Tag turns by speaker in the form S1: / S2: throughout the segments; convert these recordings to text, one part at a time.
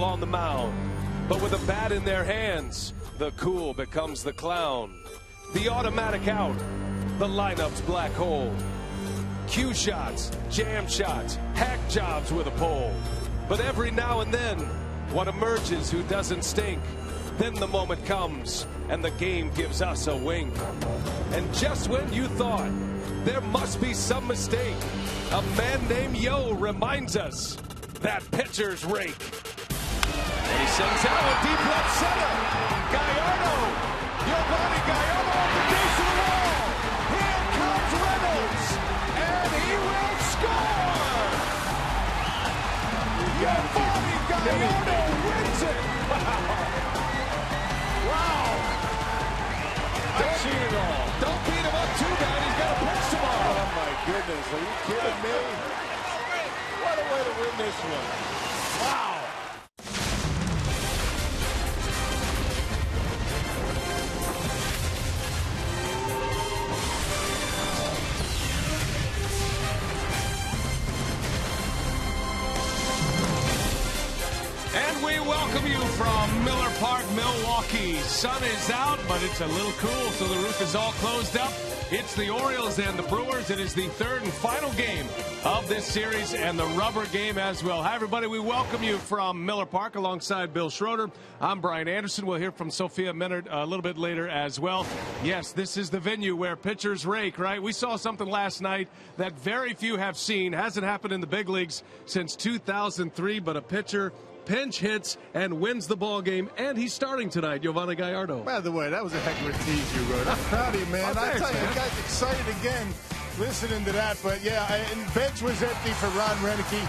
S1: on the mound, but with a bat in their hands, the cool becomes the clown. The automatic out, the lineup's black hole. Cue shots, jam shots, hack jobs with a pole. But every now and then, what emerges who doesn't stink? Then the moment comes, and the game gives us a wink. And just when you thought there must be some mistake, a man named Yo reminds us that pitchers rake. And he sends out a deep left center. Gallardo, YOVANI Gallardo at the base of the wall. Here comes Reynolds, and he will score. YOVANI Gallardo wins it. Wow. I've seen it all. Don't beat him up too bad. He's got a pitch tomorrow.
S2: Oh my goodness, are you kidding me? What a way to win this one. Wow.
S1: And we welcome you from Miller Park, Milwaukee. Sun is out, but it's a little cool, so the roof is all closed up. It's the Orioles and the Brewers. It is the third and final game of this series and the rubber game as well. Hi, everybody. We welcome you from Miller Park alongside Bill Schroeder. I'm Brian Anderson. We'll hear from Sophia Minard a little bit later as well. Yes, this is the venue where pitchers rake, right? We saw something last night that very few have seen. Hasn't happened in the big leagues since 2003, but a pitcher pinch hits and wins the ball game, and he's starting tonight. YOVANI Gallardo.
S2: By the way, that was a heck of a tease you wrote. I'm proud of you, man. I tell you, I got excited again listening to that. But yeah, and bench was empty for Ron Renicky.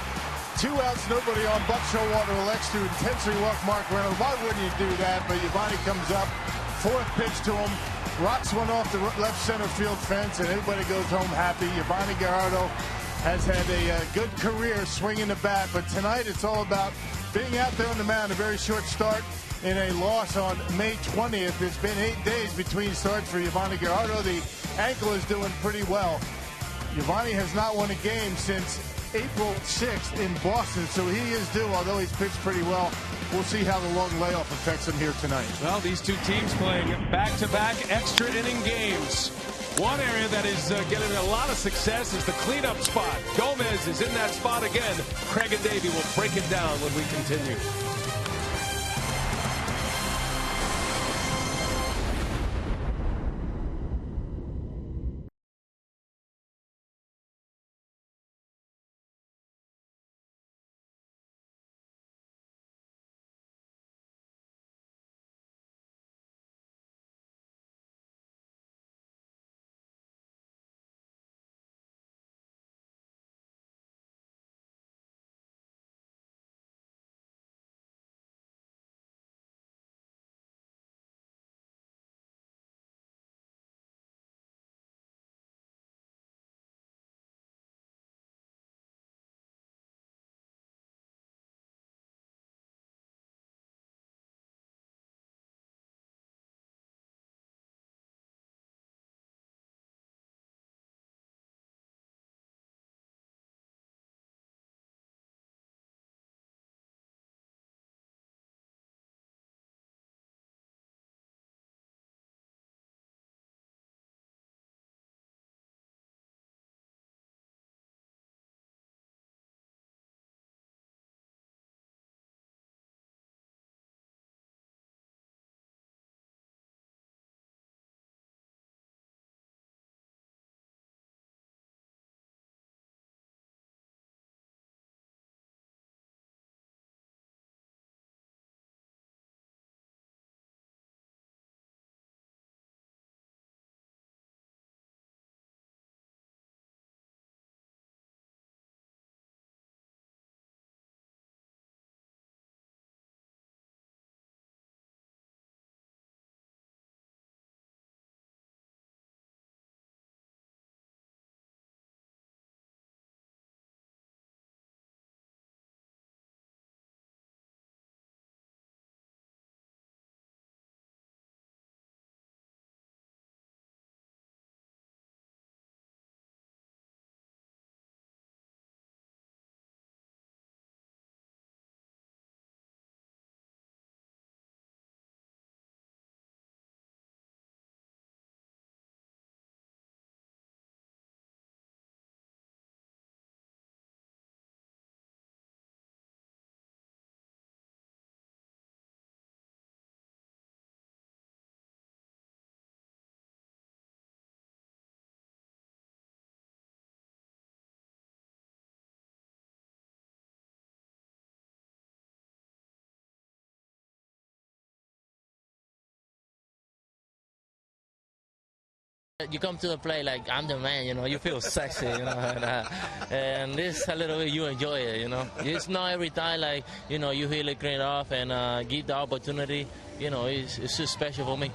S2: 2 outs, nobody on. Buck Showalter elects to intensely walk Mark Reynolds. Why wouldn't you do that? But YOVANI comes up, 4th pitch to him, rocks one off the left center field fence, and everybody goes home happy. YOVANI Gallardo has had a good career swinging the bat, but tonight it's all about being out there on the mound. A very short start in a loss on May 20th. It's been 8 days between starts for YOVANI Gallardo. The ankle is doing pretty well. YOVANI has not won a game since April 6th in Boston, so he is due, although he's pitched pretty well. We'll see how the long layoff affects him here tonight.
S1: Well, these two teams playing back-to-back extra inning games. One area that is getting a lot of success is the cleanup spot. Gomez is in that spot again. Craig and Davey will break it down when we continue.
S3: You come to the play like I'm the man, you know, you feel sexy, you know, and this a little bit you enjoy it, you know. It's not every time like, you know, you hit it great off and give the opportunity, you know, it's just special for me.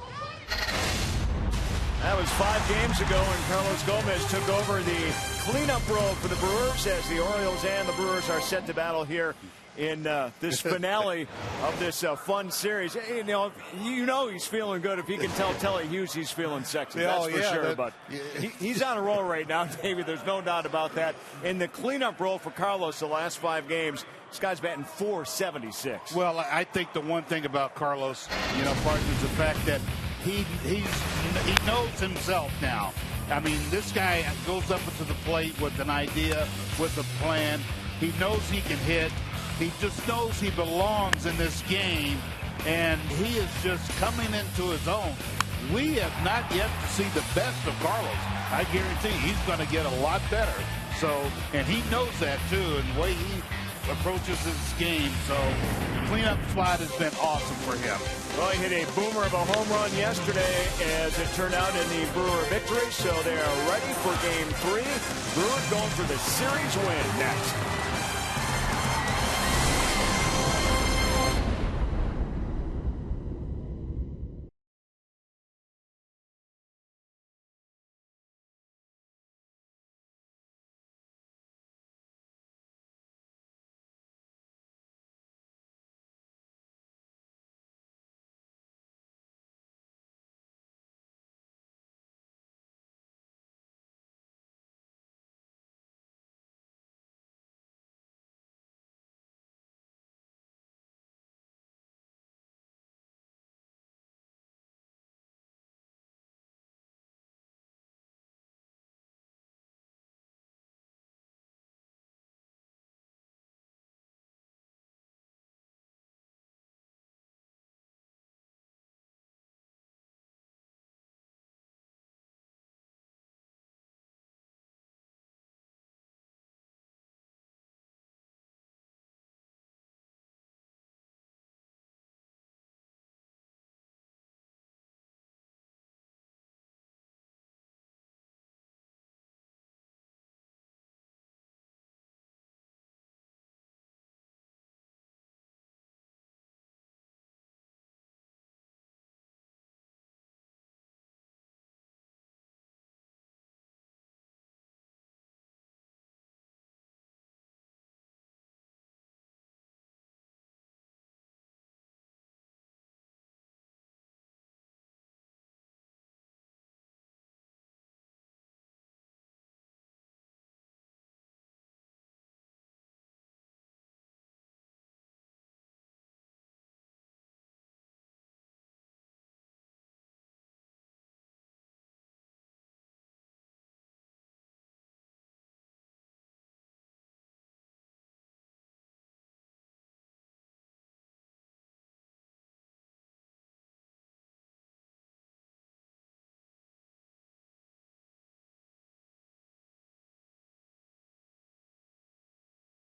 S4: That was 5 games ago when Carlos Gomez took over the cleanup role for the Brewers as the Orioles and the Brewers are set to battle here in this finale of this fun series. You know he's feeling good if he can tell Telly Hughes he's feeling sexy. That's for sure. But he's on a roll right now, David. There's no doubt about that. In the cleanup role for Carlos the last 5 games, this guy's batting .476.
S2: Well, I think the one thing about Carlos, you know, partner, is the fact that he knows himself now. I mean, this guy goes up to the plate with an idea, with a plan. He knows he can hit. He just knows he belongs in this game, and he is just coming into his own. We have not yet seen the best of Carlos. I guarantee he's going to get a lot better. So, and he knows that too, and the way he approaches his game. So, cleanup spot has been awesome for him.
S4: Well, he hit a boomer of a home run yesterday, as it turned out, in the Brewer victory. So they are ready for Game 3. Brewers going for the series win next.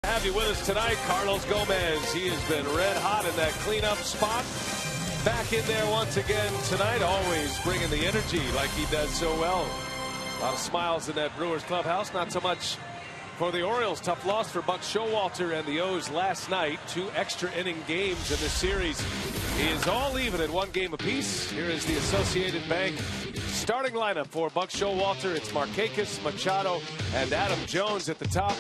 S1: Have you with us tonight, Carlos Gomez. He has been red hot in that cleanup spot. Back in there once again tonight, always bringing the energy like he does so well. A lot of smiles in that Brewers clubhouse. Not so much for the Orioles. Tough loss for Buck Showalter and the O's last night. 2 extra inning games in this series. He is all even at 1 game apiece. Here is the Associated Bank starting lineup for Buck Showalter. It's Markakis, Machado, and Adam Jones at the top.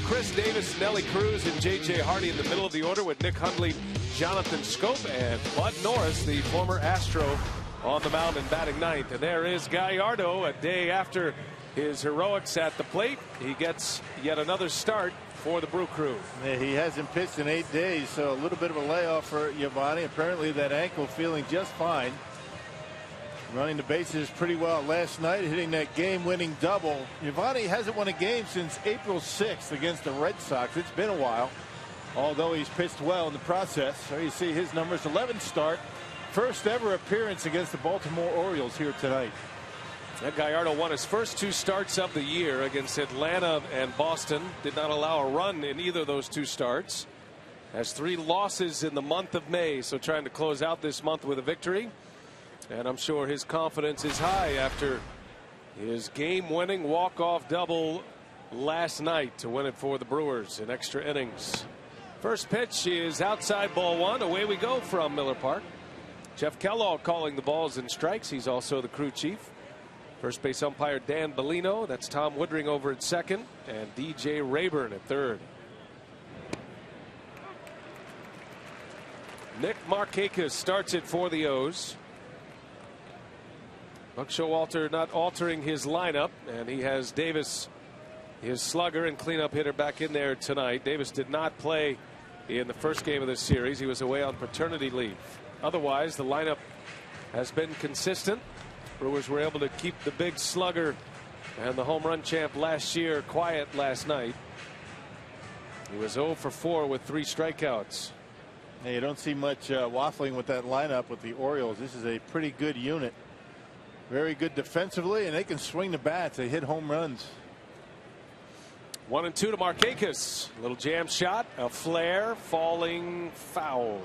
S1: Chris Davis, Nelly Cruz, and J.J. Hardy in the middle of the order, with Nick Hundley, Jonathan Schoop, and Bud Norris, the former Astro, on the mound and batting 9th. And there is Gallardo, a day after his heroics at the plate. He gets yet another start for the Brew Crew.
S5: Yeah, he hasn't pitched in 8 days, so a little bit of a layoff for YOVANI. Apparently that ankle feeling just fine. Running the bases pretty well last night, hitting that game-winning double. YOVANI hasn't won a game since April 6th against the Red Sox. It's been a while, although he's pitched well in the process. There you see his numbers. 11th start, first ever appearance against the Baltimore Orioles here tonight.
S1: Gallardo won his first 2 starts of the year against Atlanta and Boston. Did not allow a run in either of those 2 starts. Has 3 losses in the month of May, so trying to close out this month with a victory. And I'm sure his confidence is high after His game-winning walk-off double last night to win it for the Brewers in extra innings. First pitch is outside, ball one. Away we go from Miller Park. Jeff Kellogg calling the balls and strikes. He's also the crew chief. First base umpire Dan Bellino. That's Tom Woodring over at second, and DJ Rayburn at third. Nick Markakis starts it for the O's. Buck Showalter not altering his lineup, and he has Davis, his slugger and cleanup hitter, back in there tonight. Davis did not play in the first game of this series. He was away on paternity leave. Otherwise, the lineup has been consistent. Brewers were able to keep the big slugger and the home run champ last year quiet last night. He was 0 for 4 with 3 strikeouts.
S5: Yeah, you don't see much waffling with that lineup with the Orioles. This is a pretty good unit. Very good defensively, and they can swing the bats. They hit home runs.
S1: 1-2 to Markakis. Little jam shot, a flare, falling foul.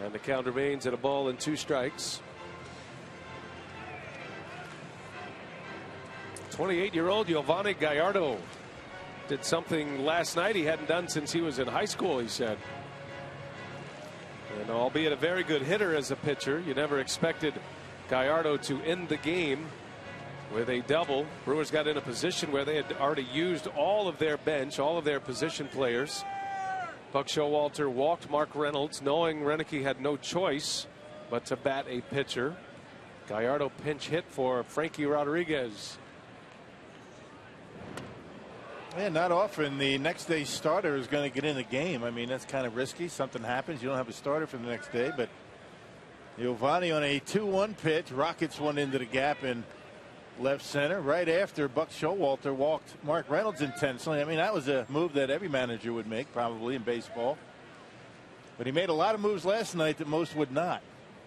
S1: And the count remains at 1-2 strikes. 28-year-old YOVANI Gallardo did something last night he hadn't done since he was in high school, he said. And albeit a very good hitter as a pitcher, you never expected Gallardo to end the game with a double. Brewers got in a position where they had already used all of their bench, all of their position players. Buck Showalter walked Mark Reynolds, knowing Roenicke had no choice but to bat a pitcher. Gallardo pinch hit for Frankie Rodriguez.
S5: Yeah, not often the next day starter is going to get in the game. I mean, that's kind of risky. Something happens, you don't have a starter for the next day. But YOVANI on a 2-1 pitch rockets one into the gap in left center right after Buck Showalter walked Mark Reynolds intentionally. I mean, that was a move that every manager would make probably in baseball. But he made a lot of moves last night that most would not.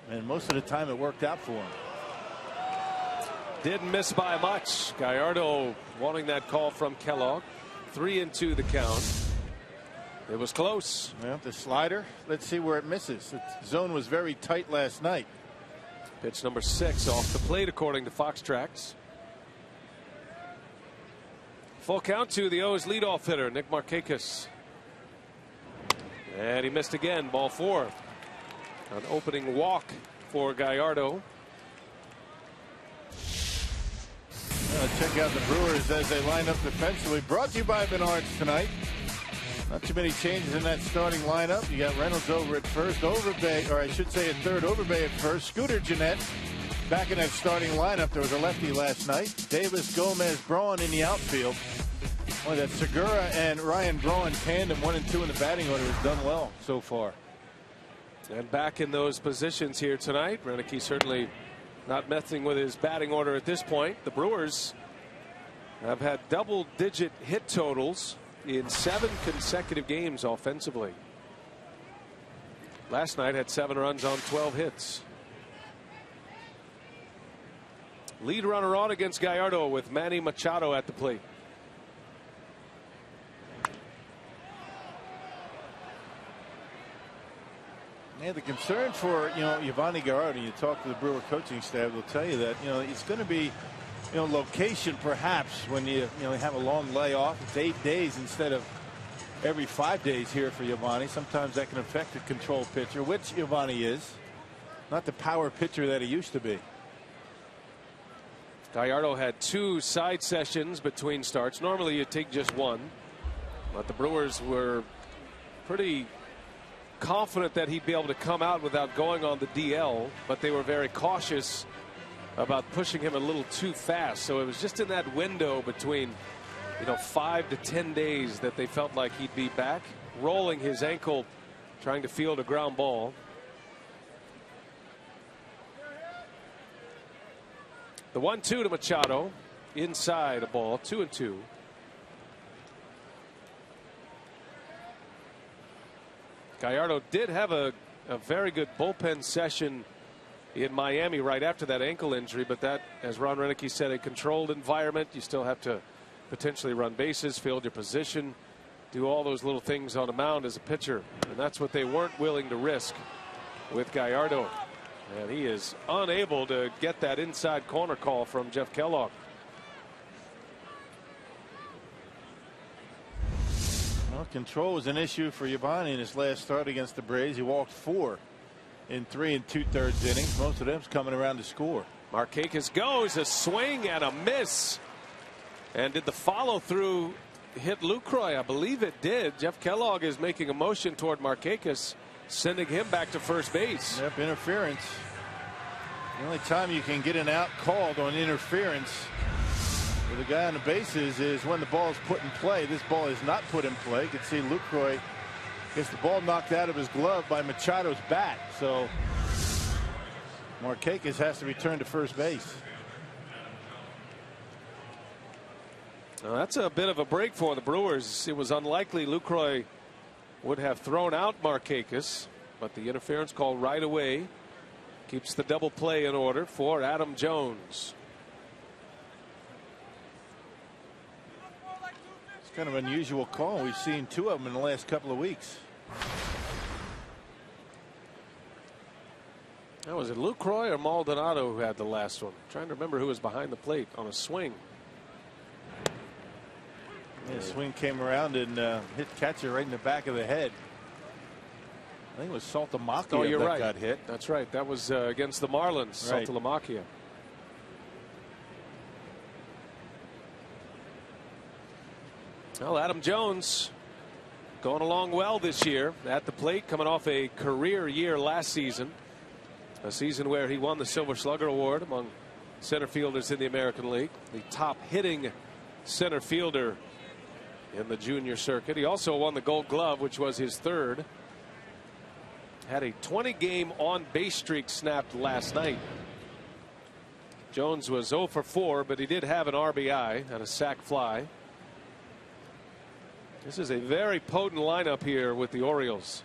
S5: And most of the time it worked out for him.
S1: Didn't miss by much. Gallardo wanting that call from Kellogg. 3-2 the count. It was close.
S5: Well, the slider, let's see where it misses. The zone was very tight last night.
S1: Pitch number 6 off the plate according to Fox Tracks. Full count to the O's leadoff hitter Nick Markakis. And he missed again. Ball 4. An opening walk for Gallardo.
S5: Check out the Brewers as they line up defensively. Brought to you by Menards tonight. Not too many changes in that starting lineup. You got Reynolds over at first, OVERBAY, or I should say at third, OVERBAY at first, Scooter Gennett back in that starting lineup. There was a lefty last night. Davis, Gomez, BRAUN in the outfield. Boy, that Segura and Ryan Braun tandem 1 and 2 in the batting order has done well so far.
S1: And back in those positions here tonight. Roenicke certainly not messing with his batting order at this point. The Brewers have had double-digit hit totals in 7 consecutive games offensively. Last night had 7 runs on 12 hits. Lead runner on against Gallardo with Manny Machado at the plate.
S5: Yeah, the concern for YOVANI Gallardo, you talk to the Brewer coaching staff, they'll tell you that it's going to be location perhaps when you have a long layoff. It's 8 days instead of every 5 days here for YOVANI. Sometimes that can affect a control pitcher, which YOVANI is. Not the power pitcher that he used to be.
S1: Gallardo had 2 side sessions between starts. Normally you take just 1, but the Brewers were pretty confident that he'd be able to come out without going on the DL, but they were very cautious about pushing him a little too fast. So it was just in that window between 5 to 10 days that they felt like he'd be back, rolling his ankle, trying to field a ground ball. The 1-2 to Machado, inside a ball, 2-2. Gallardo did have a very good bullpen session in Miami right after that ankle injury, but that, as Ron Roenicke said, a controlled environment. You still have to potentially run bases, field your position, do all those little things on a mound as a pitcher, and that's what they weren't willing to risk with Gallardo. And he is unable to get that inside corner call from Jeff Kellogg.
S5: Well, control was an issue for YOVANI in his last start against the Braves. He walked 4 in 3 2/3 innings. Most of them's coming around to score.
S1: Markakis goes, a swing and a miss. And did the follow through hit Lucroy? I believe it did. Jeff Kellogg is making a motion toward Markakis, sending him back to first base.
S5: Yep, interference. The only time you can get an out called on interference with a guy on the bases is when the ball is put in play. This ball is not put in play. You can see Lucroy gets the ball knocked out of his glove by Machado's bat. So Markakis has to return to first base.
S1: Now that's a bit of a break for the Brewers. It was unlikely Lucroy would have thrown out Markakis, but the interference call right away keeps the double play in order for Adam Jones.
S5: It's kind of an unusual call. We've seen 2 of them in the last couple of weeks.
S1: Now, was it Lucroy or Maldonado who had the last one? I'm trying to remember who was behind the plate on a swing.
S5: Yeah, swing came around and hit catcher right in the back of the head. I think it was Saltalamacchia.
S1: Oh, you're
S5: that
S1: right.
S5: Got hit.
S1: That's right. That was against the Marlins.
S5: Right.
S1: Saltalamacchia. Well, Adam Jones going along well this year at the plate, coming off a career year last season. A season where he won the Silver Slugger Award among center fielders in the American League. The top hitting center fielder in the junior circuit. He also won the Gold Glove, which was his 3rd. Had a 20-game on-base streak snapped last night. Jones was 0 for 4, but he did have an RBI and a sac fly. This is a very potent lineup here with the Orioles.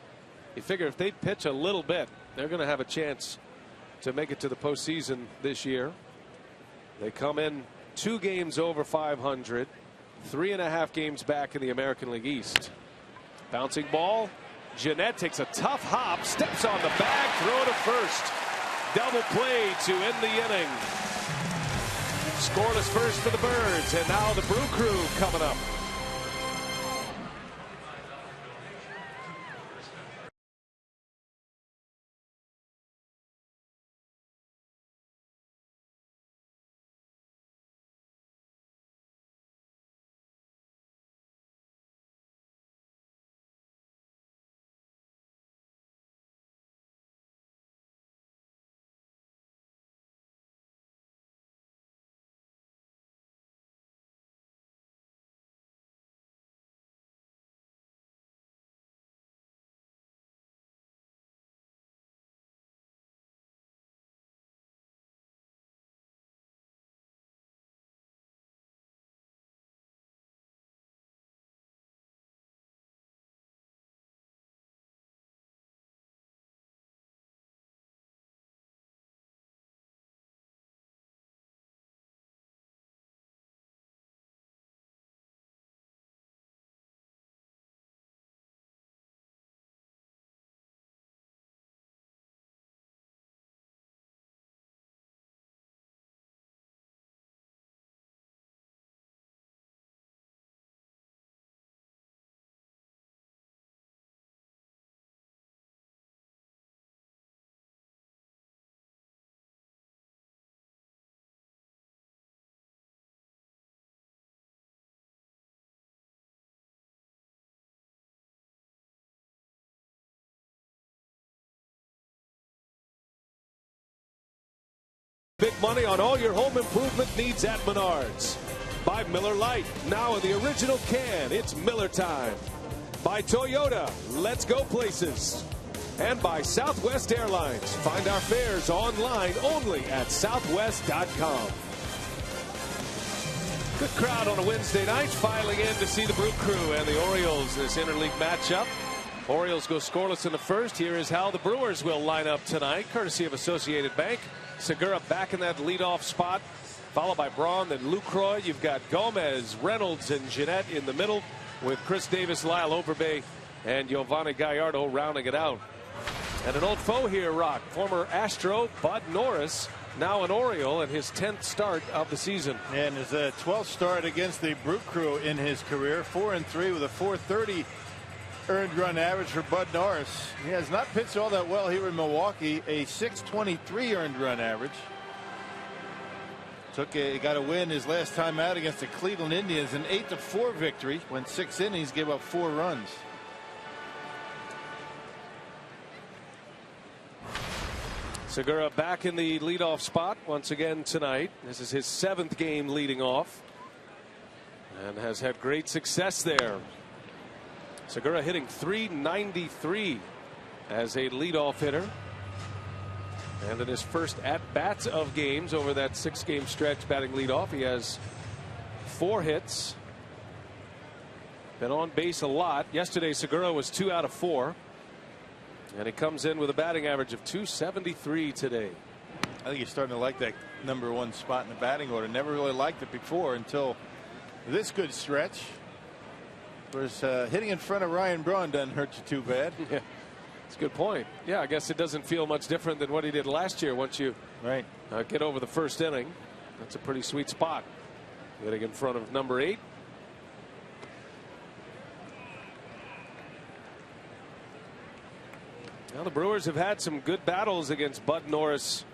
S1: You figure if they pitch a little bit, they're going to have a chance to make it to the postseason this year. They come in 2 games over 500, 3.5 games back in the American League East. Bouncing ball. GENNETT takes a tough hop, steps on the bag, throw to first. Double play to end the inning. Scoreless first for the Birds, and now the Brew Crew coming up. Big money on all your home improvement needs at Menards. By Miller Lite, now in the original can, it's Miller time. By Toyota, let's go places. And by Southwest Airlines, find our fares online only at southwest.com. Good crowd on a Wednesday night filing in to see the Brew Crew and the Orioles, this interleague matchup. Orioles go scoreless in the first. Here is how the Brewers will line up tonight, courtesy of Associated Bank. Segura back in that leadoff spot, followed by Braun, then Lucroy. You've got Gomez, Reynolds, and GENNETT in the middle, with Chris Davis, Lyle Overbay, and YOVANI Gallardo rounding it out. And an old foe here, Rock. Former Astro Bud Norris, now an Oriole, in his 10th start of the season.
S5: And his 12th start against the Brew Crew in his career. 4-3 with a 430 earned run average for Bud Norris. He has not pitched all that well here in Milwaukee. A 623 earned run average. Got a win his last time out against the Cleveland Indians, an 8-4 victory. Went 6 innings, gave up 4 runs.
S1: Segura back in the leadoff spot once again tonight. This is his 7th game leading off, and has had great success there. Segura hitting .393 as a leadoff hitter, and in his first at-bats of games over that 6-game stretch batting leadoff, he has 4 hits. Been on base a lot. Yesterday Segura was 2 out of 4. And he comes in with a batting average of .273 today.
S5: I think he's starting to like that #1 spot in the batting order. Never really liked it before until this good stretch. Whereas hitting in front of Ryan Braun doesn't hurt you too bad.
S1: Yeah, that's a good point. Yeah, I guess it doesn't feel much different than what he did last year once you get over the first inning. That's a pretty sweet spot. Hitting in front of number 8. Now the Brewers have had some good battles against Bud Norris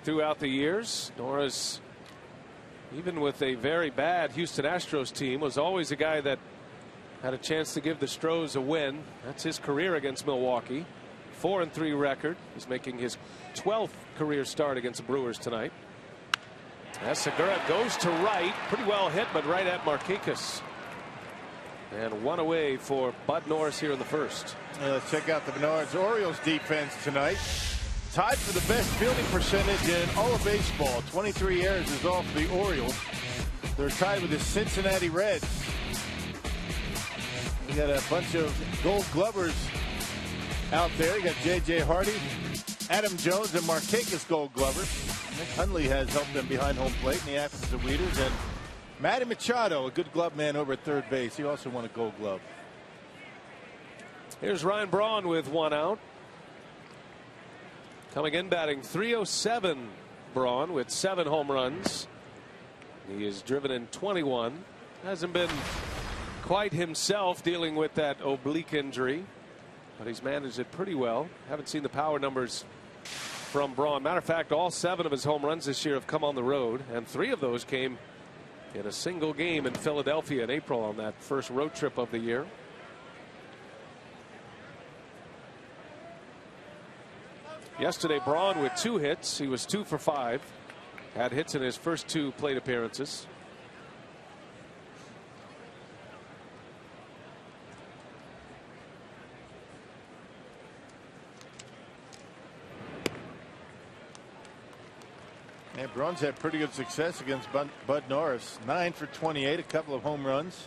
S1: throughout the years. Norris, even with a very bad Houston Astros team, was always a guy that had a chance to give the Stros a win. That's his career against Milwaukee. 4-3 record. He's making his 12th career start against the Brewers tonight. As Segura goes to right, pretty well hit, but right at Markakis. And 1 away for Bud Norris here in the first.
S5: Let's check out the Menards Orioles defense tonight. Tied for the best fielding percentage in all of baseball. 23 errors is all for the Orioles. They're tied with the Cincinnati Reds. We got a bunch of Gold Glovers out there. You got J.J. Hardy, Adam Jones, and Markakis Gold Glovers. Nick Hundley has helped them behind home plate in the absence of Wieters. And Matty Machado, a good glove man over at third base. He also won a Gold Glove.
S1: Here's Ryan Braun with 1 out. Coming in batting .307. Braun with 7 home runs. He is driven in 21. Hasn't been quite himself dealing with that oblique injury, but he's managed it pretty well. Haven't seen the power numbers from Braun. Matter of fact, all 7 of his home runs this year have come on the road, and 3 of those came in a single game in Philadelphia in April on that first road trip of the year. Yesterday, Braun with 2 hits. He was 2 for 5. Had hits in his first 2 plate appearances.
S5: Yeah, Braun's had pretty good success against Bud Norris. 9 for 28, a couple of home runs.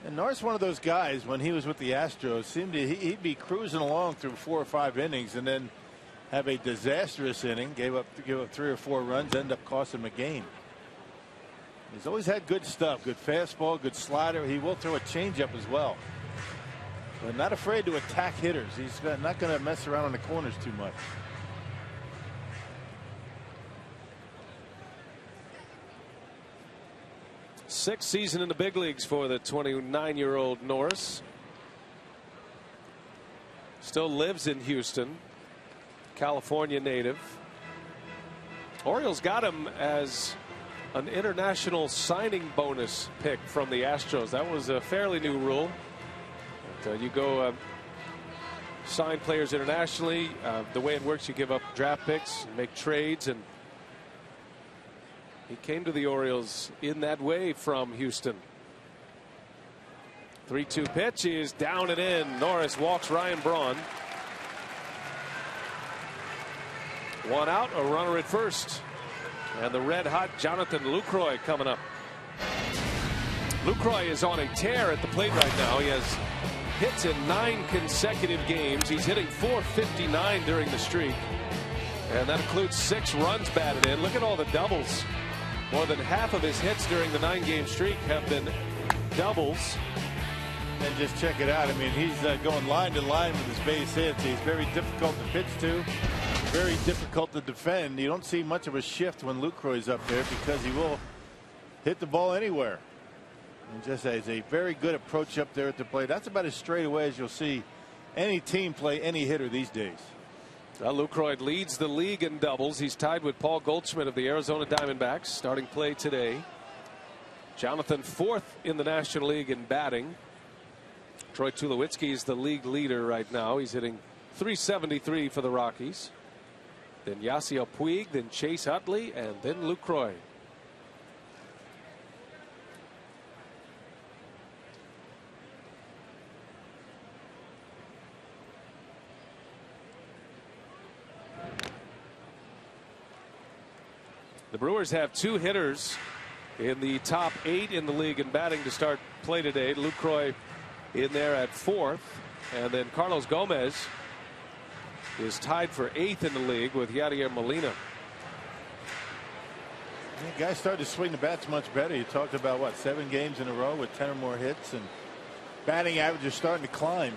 S5: And Norris, one of those guys, when he was with the Astros, seemed to he'd be cruising along through 4 or 5 innings and then have a disastrous inning, give up 3 or 4 runs, end up costing him a game. He's always had good stuff, good fastball, good slider. He will throw a changeup as well, but not afraid to attack hitters. He's not going to mess around on the corners too much.
S1: Sixth season in the big leagues for the 29-year-old Norris. Still lives in Houston. California native. Orioles got him as an international signing bonus pick from the Astros. That was a fairly new rule. But, you go sign players internationally. The way it works, you give up draft picks, make trades, and he came to the Orioles in that way from Houston. 3-2 pitch is down and in. Norris walks Ryan Braun. 1 out, a runner at first. And the red hot Jonathan Lucroy coming up. Lucroy is on a tear at the plate right now. He has hits in 9 consecutive games. He's hitting .459 during the streak. And that includes 6 runs batted in. Look at all the doubles. More than half of his hits during the 9-game streak have been doubles.
S5: And just check it out. I mean, he's going line to line with his base hits. He's very difficult to pitch to, very difficult to defend. You don't see much of a shift when Lucroy's up there because he will hit the ball anywhere. And just has a very good approach up there at the plate. That's about as straight away as you'll see any team play any hitter these days.
S1: Lucroy leads the league in doubles. He's tied with Paul Goldschmidt of the Arizona Diamondbacks. Starting play today. Jonathan fourth in the National League in batting. Troy Tulowitzki is the league leader right now. He's hitting .373 for the Rockies. Then Yasiel Puig, then Chase Utley, and then Lucroy. The Brewers have two hitters in the top 8 in the league in batting to start play today. Lucroy in there at 4th, and then Carlos Gomez is tied for 8th in the league with Yadier Molina.
S5: The guys started to swing the bats much better. You talked about what, 7 games in a row with 10 or more hits, and batting average is starting to climb.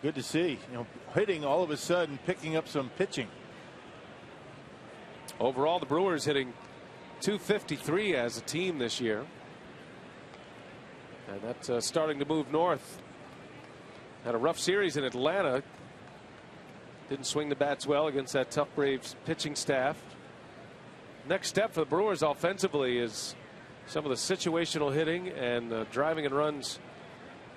S5: Good to see. You know, hitting all of a sudden, picking up some pitching.
S1: Overall, the Brewers hitting .253 as a team this year. And that's starting to move north. Had a rough series in Atlanta. Didn't swing the bats well against that tough Braves pitching staff. Next step for the Brewers offensively is some of the situational hitting and driving and runs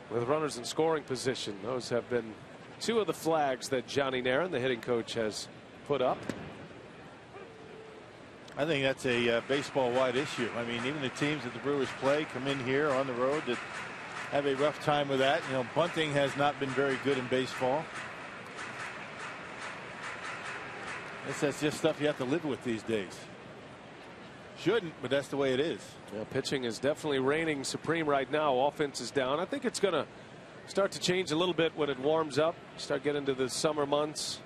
S1: with runners in scoring position. Those have been 2 of the flags that Johnny Naron, the hitting coach, has put up.
S5: I think that's a baseball-wide issue. I mean, even the teams that the Brewers play come in here on the road that have a rough time with that. You know, bunting has not been very good in baseball. That's just stuff you have to live with these days. Shouldn't, but that's the way it is.
S1: Yeah, pitching is definitely reigning supreme right now. Offense is down. I think it's going to start to change a little bit when it warms up. Start getting into the summer months.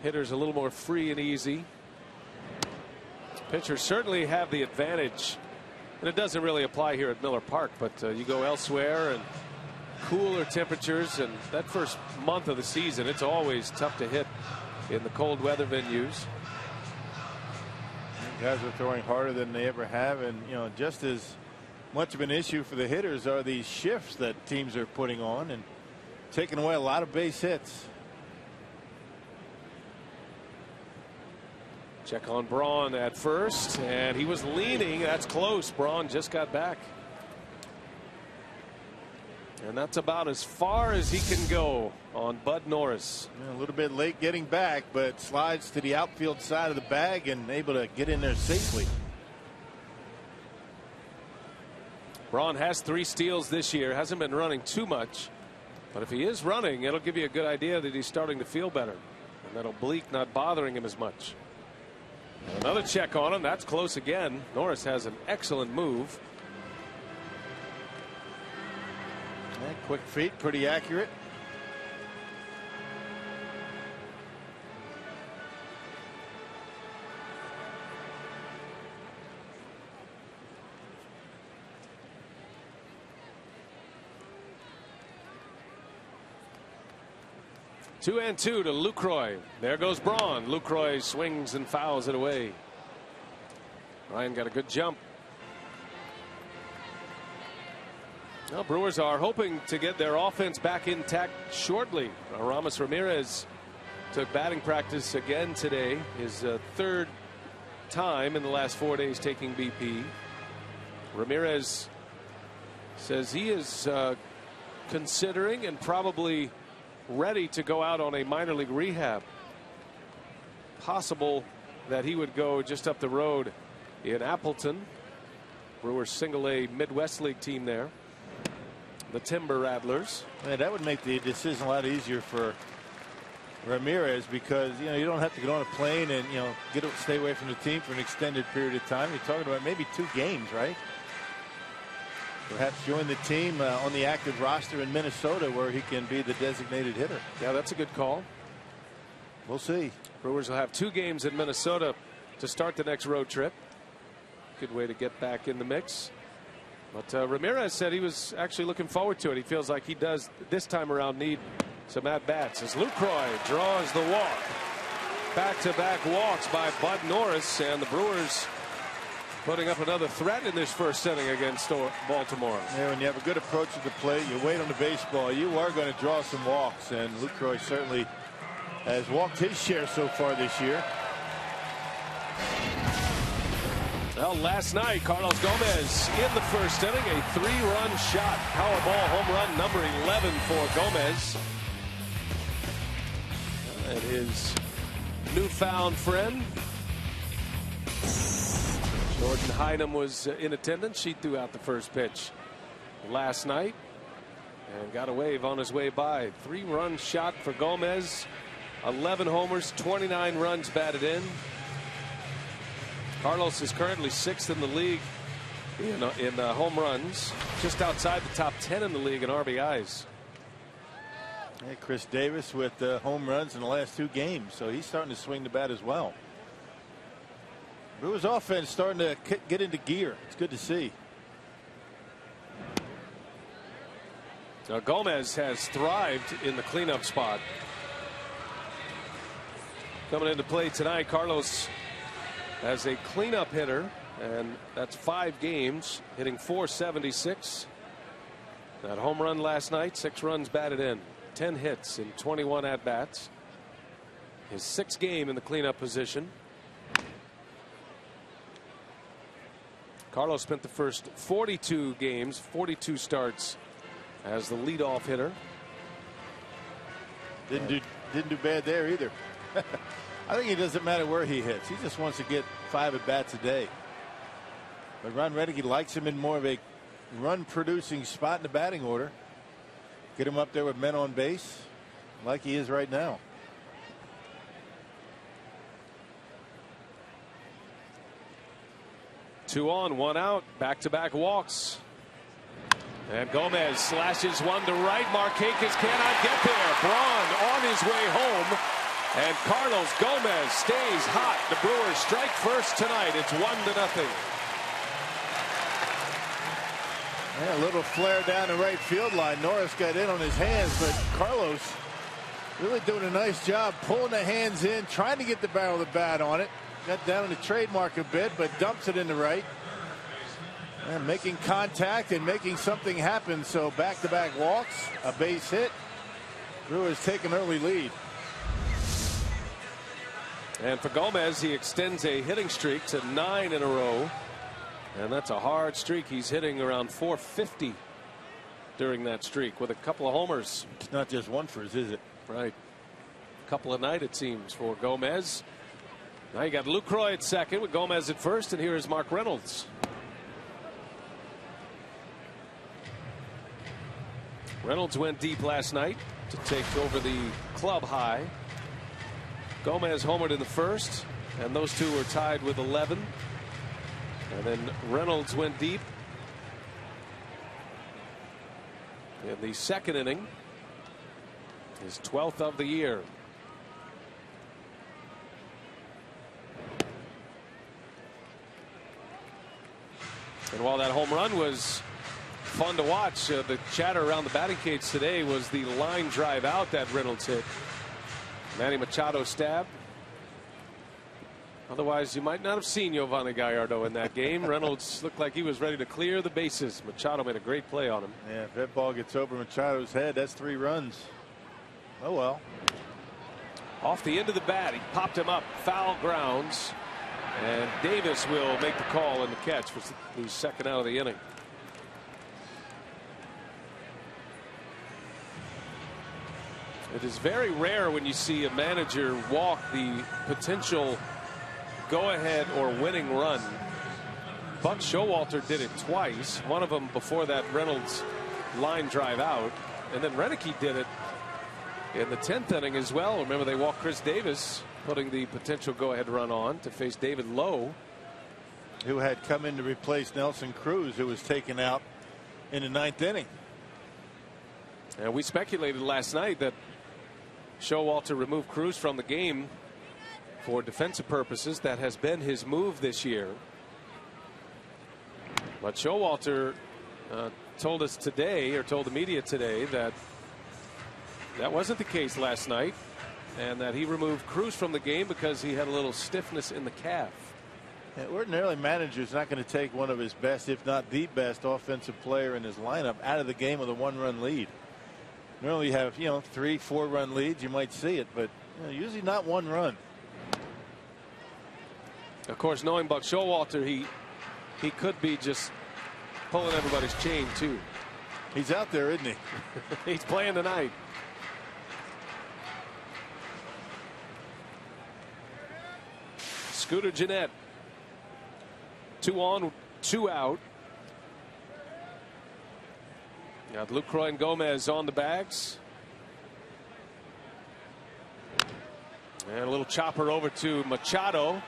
S1: Hitters a little more free and easy. Pitchers certainly have the advantage, and it doesn't really apply here at Miller Park, but you go elsewhere and cooler temperatures, and that first month of the season, it's always tough to hit in the cold weather venues.
S5: Guys are throwing harder than they ever have, and you know, just as much of an issue for the hitters are these shifts that teams are putting on and taking away a lot of base hits.
S1: Check on Braun at first, and he was leaning. That's close. Braun just got back. And that's about as far as he can go on Bud Norris.
S5: A little bit late getting back, but slides to the outfield side of the bag and able to get in there safely.
S1: Braun has 3 steals this year. Hasn't been running too much. But if he is running, it'll give you a good idea that he's starting to feel better. And that oblique not bothering him as much. Another check on him. That's close again. Norris has an excellent move.
S5: Yeah, quick feet, pretty accurate.
S1: Two and two to Lucroy. There goes Braun. Lucroy swings and fouls it away. Ryan got a good jump. Now, Brewers are hoping to get their offense back intact shortly. Aramis Ramirez took batting practice again today. His 3rd time in the last 4 days taking BP. Ramirez says he is considering and probably ready to go out on a minor league rehab. Possible that he would go just up the road in Appleton. Brewers single-A Midwest League team there. The Timber Rattlers.
S5: Man, that would make the decision a lot easier for Ramirez, because you know you don't have to get on a plane and stay away from the team for an extended period of time. You're talking about maybe 2 games, right? Perhaps join the team on the active roster in Minnesota, where he can be the designated hitter.
S1: Yeah, that's a good call.
S5: We'll see.
S1: Brewers will have 2 games in Minnesota to start the next road trip. Good way to get back in the mix. But Ramirez said he was actually looking forward to it. He feels like he does this time around need some at-bats as Lucroy draws the walk. Back-to-back walks by Bud Norris, and the Brewers putting up another threat in this first inning against Baltimore.
S5: Yeah, when you have a good approach to the plate, you wait on the baseball, you are going to draw some walks, and Lucroy certainly has walked his share so far this year.
S1: Well, last night, Carlos Gomez in the first inning, a 3-run shot. Powerball home run number 11 for Gomez. And his newfound friend, Jordan Hynum, was in attendance. She threw out the first pitch last night and got a wave on his way by. 3-run shot for Gomez. 11 homers, 29 runs batted in. Carlos is currently 6th in the league in home runs, just outside the top 10 in the league in RBIs.
S5: Hey, Chris Davis with home runs in the last 2 games, so he's starting to swing the bat as well. Brewers offense starting to get into gear. It's good to see.
S1: Now Gomez has thrived in the cleanup spot. Coming into play tonight, Carlos as a cleanup hitter, and that's 5 games, hitting .476. That home run last night, 6 runs batted in, 10 hits in 21 at-bats. His 6th game in the cleanup position. Carlos spent the first 42 games, 42 starts as the leadoff hitter.
S5: Didn't do bad there either. I think it doesn't matter where he hits. He just wants to get 5 at-bats a day. But Ron Roenicke likes him in more of a run-producing spot in the batting order. Get him up there with men on base like he is right now.
S1: Two on, 1 out, back-to-back walks. And Gomez slashes one to right. Markakis cannot get there. Braun on his way home. And Carlos Gomez stays hot. The Brewers strike first tonight. It's 1-0.
S5: Yeah, a little flare down the right field line. Norris got in on his hands, but Carlos really doing a nice job pulling the hands in, trying to get the barrel of the bat on it. Got down in the trademark a bit, but dumps it in the right. And making contact and making something happen. So back-to-back walks, a base hit. Brewers take an early lead.
S1: And for Gomez, he extends a hitting streak to 9 in a row. And that's a hard streak. He's hitting around .450 during that streak with a couple of homers.
S5: It's not just one for us, is it?
S1: Right. Couple a night, it seems, for Gomez. Now you got Lucroy at second with Gomez at first, and here is Mark Reynolds. Reynolds went deep last night to take over the club high. Gomez homered in the first, and those two were tied with 11. And then Reynolds went deep in the second inning, his 12th of the year. And while that home run was fun to watch, the chatter around the batting cage today was the line drive out that Reynolds hit. Manny Machado stabbed. Otherwise, you might not have seen YOVANI Gallardo in that game. Reynolds looked like he was ready to clear the bases. Machado made a great play on him.
S5: Yeah, if that ball gets over Machado's head, that's 3 runs. Oh well.
S1: Off the end of the bat, he popped him up, foul grounds, and Davis will make the call and the catch for the second out of the inning. It is very rare when you see a manager walk the potential go-ahead or winning run. Buck Showalter did it twice, one of them before that Reynolds line drive out, and then Roenicke did it in the 10th inning as well. Remember, they walked Chris Davis, putting the potential go-ahead run on to face David Lowe,
S5: who had come in to replace Nelson Cruz, who was taken out in the 9th inning.
S1: And we speculated last night that Showalter removed Cruz from the game for defensive purposes. That has been his move this year. But Showalter told us today, or told the media today, that that wasn't the case last night, and that he removed KHRIS from the game because he had a little stiffness in the calf.
S5: Yeah, ordinarily, manager's not going to take one of his best, if not the best, offensive player in his lineup out of the game with a 1-run lead. Normally, you have 3-4 run leads, you might see it, but usually not 1 run.
S1: Of course, knowing Buck Showalter, he could be just pulling everybody's chain too.
S5: He's out there, isn't he?
S1: He's playing tonight. Scooter Gennett, 2 on, 2 out. Got Lucroy and Gomez on the bags. And a little chopper over to Machado.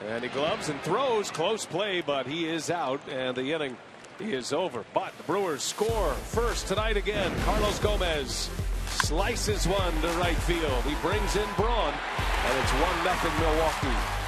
S1: And he gloves and throws. Close play, but he is out, and the inning is over. But the Brewers score first tonight again. Carlos Gomez slices one to right field. He brings in BRAUN, and it's 1-0 Milwaukee.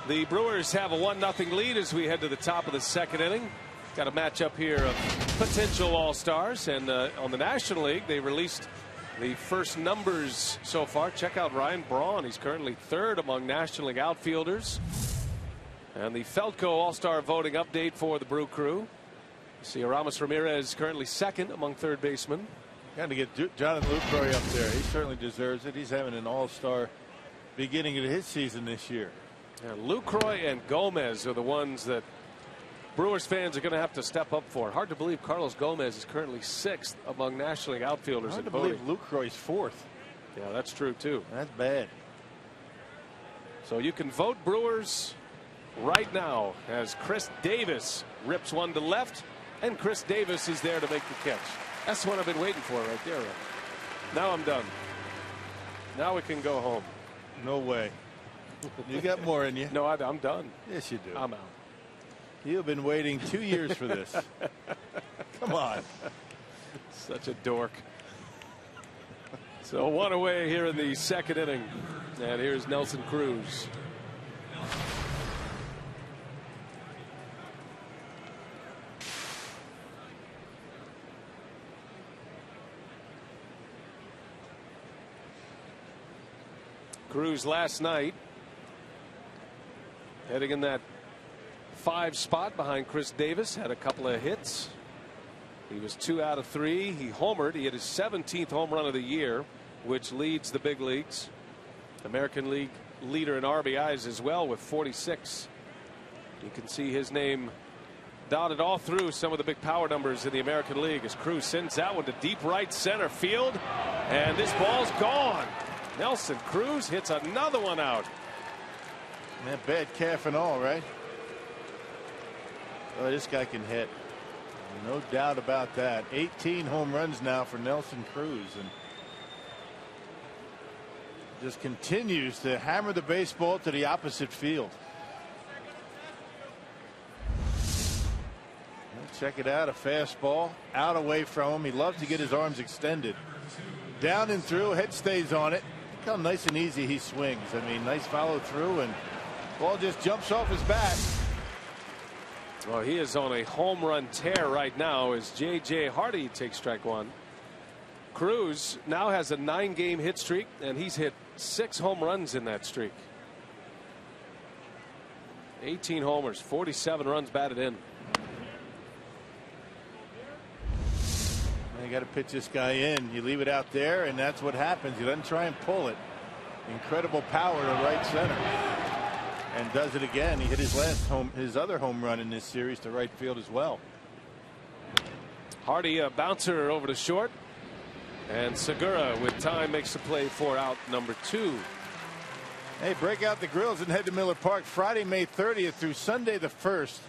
S1: The Brewers have a 1-0 lead as we head to the top of the second inning. Got a matchup here of potential All-Stars, and on the National League they released the first numbers so far. Check out Ryan Braun. He's currently 3rd among National League outfielders. And the Feltco All-Star voting update for the Brew Crew. You see Aramis Ramirez currently 2nd among third basemen.
S5: Got to get Jonathan Lucroy up there. He certainly deserves it. He's having an All-Star beginning of his season this year.
S1: Yeah, Lucroy and Gomez are the ones that Brewers fans are going to have to step up for. Hard to believe Carlos Gomez is currently 6th among National League outfielders.
S5: Hard
S1: in
S5: to
S1: voting.
S5: believe Lucroy's 4th.
S1: Yeah, that's true too.
S5: That's bad.
S1: So you can vote Brewers right now as Chris Davis rips one to left, and Chris Davis is there to make the catch. That's what I've been waiting for right there. Now I'm done. Now we can go home.
S5: No way. You got more in you.
S1: No, I'm done.
S5: Yes, you do.
S1: I'm out.
S5: You've been waiting 2 years for this. Come on.
S1: Such a dork. So one away here in the second inning. And here's Nelson Cruz. Cruz last night heading in that 5 spot behind Chris Davis, had a couple of hits. He was 2 out of 3. He homered. He hit his 17th home run of the year, which leads the big leagues. American League leader in RBIs as well with 46. You can see his name dotted all through some of the big power numbers in the American League as Cruz sends that one to deep right center field, and this ball's gone. Nelson Cruz hits another one out.
S5: That bad calf and all, right? Oh, this guy can hit. No doubt about that. 18 home runs now for Nelson Cruz, and just continues to hammer the baseball to the opposite field. Check it out, a fastball out away from him. He loves to get his arms extended. Down and through, head stays on it. Look how nice and easy he swings. I mean, nice follow through, and ball just jumps off his bat.
S1: Well, he is on a home run tear right now as J.J. Hardy takes strike one. Cruz now has a 9-game hit streak, and he's hit 6 home runs in that streak. 18 homers, 47 runs batted in.
S5: You got to pitch this guy in. You leave it out there, and that's what happens. He doesn't try and pull it. Incredible power to right center, and does it again. He hit his other home run in this series to right field as well.
S1: Hardy, a bouncer over to short, and Segura with time makes the play for out number 2.
S5: Hey, break out the grills and head to Miller Park Friday, May 30th through Sunday the 1st.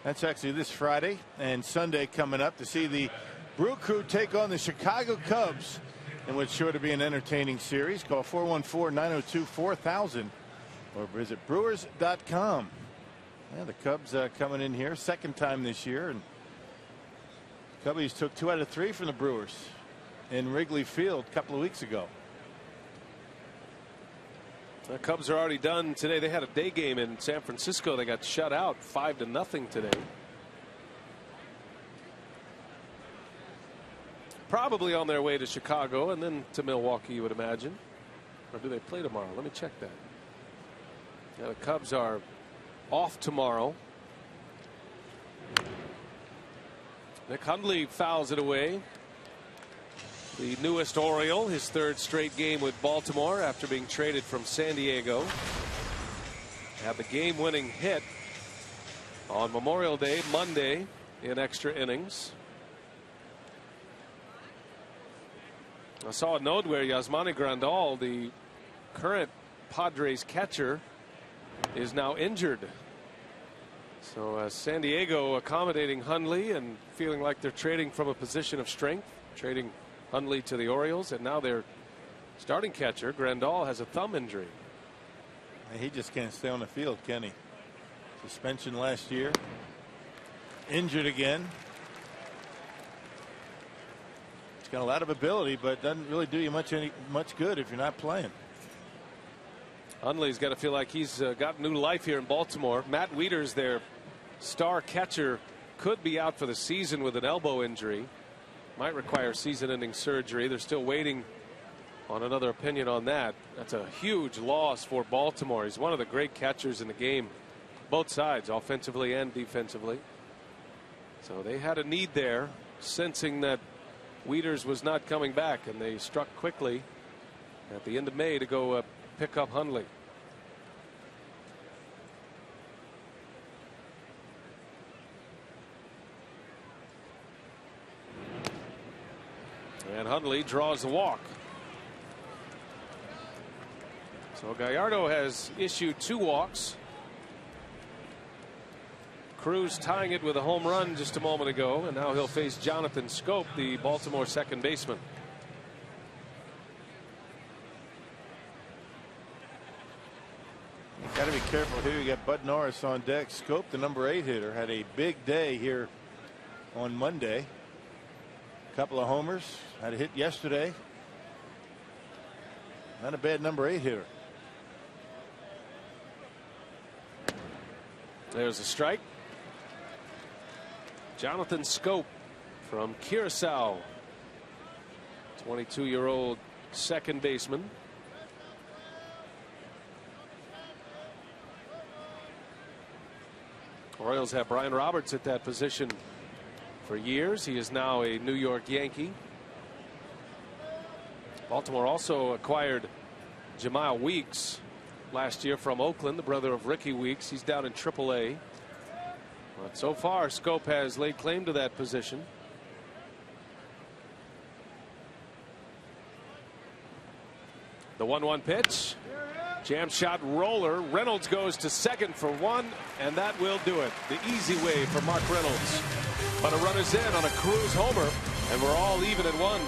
S5: That's actually this Friday and Sunday coming up to see the Brew Crew take on the Chicago Cubs in what's sure to be an entertaining series. Call 414-902-4000 or visit Brewers.com. Yeah, the Cubs coming in here second time this year, and Cubbies took 2 out of 3 from the Brewers in Wrigley Field a couple of weeks ago.
S1: The Cubs are already done today. They had a day game in San Francisco. They got shut out 5-0 today. Probably on their way to Chicago and then to Milwaukee, you would imagine. Or do they play tomorrow? Let me check that. Yeah, the Cubs are off tomorrow. Nick Hundley fouls it away. The newest Oriole, his 3rd straight game with Baltimore after being traded from San Diego. Had the game-winning hit on Memorial Day, Monday, in extra innings. I saw a note where Yasmani Grandal, the current Padres catcher, is now injured. So San Diego accommodating Hundley and feeling like they're trading from a position of strength, trading Hundley to the Orioles, and now their starting catcher Grandal has a thumb injury.
S5: He just can't stay on the field, can he? Suspension last year, injured again. He's got a lot of ability, but doesn't really do you much good if you're not playing.
S1: Hundley's got to feel like he's got new life here in Baltimore. Matt Wieters, their star catcher, could be out for the season with an elbow injury. Might require season-ending surgery. They're still waiting on another opinion on that. That's a huge loss for Baltimore. He's one of the great catchers in the game, both sides, offensively and defensively. So they had a need there, sensing that Wieters was not coming back, and they struck quickly at the end of May to go pick up Hundley. And Hundley draws the walk. So Gallardo has issued 2 walks. Cruz tying it with a home run just a moment ago, and now he'll face Jonathan Schoop, the Baltimore second baseman.
S5: Got to be careful here. You got Bud Norris on deck. Schoop, the number 8 hitter, had a big day here on Monday. A couple of homers, had a hit yesterday. Not a bad number 8 hitter.
S1: There's a strike. Jonathan Schoop from Curacao, 22-year-old second baseman. Orioles have Brian Roberts at that position for years. He is now a New York Yankee. Baltimore also acquired Jamal Weeks last year from Oakland, the brother of Ricky Weeks. He's down in AAA. But so far, Schoop has laid claim to that position. The 1-1 pitch. Jam shot roller. Reynolds goes to second for one, and that will do it. The easy way for Mark Reynolds. But a runner's in on a cruise homer, and we're all even at one.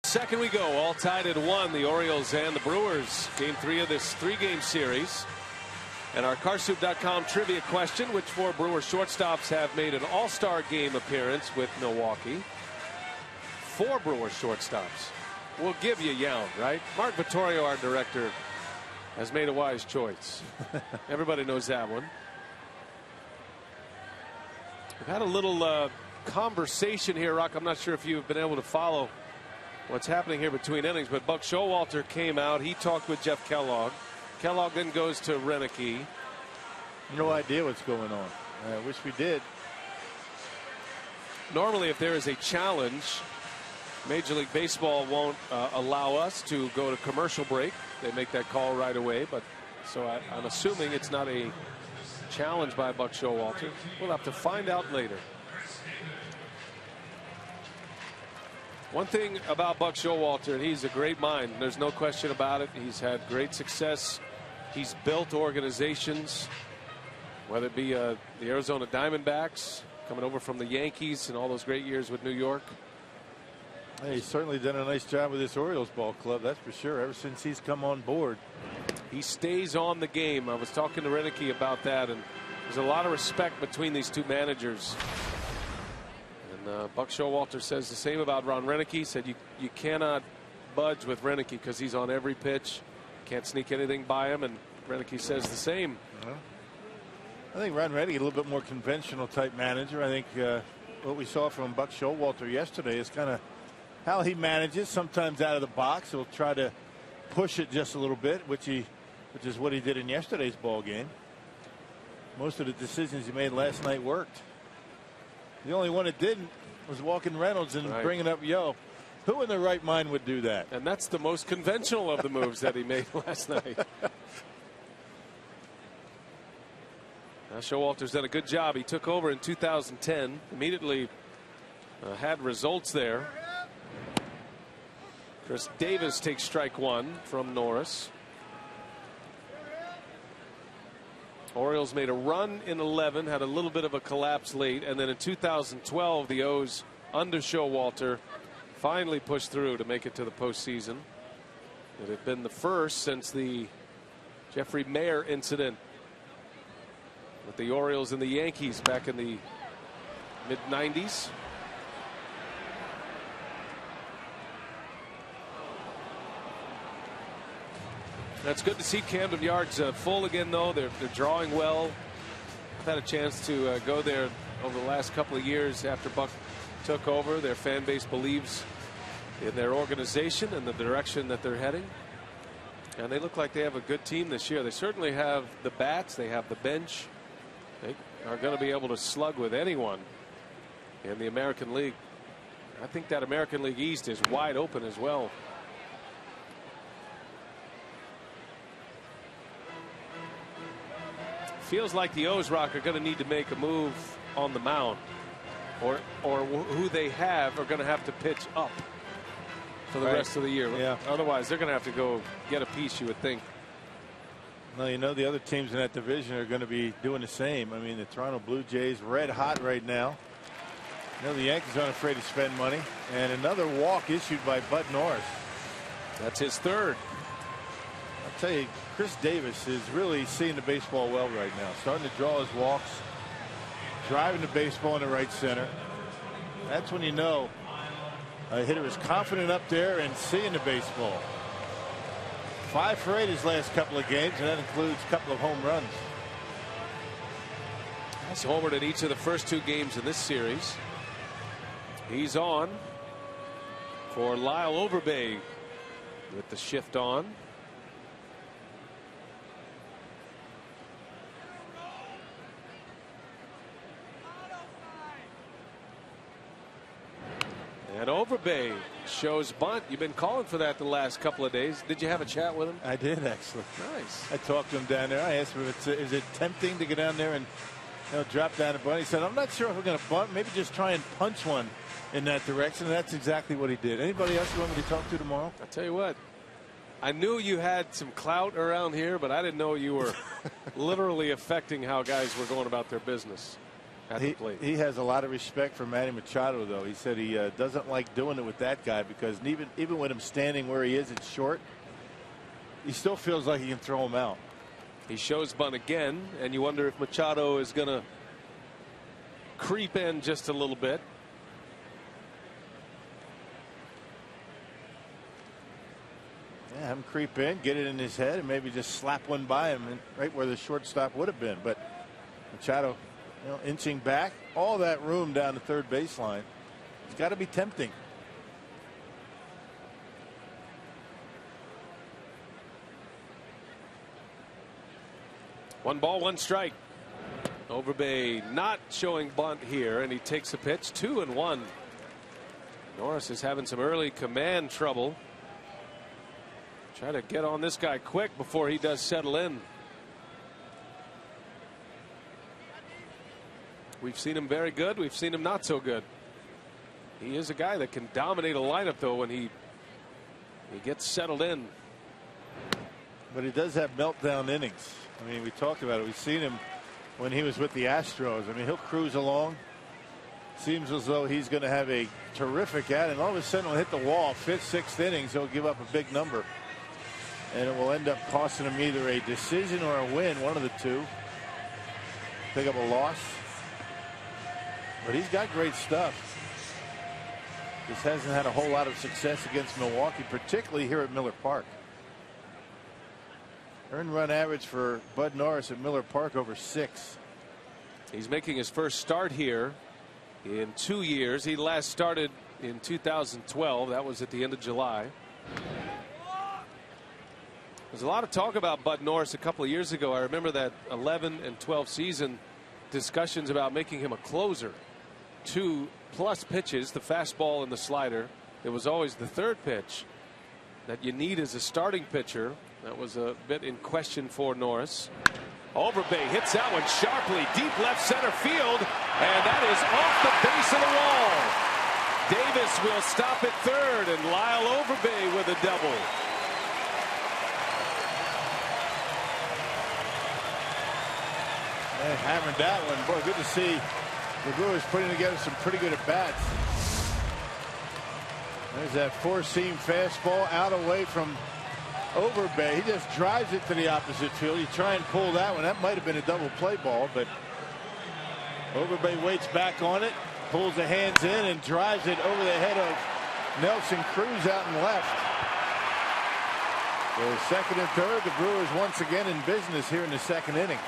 S1: Second we go, all tied at 1. The Orioles and the Brewers. Game 3 of this 3-game series. And our carsoup.com trivia question: which 4 Brewers shortstops have made an all-star game appearance with Milwaukee? 4 Brewers shortstops. We'll give you Young, right? Mark Vittorio, our director, has made a wise choice. Everybody knows that one. We've had a little conversation here, Rock. I'm not sure if you've been able to follow what's happening here between innings, but Buck Showalter came out. He talked with Jeff Kellogg. Kellogg then goes to Reineke.
S5: No idea what's going on. I wish we did.
S1: Normally, if there is a challenge, Major League Baseball won't allow us to go to commercial break. They make that call right away. But so I'm assuming it's not a challenge by Buck Showalter. We'll have to find out later. One thing about Buck Showalter, and he's a great mind. There's no question about it. He's had great success. He's built organizations, whether it be the Arizona Diamondbacks, coming over from the Yankees and all those great years with New York.
S5: Hey, he's certainly done a nice job with this Orioles ball club, that's for sure, ever since he's come on board.
S1: He stays on the game. I was talking to Reineke about that, and there's a lot of respect between these two managers. Buck Showalter says the same about Ron Reineke. He said you cannot budge with Reineke because he's on every pitch. Can't sneak anything by him, and Reineke says the same.
S5: I think Ron Reineke, a little bit more conventional type manager. I think what we saw from Buck Showalter yesterday is kind of how he manages. Sometimes out of the box, he'll try to push it just a little bit, which is what he did in yesterday's ball game. Most of the decisions he made last night worked. The only one that didn't was walking Reynolds and bringing up Yo. Who in their right mind would do that?
S1: And that's the most conventional of the moves that he made last night. Now Showalter's done a good job. He took over in 2010. Immediately had results there. Chris Davis takes strike 1 from Norris. Orioles made a run in 11, had a little bit of a collapse late, and then in 2012 the O's under Showalter finally pushed through to make it to the postseason. It had been the first since the Jeffrey Mayer incident with the Orioles and the Yankees back in the mid-90s. It's good to see Camden Yards full again, though. They're drawing well. I've had a chance to go there over the last couple of years after Buck took over. Their fan base believes in their organization and the direction that they're heading. And they look like they have a good team this year. They certainly have the bats. They have the bench. They are going to be able to slug with anyone in the American League. I think that American League East is wide open as well. Feels like the O's, Rock, are going to need to make a move on the mound, or who they have are going to have to pitch up for the rest of the year.
S5: Yeah.
S1: Otherwise, they're going to have to go get a piece, you would think.
S5: Well, you know, the other teams in that division are going to be doing the same. I mean, the Toronto Blue Jays red hot right now. You know, the Yankees aren't afraid to spend money, and another walk issued by Bud Norris.
S1: That's his third.
S5: I'll tell you, Chris Davis is really seeing the baseball well right now. Starting to draw his walks, driving the baseball in the right center. That's when you know a hitter is confident up there and seeing the baseball. 5 for 8 his last couple of games, and that includes a couple of home runs.
S1: He's homered in each of the first 2 games in this series. He's on for Lyle Overbay with the shift on. And Overbay shows bunt. You've been calling for that the last couple of days. Did you have a chat with him?
S5: I did, actually.
S1: Nice.
S5: I talked to him down there. I asked him if is it tempting to get down there and drop down a bunt. He said, I'm not sure if we're going to bunt. Maybe just try and punch one in that direction. And that's exactly what he did. Anybody else you want me to talk to tomorrow?
S1: I'll tell you what. I knew you had some clout around here, but I didn't know you were literally affecting how guys were going about their business at the plate.
S5: He has a lot of respect for Manny Machado, though. He said he doesn't like doing it with that guy because even with him standing where he is at short, he still feels like he can throw him out.
S1: He shows bunt again, and you wonder if Machado is going to creep in just a little bit.
S5: Yeah, have him creep in, get it in his head, and maybe just slap one by him and right where the shortstop would have been. But Machado, inching back, all that room down the third baseline. It's got to be tempting.
S1: One ball, one strike. Overbay not showing bunt here, and he takes a pitch. 2-1. Norris is having some early command trouble. Try to get on this guy quick before he does settle in. We've seen him very good. We've seen him not so good. He is a guy that can dominate a lineup, though, when he gets settled in.
S5: But he does have meltdown innings. I mean, we talked about it. We've seen him when he was with the Astros. I mean, he'll cruise along. Seems as though he's going to have a terrific at, and all of a sudden he'll hit the wall. 5th, 6th innings, he'll give up a big number. And it will end up costing him either a decision or a win, one of the two. Pick up a loss. But he's got great stuff. Just hasn't had a whole lot of success against Milwaukee, particularly here at Miller Park. Earned run average for Bud Norris at Miller Park over 6.
S1: He's making his first start here in 2 years. He last started in 2012. That was at the end of July. There's a lot of talk about Bud Norris a couple of years ago. I remember that 11 and 12 season discussions about making him a closer. 2+ pitches, the fastball and the slider. It was always the third pitch that you need as a starting pitcher. That was a bit in question for Norris. Overbay hits that one sharply deep left center field, and that is off the base of the wall. Davis will stop at third, and Lyle Overbay with a double.
S5: And hammered that one. Boy, good to see the Brewers putting together some pretty good at bats. There's that 4-seam fastball out away from Overbay. He just drives it to the opposite field. You try and pull that one. That might have been a double play ball, but Overbay waits back on it, pulls the hands in, and drives it over the head of Nelson Cruz out and left. So 2nd and 3rd, the Brewers once again in business here in the 2nd inning.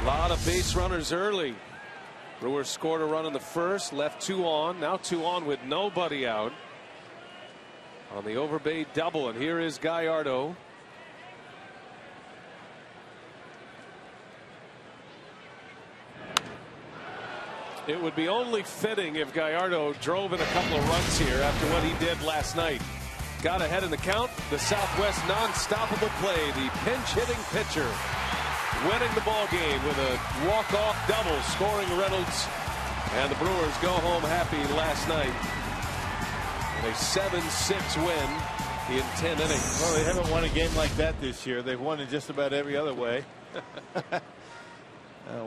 S1: A lot of base runners early. Brewers scored a run in the first, left 2 on, now 2 on with nobody out. on the Overbay double, and here is Gallardo. It would be only fitting if Gallardo drove in a couple of runs here after what he did last night. Got ahead in the count. The Southwest non-stoppable play. The pinch-hitting pitcher winning the ball game with a walk-off double, scoring Reynolds. And the Brewers go home happy last night. A 7-6 win in 10 innings.
S5: Well, they haven't won a game like that this year. They've won in just about every other way.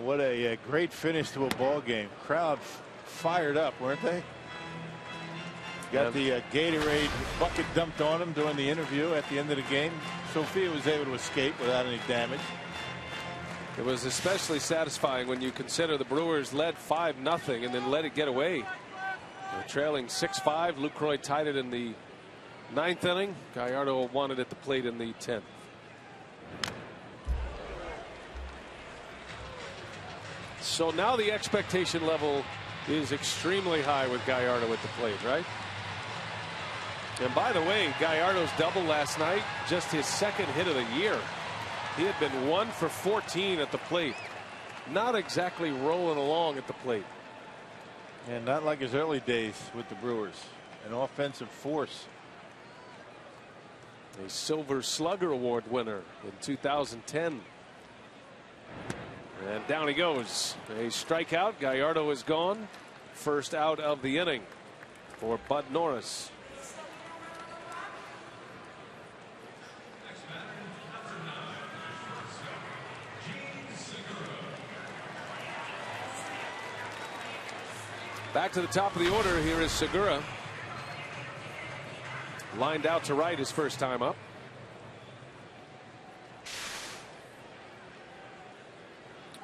S5: What a great finish to a ball game. Crowd fired up, weren't they? Got the Gatorade bucket dumped on him during the interview at the end of the game. Sophia was able to escape without any damage.
S1: It was especially satisfying when you consider the Brewers led 5-0 and then let it get away. They're trailing 6-5. Lucroy tied it in the 9th inning. Gallardo won it at the plate in the 10th. So now the expectation level is extremely high with Gallardo at the plate, right? And by the way, Gallardo's double last night, just his 2nd hit of the year. He had been 1 for 14 at the plate. Not exactly rolling along at the plate.
S5: And not like his early days with the Brewers. An offensive force.
S1: A Silver Slugger Award winner in 2010. And down he goes. A strikeout. Gallardo is gone. First out of the inning for Bud Norris. Back to the top of the order. Here is SEOURA. Lined out to right his first time up.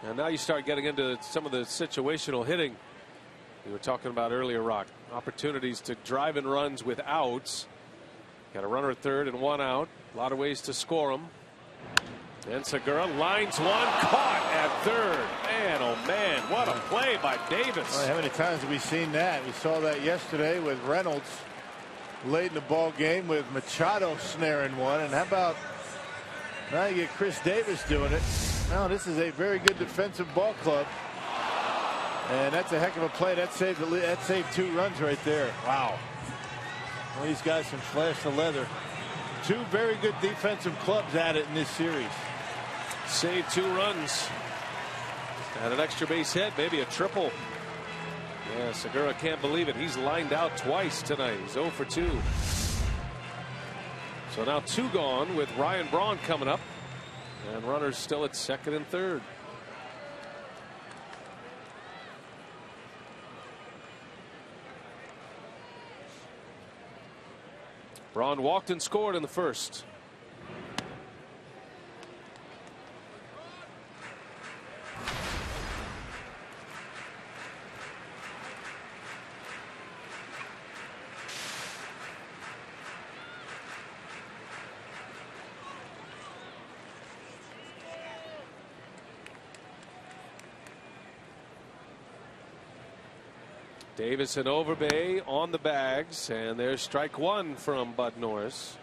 S1: And now you start getting into some of the situational hitting we were talking about earlier, Rock. Opportunities to drive in runs with outs. Got a runner at third and 1 out. A lot of ways to score them. And SEOURA lines one, caught at third. Man, oh man, what a play by Davis.
S5: Well, how many times have we seen that? We saw that yesterday with Reynolds late in the ball game with Machado snaring one. And how about now you get Chris Davis doing it? Now this is a very good defensive ball club. And that's a heck of a play. That saved 2 runs right there. Wow. Well, these guys can flash the leather. 2 very good defensive clubs at it in this series.
S1: Saved 2 runs. And an extra base hit, maybe a triple. Yeah, SEOURA can't believe it. He's lined out twice tonight. He's 0 for 2. So now 2 gone with Ryan Braun coming up. And runners still at 2nd and 3rd. Braun walked and scored in the first. Davis and Overbay on the bags, and there's strike 1 from Bud Norris.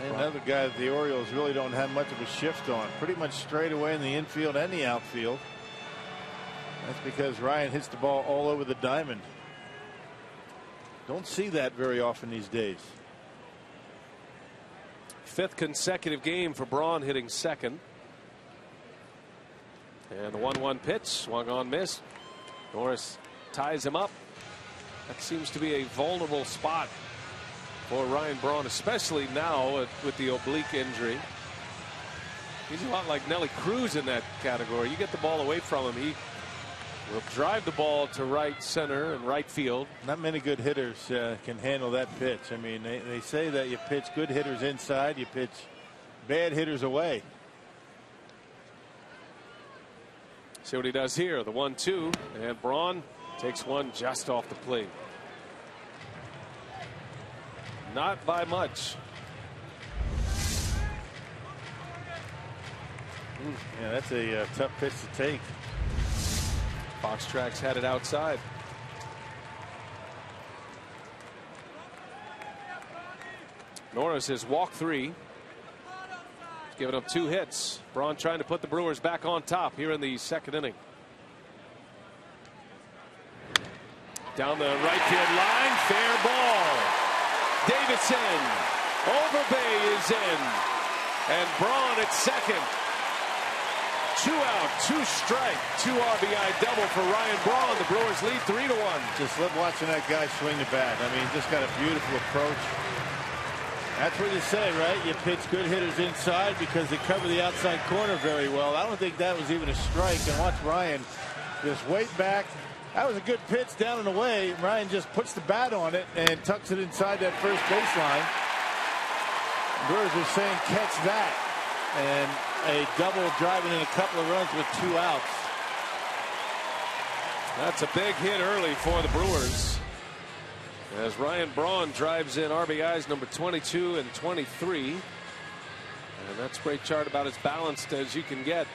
S5: And another guy that the Orioles really don't have much of a shift on. Pretty much straight away in the infield and the outfield. That's because Ryan hits the ball all over the diamond. Don't see that very often these days.
S1: 5th consecutive game for Braun, hitting 2nd. And the 1-1 pitch, swung on, missed. Norris ties him up. That seems to be a vulnerable spot for Ryan Braun, especially now with the oblique injury. He's a lot like Nelly Cruz in that category. You get the ball away from him, he will drive the ball to right center and right field.
S5: Not many good hitters can handle that pitch. I mean, they say that you pitch good hitters inside, you pitch bad hitters away.
S1: See what he does here. The 1-2, and Braun takes one just off the plate. Not by much.
S5: Yeah, that's a tough pitch to take.
S1: Fox Tracks had it outside. Norris has walked 3. He's given up 2 hits. Braun trying to put the Brewers back on top here in the 2nd inning. Down the right field line, fair ball. Davidson, Overbay is in, and Braun at 2nd. 2 out, 2 strike, 2 RBI double for Ryan Braun. The Brewers lead 3-1.
S5: Just love watching that guy swing the bat. I mean, just got a beautiful approach. That's what you say, right? You pitch good hitters inside because they cover the outside corner very well. I don't think that was even a strike. And watch Ryan just wait back. That was a good pitch down and away. Ryan just puts the bat on it and tucks it inside that first baseline. Brewers are saying catch that. And a double driving in a couple of runs with 2 outs.
S1: That's a big hit early for the Brewers, as Ryan Braun drives in RBIs number 22 and 23. And that's a great chart, about as balanced as you can get.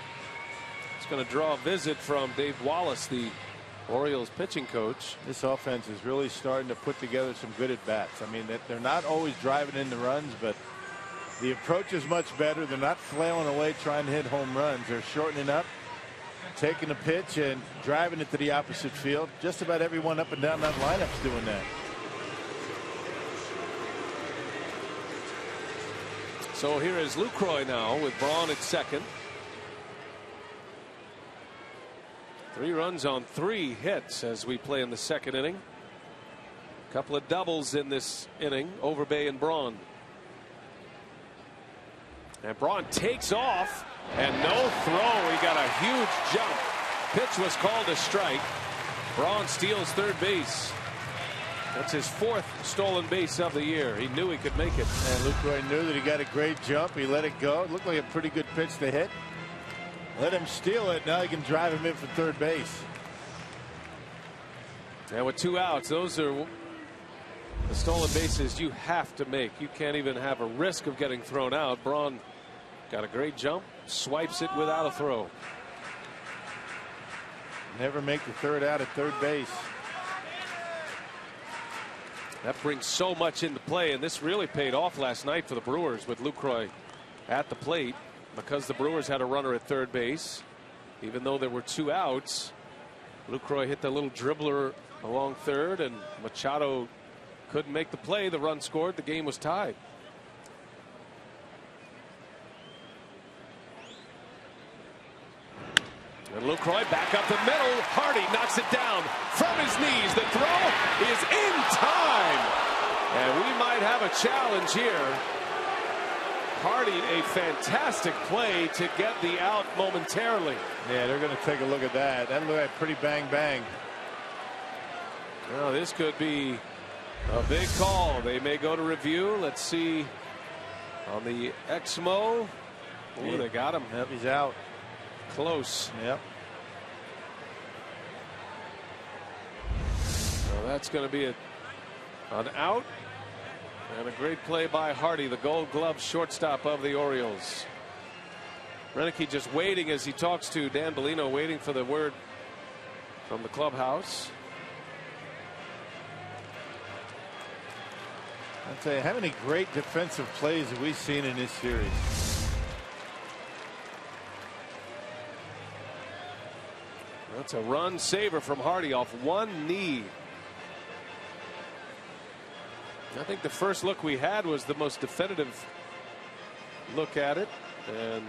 S1: It's going to draw a visit from Dave Wallace, the Orioles pitching coach.
S5: This offense is really starting to put together some good at bats. I mean, they're not always driving in the runs, but the approach is much better. They're not flailing away trying to hit home runs. They're shortening up, taking a pitch and driving it to the opposite field. Just about everyone up and down that lineup's doing that.
S1: So here is Lucroy now with Braun at 2nd. 3 runs on 3 hits as we play in the 2nd inning. A couple of doubles in this inning, Overbay and Braun. And Braun takes off, and no throw. He got a huge jump. Pitch was called a strike. Braun steals 3rd base. That's his 4th stolen base of the year. He knew he could make it.
S5: And Lucroy knew that he got a great jump. He let it go. It looked like a pretty good pitch to hit. Let him steal it. Now he can drive him in for 3rd base.
S1: And with 2 outs, those are the stolen bases you have to make. You can't even have a risk of getting thrown out. Braun got a great jump, swipes it without a throw.
S5: Never make the 3rd out at 3rd base.
S1: That brings so much into play, and this really paid off last night for the Brewers with Lucroy at the plate, because the Brewers had a runner at 3rd base. Even though there were 2 outs, Lucroy hit the little dribbler along 3rd, and Machado couldn't make the play. The run scored. The game was tied. And Lucroy back up the middle. Hardy knocks it down from his knees. The throw is in time. And we might have a challenge here. Hardy, a fantastic play to get the out momentarily.
S5: Yeah, they're going to take a look at that. That looked like pretty bang bang.
S1: Well, this could be a big call. They may go to review. Let's see on the Exmo. Oh, they got him.
S5: Yep, he's out.
S1: Close.
S5: Yep.
S1: So that's going to be an out. And a great play by Hardy, the Gold Glove shortstop of the Orioles. Roenicke just waiting as he talks to Dan Bellino, waiting for the word from the clubhouse.
S5: I'll tell you, how many great defensive plays have we seen in this series?
S1: That's a run saver from Hardy off one knee. I think the first look we had was the most definitive look at it. And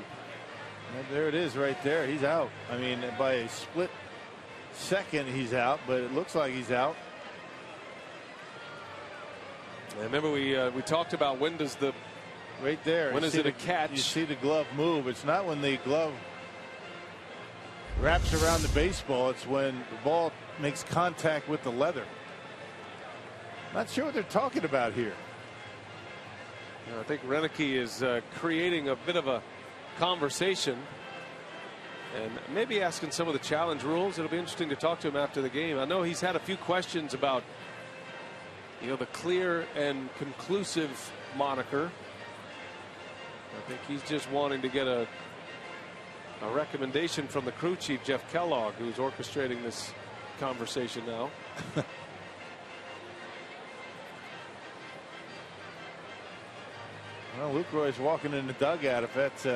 S5: there it is right there. He's out. I mean, by a split second he's out, but it looks like he's out.
S1: I remember we talked about when does the
S5: right there.
S1: When is it a catch?
S5: You see the glove move. It's not when the glove wraps around the baseball. It's when the ball makes contact with the leather. Not sure what they're talking about here.
S1: I think Roenicke is creating a bit of a conversation and maybe asking some of the challenge rules. It'll be interesting to talk to him after the game. I know he's had a few questions about, you know, the clear and conclusive moniker. I think he's just wanting to get a recommendation from the crew chief, Jeff Kellogg, who's orchestrating this conversation now.
S5: Well, Lucroy's walking in the dugout, if that's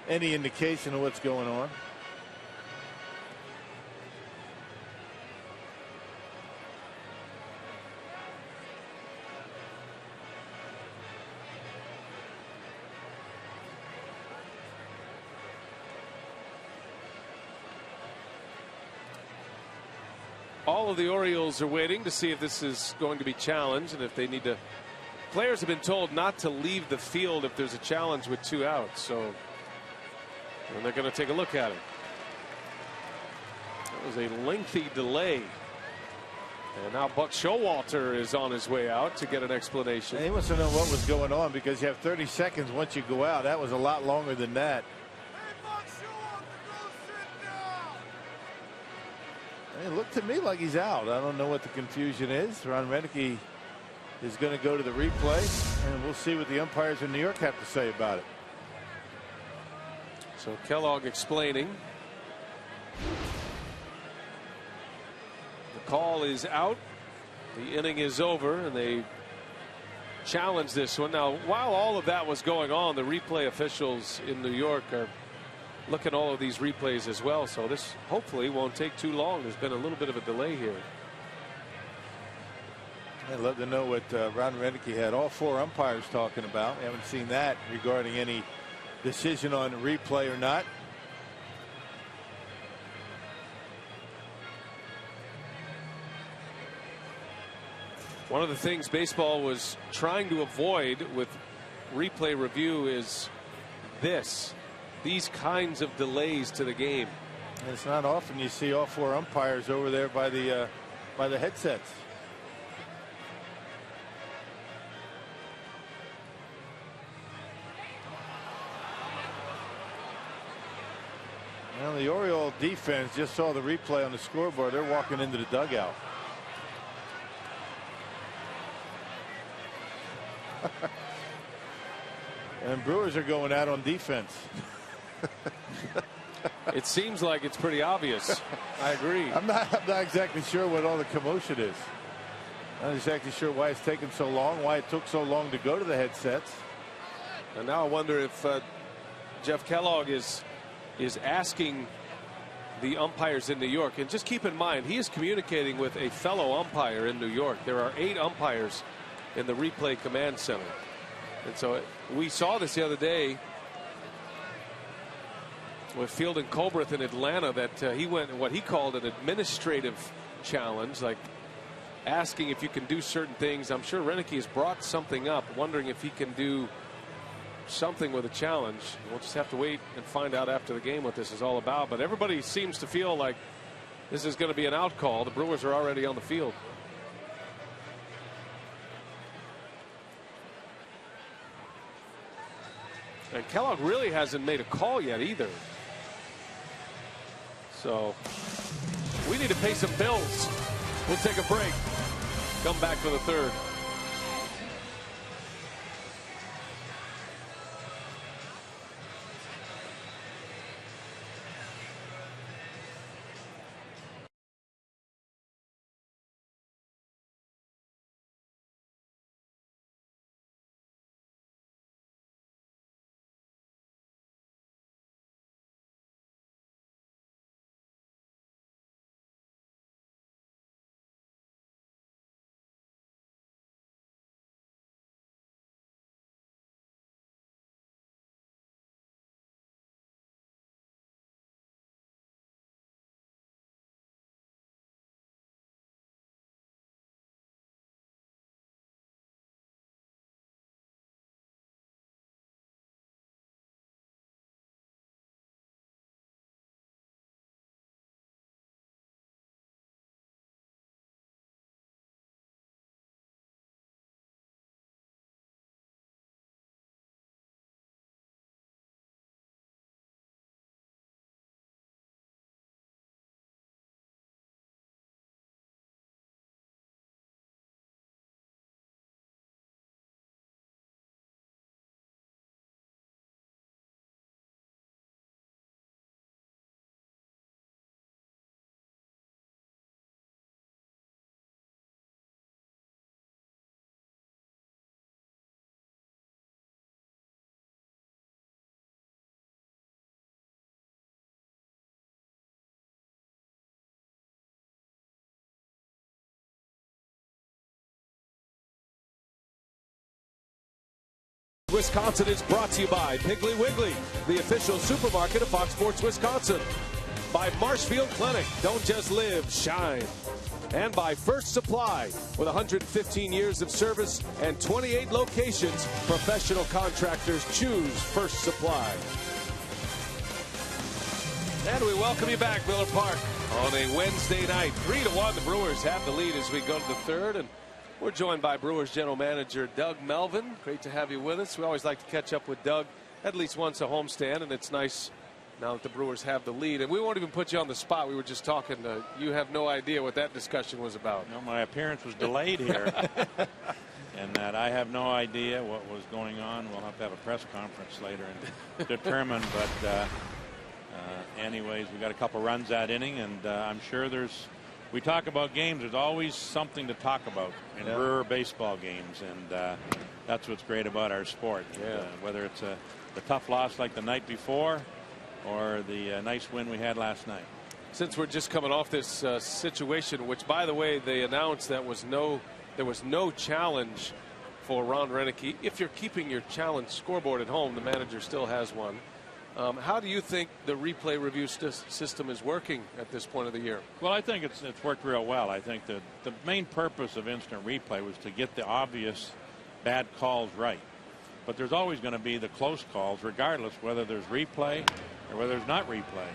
S5: any indication of what's going on.
S1: All of the Orioles are waiting to see if this is going to be challenged and if they need to. Players have been told not to leave the field if there's a challenge with 2 outs. So and they're going to take a look at it. That was a lengthy delay. And now Buck Showalter is on his way out to get an explanation.
S5: And he wants to know what was going on because you have 30 seconds once you go out. That was a lot longer than that. It looked to me like he's out. I don't know what the confusion is. Ron Renneke is going to go to the replay, and we'll see what the umpires in New York have to say about it.
S1: So Kellogg explaining. The call is out. The inning is over, and they challenge this one. Now, while all of that was going on, the replay officials in New York are look at all of these replays as well, so this hopefully won't take too long. There's been a little bit of a delay here.
S5: I'd love to know what Ron Renneke had all 4 umpires talking about. We haven't seen that regarding any decision on replay or not.
S1: One of the things baseball was trying to avoid with replay review is these kinds of delays to the game.
S5: And it's not often you see all 4 umpires over there by the headsets. Well, the Oriole defense just saw the replay on the scoreboard. They're walking into the dugout. And Brewers are going out on defense.
S1: It seems like it's pretty obvious. I agree.
S5: I'm not exactly sure what all the commotion is. I'm not exactly sure why it's taken so long, why it took so long to go to the headsets.
S1: And now I wonder if Jeff Kellogg is asking the umpires in New York. And just keep in mind, he is communicating with a fellow umpire in New York. There are 8 umpires in the replay command center. And so we saw this the other day with Field and Colbreth in Atlanta, that he went what he called an administrative challenge, like asking if you can do certain things. I'm sure Renneke has brought something up, wondering if he can do something with a challenge. We'll just have to wait and find out after the game what this is all about. But everybody seems to feel like this is going to be an out call. The Brewers are already on the field. And Kellogg really hasn't made a call yet either. So we need to pay some bills. We'll take a break. Come back for the third. Wisconsin is brought to you by Piggly Wiggly, the official supermarket of Fox Sports Wisconsin. By Marshfield Clinic, don't just live, shine. And by First Supply, with 115 years of service and 28 locations, professional contractors choose First Supply. And we welcome you back, Miller Park, on a Wednesday night. 3-1, the Brewers have the lead as we go to the third. And we're joined by Brewers general manager Doug Melvin. Great to have you with us. We always like to catch up with Doug at least once a homestand, and it's nice now that the Brewers have the lead. And we won't even put you on the spot. We were just talking. You have no idea what that discussion was about.
S6: No, my appearance was delayed here. And that I have no idea what was going on. We'll have to have a press conference later and determine. But anyways, we got a couple runs that inning, and I'm sure we talk about games. There's always something to talk about in Brewer baseball games, and that's what's great about our sport.
S1: Yeah.
S6: Whether it's the tough loss like the night before, or the nice win we had last night.
S1: Since we're just coming off this situation, which, by the way, they announced there was no challenge for Ron Renneke. If you're keeping your challenge scoreboard at home, the manager still has one. How do you think the replay review system is working at this point of the year?
S6: Well, I think it's worked real well. I think that the main purpose of instant replay was to get the obvious bad calls right. But there's always going to be the close calls, regardless whether there's replay or whether there's not replay.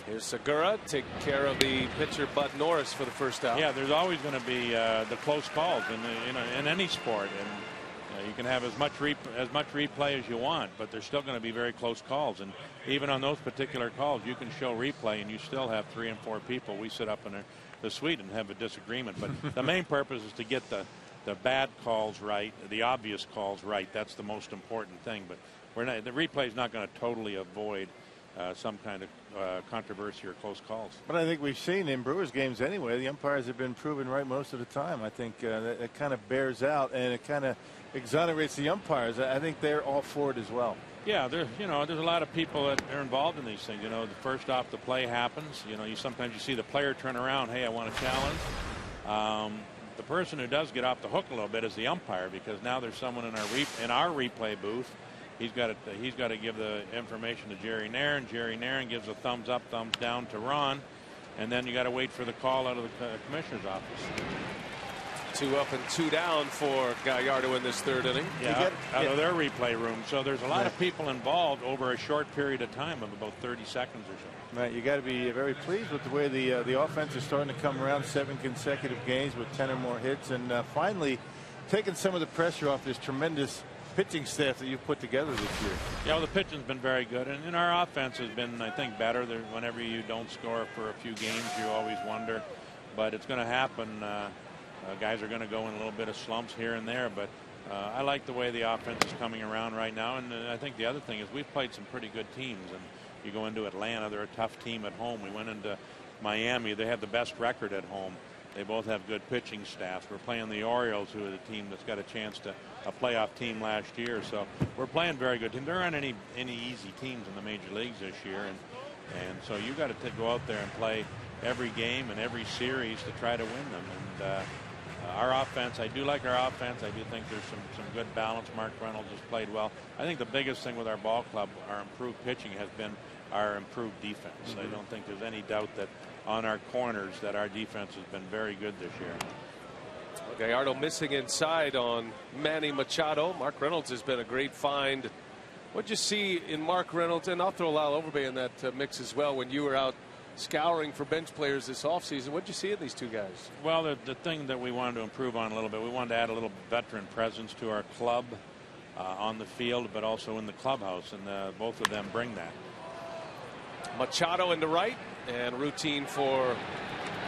S1: Here's Segura take care of the pitcher Bud Norris for the first out.
S6: Yeah, there's always going to be the close calls in any sport, and you can have as much replay as you want, but there's still going to be very close calls. And even on those particular calls, you can show replay, and you still have 3 and 4 people. We sit up in the suite and have a disagreement. But the main purpose is to get the bad calls right, the obvious calls right. That's the most important thing. But the replay is not going to totally avoid some kind of controversy or close calls.
S5: But I think we've seen in Brewers games anyway, the umpires have been proven right most of the time. I think that kind of bears out, and it kind of exonerates the umpires. I think they're all for it as well.
S6: Yeah, there's a lot of people that are involved in these things. The first off the play happens. Sometimes you see the player turn around. Hey, I want a challenge. The person who does get off the hook a little bit is the umpire, because now there's someone in our replay booth. He's got to give the information to Jerry Nairn. Jerry Nairn gives a thumbs up, thumbs down to Ron, and then you got to wait for the call out of the commissioner's office.
S1: 2 up and 2 down for Gallardo in this third inning.
S6: Yeah, out of their replay room. So there's a lot of people involved over a short period of time of about 30 seconds or so.
S5: Right, you got to be very pleased with the way the offense is starting to come around. 7 consecutive games with 10 or more hits, and finally taking some of the pressure off this tremendous pitching staff that you've put together this year.
S6: Yeah, well, the pitching's been very good, and our offense has been, I think, better. Whenever you don't score for a few games, you always wonder, but it's going to happen. Guys are going to go in a little bit of slumps here and there, but I like the way the offense is coming around right now. And I think the other thing is we've played some pretty good teams. And you go into Atlanta, they're a tough team at home. We went into Miami, they have the best record at home. They both have good pitching staffs. We're playing the Orioles, who are the team that's got a chance to a playoff team last year. So we're playing very good teams. There aren't any easy teams in the major leagues this year, and so you got to go out there and play every game and every series to try to win them. And our offense, I do like our offense. I do think there's some good balance. Mark Reynolds has played well. I think the biggest thing with our ball club, our improved pitching, has been our improved defense. I don't think there's any doubt that on our corners that our defense has been very good this year.
S1: Gallardo missing inside on Manny Machado. Mark Reynolds has been a great find. What'd you see in Mark Reynolds? And I'll throw LYLE Overbay in that mix as well. When you were out scouring for bench players this offseason, what'd you see in these two guys?
S6: Well, the thing that we wanted to improve on a little bit, we wanted to add a little veteran presence to our club on the field, but also in the clubhouse, and both of them bring that.
S1: Machado in the right, and routine for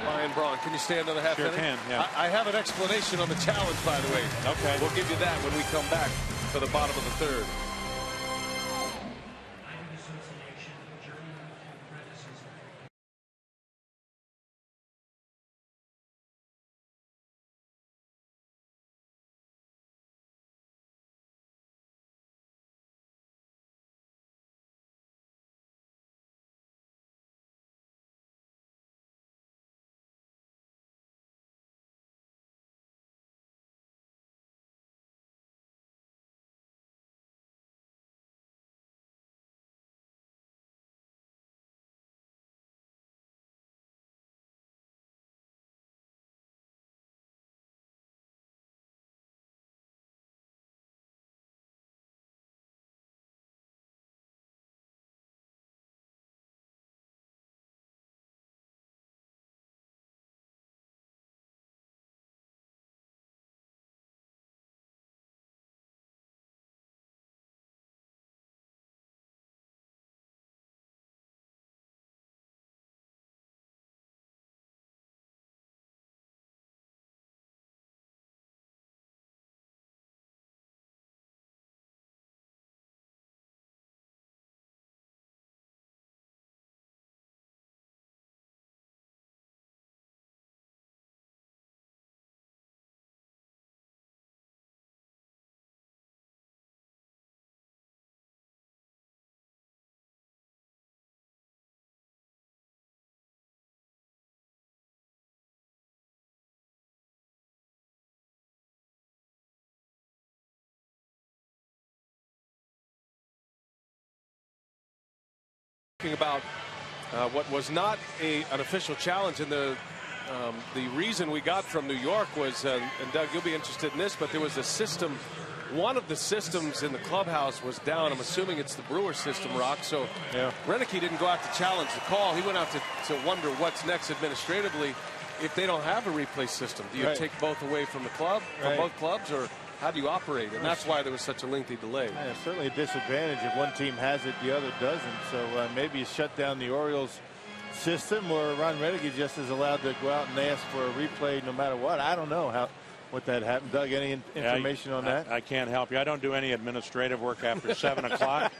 S1: Ryan Braun. Can you stay another half inning?
S6: Sure can, yeah.
S1: I have an explanation on the challenge, by the way.
S6: Okay.
S1: We'll give you that when we come back for the bottom of the third. About what was not an official challenge, and the reason we got from New York was, and Doug, you'll be interested in this, but there was a system. One of the systems in the clubhouse was down. I'm assuming it's the Brewers system, Rock. So
S5: yeah.
S1: Renicky didn't go out to challenge the call. He went out to wonder what's next administratively if they don't have a replay system. Do you
S5: right.
S1: take both away from the club, from both clubs, or how do you operate? And that's why there was such a lengthy delay.
S5: Yeah, certainly a disadvantage if one team has it, the other doesn't. So maybe you shut down the Orioles system, or Ron Renicky just is allowed to go out and ask for a replay no matter what. I don't know what that happened. Doug, any information on that?
S6: I can't help you. I don't do any administrative work after 7 o'clock.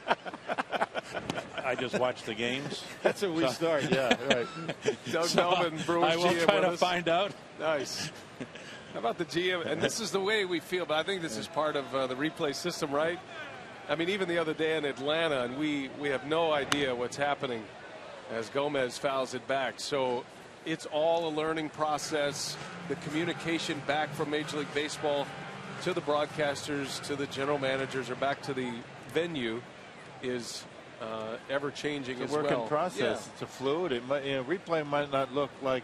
S6: I just watch the games.
S5: That's where we start. Yeah, right.
S1: Doug Melvin, Brewers
S6: I will
S1: GM
S6: try to
S1: with us.
S6: find out.
S1: Nice. How about the GM? And this is the way we feel, but I think this is part of the replay system, right? I mean, even the other day in Atlanta, and we have no idea what's happening as Gomez fouls it back. So it's all a learning process. The communication back from Major League Baseball to the broadcasters, to the general managers, or back to the venue is ever changing as well.
S5: It's a working process.
S1: Yeah.
S5: It's a fluid. It might, replay might not look like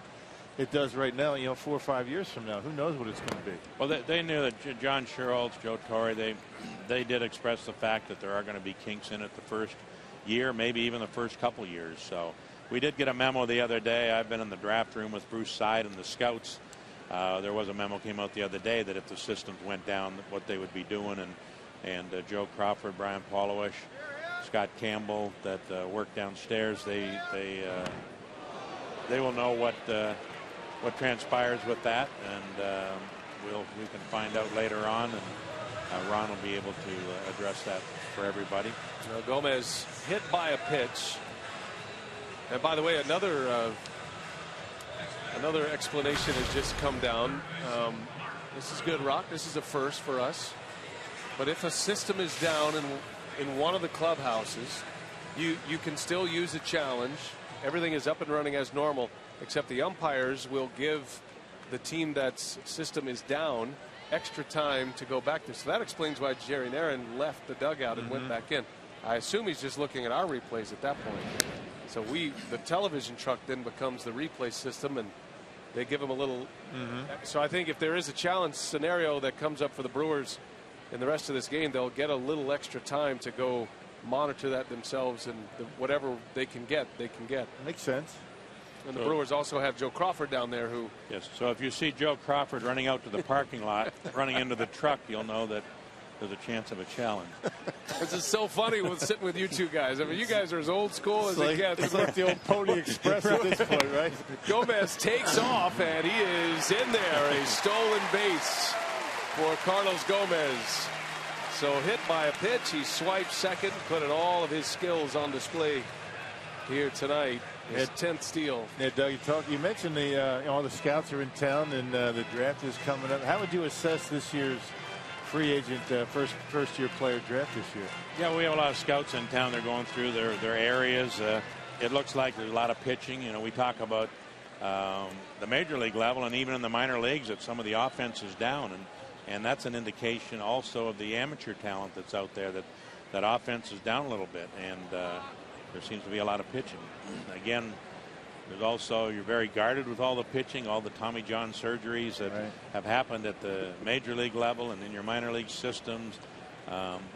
S5: it does right now. 4 or 5 years from now, who knows what it's going to be.
S6: Well, they knew that John Sherholtz, Joe Torre, they did express the fact that there are going to be kinks in it the first year, maybe even the first couple years. So we did get a memo the other day. I've been in the draft room with Bruce Side and the scouts. There was a memo came out the other day that if the systems went down, what they would be doing, and Joe Crawford, Brian Polowish, Scott Campbell that work downstairs, they will know what transpires with that, and we can find out later on, and Ron will be able to address that for everybody.
S1: Gomez hit by a pitch. And by the way, another explanation has just come down. This is good, Rock. This is a first for us. But if a system is down in one of the clubhouses, you can still use a challenge. Everything is up and running as normal, except the umpires will give the team that's system is down extra time to go back there. So that explains why Jerry Narron left the dugout and went back in. I assume he's just looking at our replays at that point. So the television truck then becomes the replay system, and they give him a little. So I think if there is a challenge scenario that comes up for the Brewers in the rest of this game, they'll get a little extra time to go monitor that themselves, and whatever they can get, they can get.
S5: Makes sense.
S1: And the Brewers also have Joe Crawford down there who.
S6: Yes. So if you see Joe Crawford running out to the parking lot, running into the truck, you'll know that there's a chance of a challenge.
S1: This is so funny with sitting with you two guys. I mean, you guys are as old school as it gets.
S5: It's like the old Pony Express at this point, right?
S1: Gomez takes off, and he is in there. A stolen base for Carlos Gomez. So hit by a pitch, he swipes second, putting all of his skills on display here tonight. His 10th steal.
S5: Yeah, Doug, you mentioned all the scouts are in town, and the draft is coming up. How would you assess this year's free agent first year player draft this year?
S6: Yeah, we have a lot of scouts in town. They're going through their areas. It looks like there's a lot of pitching. We talk about the major league level, and even in the minor leagues, that some of the offense is down, and that's an indication also of the amateur talent that's out there, that offense is down a little bit, and there seems to be a lot of pitching. Again, there's also, you're very guarded with all the pitching, all the Tommy John surgeries that have happened at the major league level and in your minor league systems.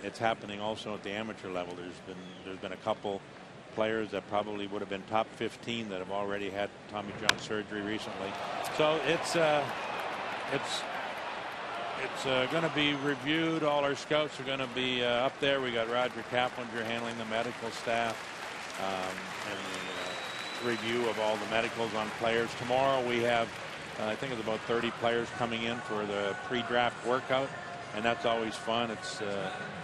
S6: It's happening also at the amateur level. There's been a couple players that probably would have been top 15 that have already had Tommy John surgery recently. So it's going to be reviewed. All our scouts are going to be up there. We got Roger Kaplinger handling the medical staff and the review of all the medicals on players. Tomorrow we have, I think it's about 30 players coming in for the pre-draft workout, and that's always fun. It's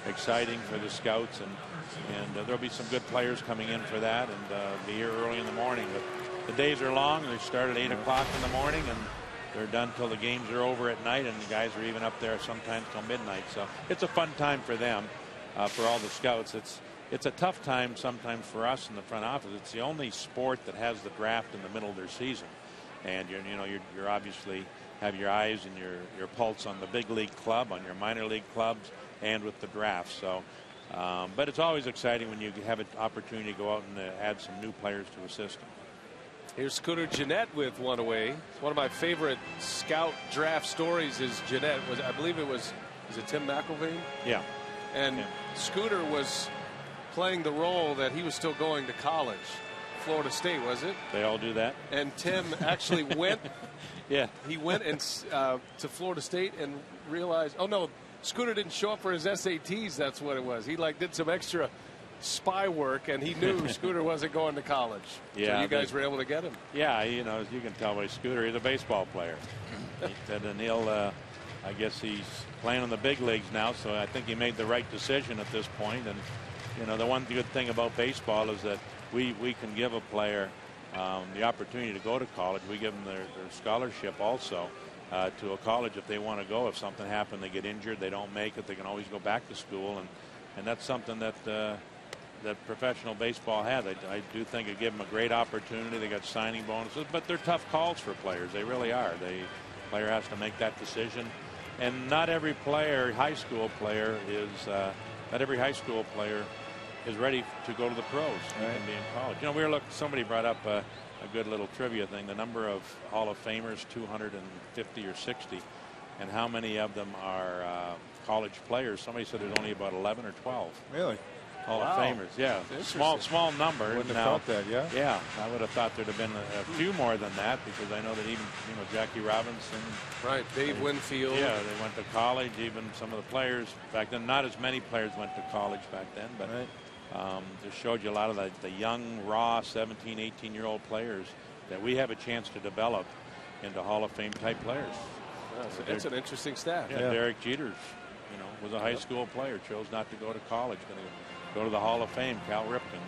S6: exciting for the scouts, and there'll be some good players coming in for that, and be here early in the morning. But the days are long. They start at 8 o'clock in the morning, and they're done till the games are over at night, and the guys are even up there sometimes till midnight. So it's a fun time for them, for all the scouts. It's a tough time sometimes for us in the front office. It's the only sport that has the draft in the middle of their season, and you're obviously have your eyes and your pulse on the big league club, on your minor league clubs, and with the draft. So But it's always exciting when you have an opportunity to go out and add some new players to a system.
S1: Here's Scooter Gennett with one away. One of my favorite scout draft stories is Gennett. I believe it was it Tim McElvain?
S6: Yeah.
S1: And Scooter was playing the role that he was still going to college. Florida State, was it?
S6: They all do that. And
S1: Tim actually went.
S6: Yeah.
S1: He went to Florida State and realized, oh no, Scooter didn't show up for his SATs. That's what it was. He did some extra spy work, and he knew Scooter wasn't going to college.
S6: Yeah.
S1: So you guys were able to get him.
S6: Yeah, you know, as you can tell by Scooter, he's a baseball player. And he'll, I guess he's playing in the big leagues now, so I think he made the right decision at this point. And, you know, the one good thing about baseball is that we can give a player the opportunity to go to college. We give them their scholarship also to a college if they want to go. If something happened, they get injured, they don't make it, they can always go back to school. And that's something that that professional baseball had. I do think it gave them a great opportunity. They got signing bonuses, but they're tough calls for players. They really are. Player has to make that decision. And not every player, high school player, not every high school player is ready to go to the pros. Right. And be in college. You know, somebody brought up a good little trivia thing. The number of Hall of Famers, 250 or 60, and how many of them are college players. Somebody said there's only about 11 or 12.
S2: Really?
S6: Hall of Famers, yeah. Small number.
S2: Wouldn't have thought that, yeah?
S6: Yeah, I would have thought there'd have been a few more than that, because I know that even, you know, Jackie Robinson.
S1: Right, Dave Winfield.
S6: Yeah, they went to college. Even some of the players back then, not as many players went to college back then, but just showed you a lot of the young, raw 17, 18-year-old players that we have a chance to develop into Hall of Fame type players.
S1: That's an interesting stat.
S6: Yeah, Derek Jeter, was a high school player, chose not to go to college, going to go to the Hall of Fame. Cal Ripken,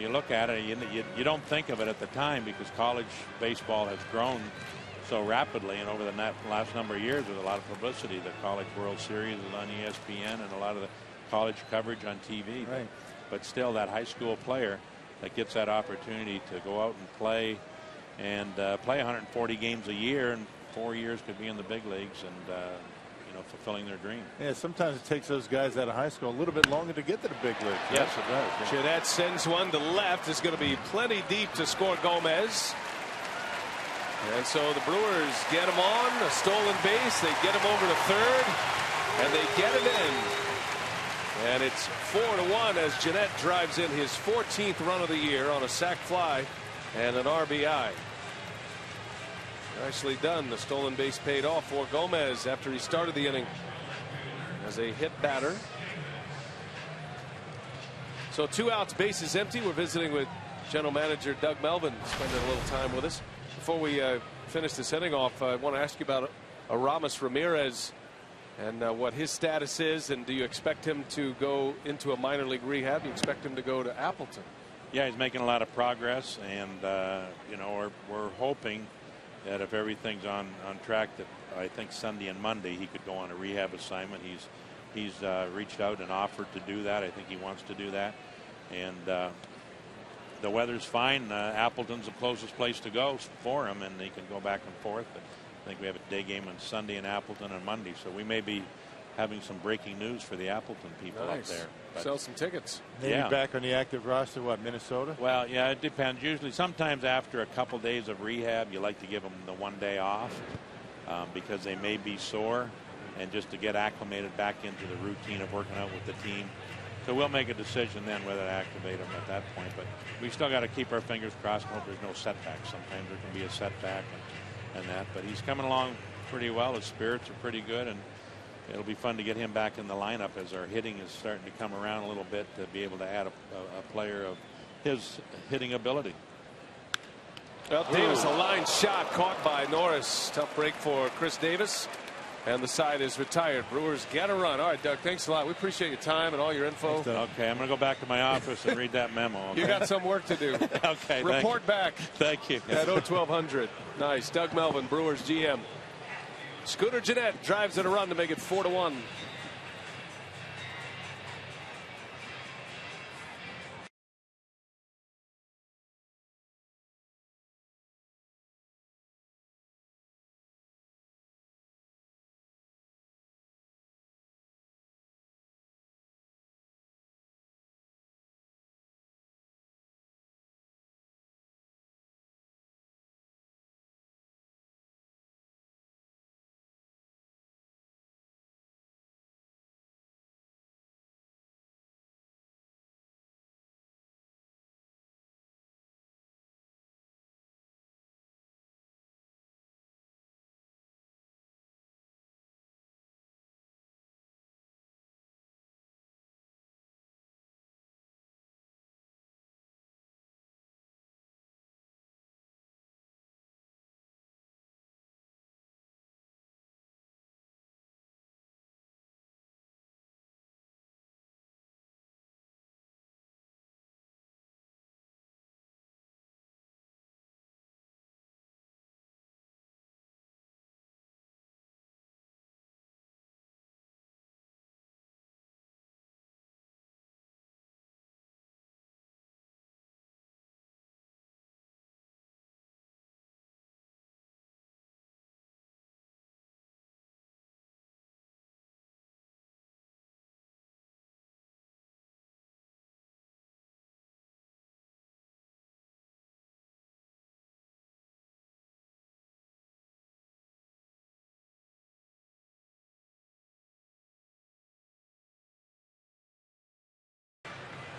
S6: you look at it, you don't think of it at the time, because college baseball has grown so rapidly, and over the last number of years, with a lot of publicity, the College World Series is on ESPN and a lot of the college coverage on TV.
S2: Right.
S6: But still, that high school player that gets that opportunity to go out and play 140 games a year, and 4 years could be in the big leagues, and fulfilling their dream.
S2: Yeah, sometimes it takes those guys out of high school a little bit longer to get to the big leagues.
S6: Yes, it does. Yeah.
S1: Gennett sends one to left. It's going to be plenty deep to score Gomez. And so the Brewers get him on a stolen base. They get him over to third, and they get him in. And it's 4-1 as Gennett drives in his 14th run of the year on a sac fly and an RBI. Nicely done. The stolen base paid off for Gomez after he started the inning as a hit batter. So 2 outs, bases empty. We're visiting with General Manager Doug Melvin, spending a little time with us. Before we finish this inning off, I want to ask you about Aramis Ramirez and what his status is, and do you expect him to go into a minor league rehab? Do you expect him to go to Appleton?
S6: Yeah, he's making a lot of progress, and we're hoping that if everything's on track, that I think Sunday and Monday he could go on a rehab assignment. He's reached out and offered to do that. I think he wants to do that, and the weather's fine. Appleton's the closest place to go for him, and he can go back and forth. But I think we have a day game on Sunday in Appleton on Monday, so we may be having some breaking news for the Appleton people up there. But
S1: sell some tickets.
S2: Maybe back on the active roster, what, Minnesota?
S6: Well, yeah, it depends. Usually, sometimes after a couple days of rehab, you like to give them the 1 day off because they may be sore, and just to get acclimated back into the routine of working out with the team. So we'll make a decision then whether to activate them at that point. But we still got to keep our fingers crossed and hope there's no setbacks. Sometimes there can be a setback and that. But he's coming along pretty well. His spirits are pretty good, and it'll be fun to get him back in the lineup as our hitting is starting to come around a little bit, to be able to add a player of his hitting ability.
S1: Well, Davis, a line shot caught by Norris. Tough break for Chris Davis. And the side is retired. Brewers get a run. All right, Doug, thanks a lot. We appreciate your time and all your info.
S6: Okay, I'm going to go back to my office and read that memo. Okay?
S1: You got some work to do.
S6: Okay,
S1: report back.
S6: Thank you.
S1: At 0-1200. Nice. Doug Melvin, Brewers GM. Scooter Gennett drives in a run to make it 4-1.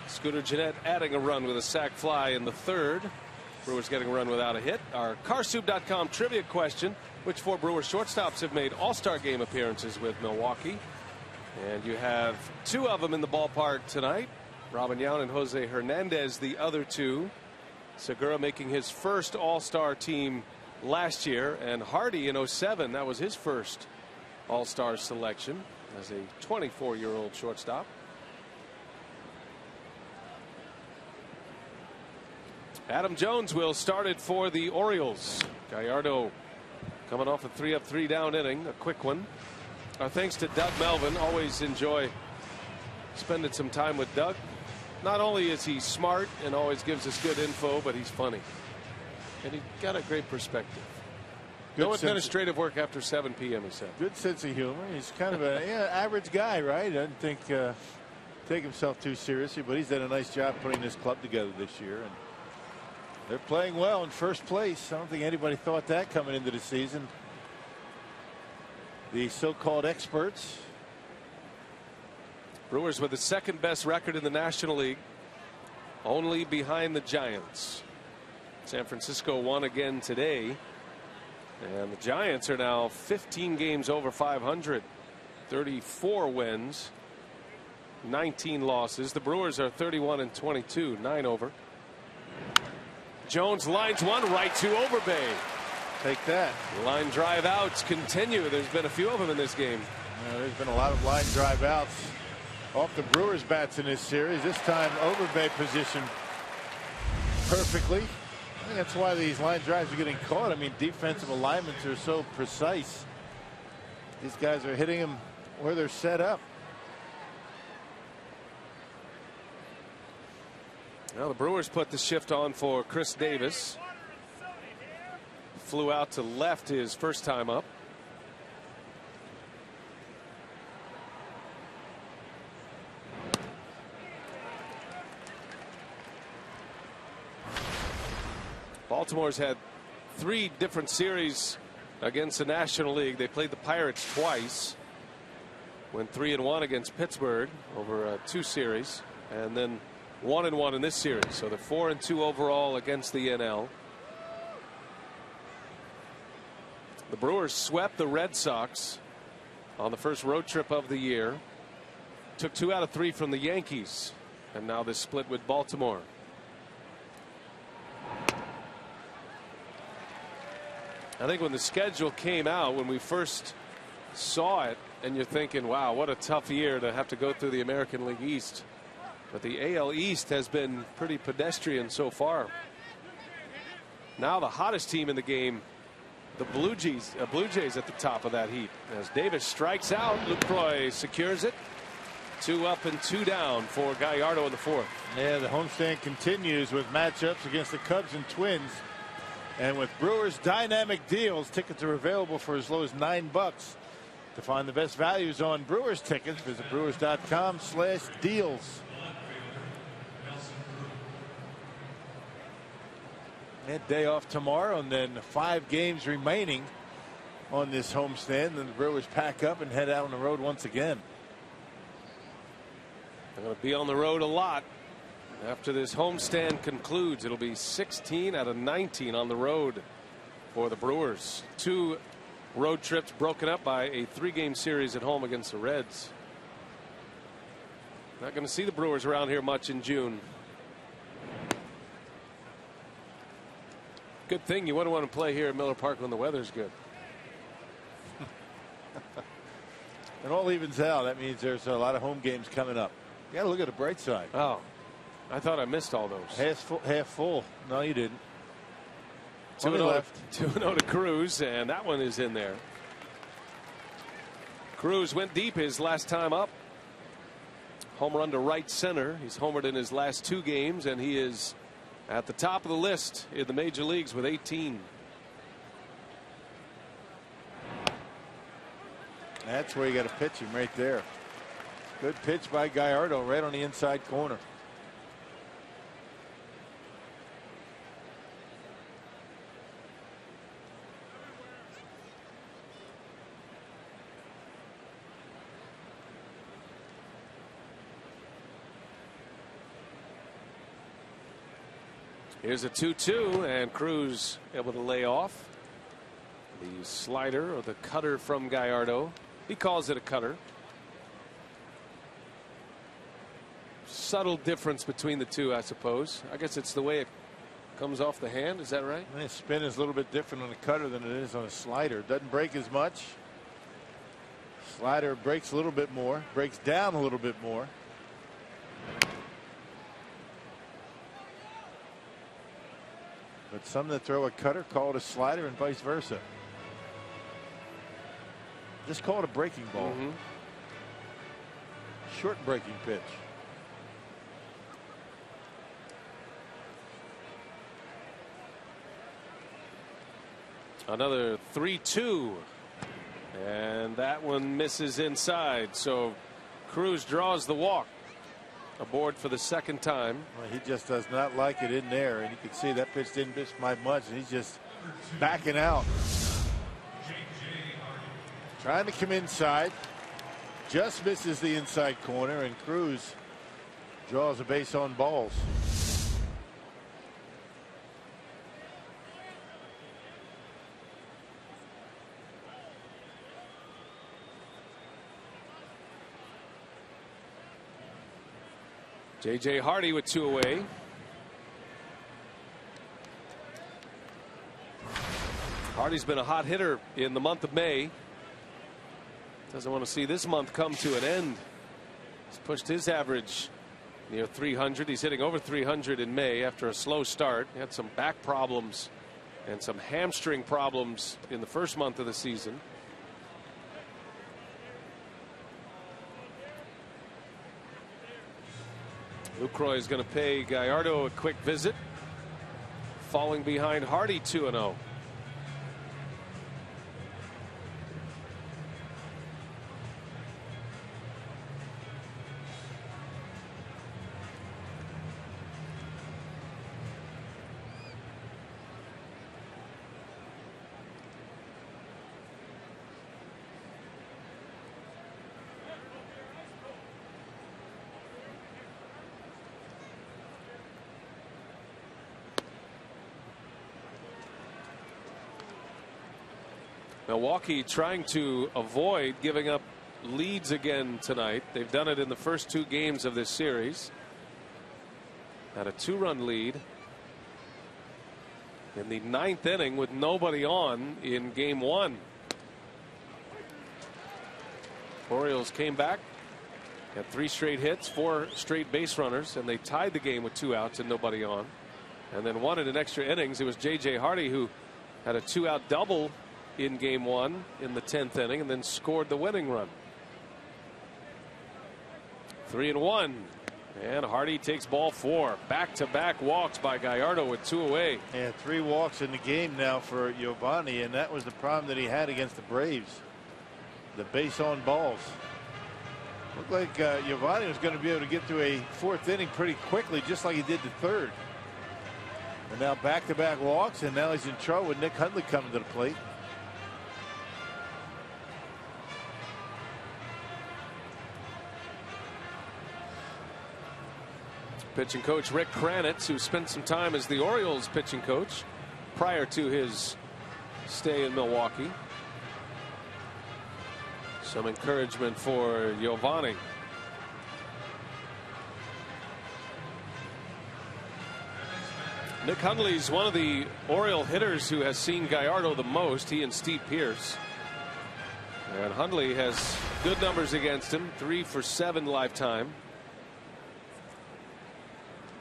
S1: Scooter Gennett adding a run with a sac fly in the third. Brewers getting a run without a hit. Our CarSoup.com trivia question: which 4 Brewers shortstops have made All-Star game appearances with Milwaukee? And you have 2 of them in the ballpark tonight. Robin Yount and Jose Hernandez, the other 2. Segura making his first All-Star team last year, and Hardy in 07, that was his first All-Star selection as a 24-year-old shortstop. Adam Jones will start it for the Orioles. Gallardo coming off a 3-up 3-down inning, a quick one. Our thanks to Doug Melvin. Always enjoy spending some time with Doug. Not only is he smart and always gives us good info, but he's funny. And he's got a great perspective. No administrative work after 7 p.m., he said.
S5: Good sense of humor. He's kind of an average guy, right? Doesn't think take himself too seriously, but he's done a nice job putting this club together this year. And they're playing well in first place. I don't think anybody thought that coming into the season. The so-called experts.
S1: Brewers with the second best record in the National League, only behind the Giants. San Francisco won again today, and the Giants are now 15 games over 500, 34 wins, 19 losses. The Brewers are 31-22, 9 over. Jones lines one right to Overbay.
S5: Take that.
S1: Line drive outs continue. There's been a few of them in this game.
S5: There's been a lot of line drive outs off the Brewers bats in this series. This time Overbay positioned perfectly. I think that's why these line drives are getting caught. I mean, defensive alignments are so precise. These guys are hitting them where they're set up.
S1: Now the Brewers put the shift on for Chris Davis. Flew out to left his first time up. Baltimore's had 3 different series against the National League. They played the Pirates twice. Went 3-1 against Pittsburgh over 2 series, and then 1-1 in this series. So they're 4-2 overall against the NL. The Brewers swept the Red Sox on the first road trip of the year. Took 2 out of 3 from the Yankees, and now this split with Baltimore. I think when the schedule came out, when we first saw it, and you're thinking, wow, what a tough year to have to go through the American League East. But the AL East has been pretty pedestrian so far. Now the hottest team in the game, the Blue Jays at the top of that heap. As Davis strikes out, Lucroy secures it. 2 up and 2 down for Gallardo in the 4th.
S5: Yeah, the homestand continues with matchups against the Cubs and Twins. And with Brewers dynamic deals, tickets are available for as low as $9. To find the best values on Brewers tickets, visit brewers.com/deals. And day off tomorrow, and then 5 games remaining on this homestand. Then the Brewers pack up and head out on the road once again.
S1: They're going to be on the road a lot. After this homestand concludes, it'll be 16 out of 19 on the road for the Brewers. 2 road trips broken up by a 3-game series at home against the Reds. Not going to see the Brewers around here much in June. Good thing you wouldn't want to play here at Miller Park when the weather's good.
S5: It all evens out. That means there's a lot of home games coming up. You got to look at the bright side.
S1: Oh, I thought I missed all those.
S5: Half full. No, you didn't.
S1: 2-0 to Cruz, and that one is in there. Cruz went deep his last time up. Home run to right center. He's homered in his last 2 games, and he is at the top of the list in the major leagues with 18.
S5: That's where you got to pitch him, right there. Good pitch by Gallardo, right on the inside corner.
S1: Here's a 2-2, and Cruz able to lay off the slider or the cutter from Gallardo. He calls it a cutter. Subtle difference between the two, I suppose. I guess it's the way it comes off the hand. Is that right?
S5: The spin is a little bit different on a cutter than it is on a slider. Doesn't break as much. Slider breaks a little bit more, breaks down a little bit more. But some that throw a cutter call it a slider and vice versa. Just call it a breaking ball. Short breaking pitch.
S1: Another 3-2. And that one misses inside. So Cruz draws the walk. Aboard for the second time.
S5: Well, he just does not like it in there. And you can see that pitch didn't miss by much. And he's just backing out. Trying to come inside. Just misses the inside corner. And Cruz draws a base on balls.
S1: J.J. Hardy with 2 away. Hardy's been a hot hitter in the month of May. Doesn't want to see this month come to an end. He's pushed his average near 300. He's hitting over 300 in May after a slow start. He had some back problems and some hamstring problems in the first month of the season. Lucroy is going to pay Gallardo a quick visit. Falling behind Hardy 2-0. Milwaukee trying to avoid giving up leads again tonight. They've done it in the first 2 games of this series. Had a 2-run lead in the 9th inning with nobody on in game 1. Orioles came back, had 3 straight hits, 4 straight base runners, and they tied the game with 2 outs and nobody on. And then wanted in extra innings. It was J.J. Hardy who had a 2-out double in game 1 in the 10th inning and then scored the winning run. 3-1, and Hardy takes ball 4. Back-to-back walks by Gallardo with 2 away.
S5: And 3 walks in the game now for YOVANI, and that was the problem that he had against the Braves. The base on balls. Looked like YOVANI was going to be able to get to a 4th inning pretty quickly, just like he did the 3rd. And now back-to-back walks, and now he's in trouble with Nick Hundley coming to the plate.
S1: Pitching coach Rick Kranitz, who spent some time as the Orioles pitching coach prior to his stay in Milwaukee. Some encouragement for YOVANI. Nick Hundley's one of the Oriole hitters who has seen Gallardo the most, he and Steve Pearce. And Hundley has good numbers against him, 3 for 7 lifetime.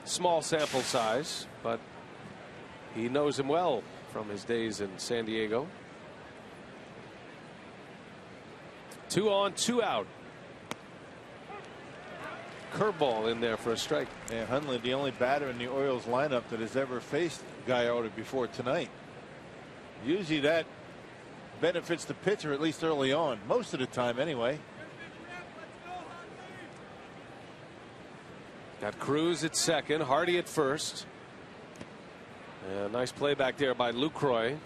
S1: Small sample size, but he knows him well from his days in San Diego. 2 on, 2 out. Curveball in there for a strike.
S5: Yeah, Hundley, the only batter in the Orioles lineup that has ever faced Gallardo before tonight. Usually that benefits the pitcher, at least early on, most of the time anyway.
S1: Got Cruz at second, Hardy at first. And nice play back there by Lucroy.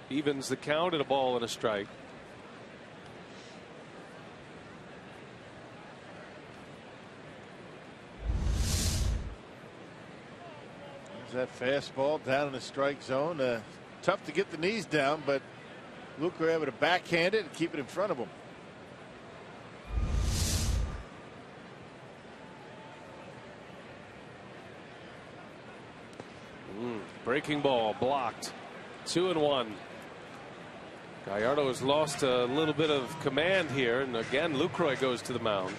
S1: Evens the count at a ball and a strike.
S5: There's that fastball down in the strike zone. Tough to get the knees down, but Luker able to backhand it and keep it in front of him.
S1: Breaking ball blocked. 2-1. Gallardo has lost a little bit of command here, and again Lucroy goes to the mound.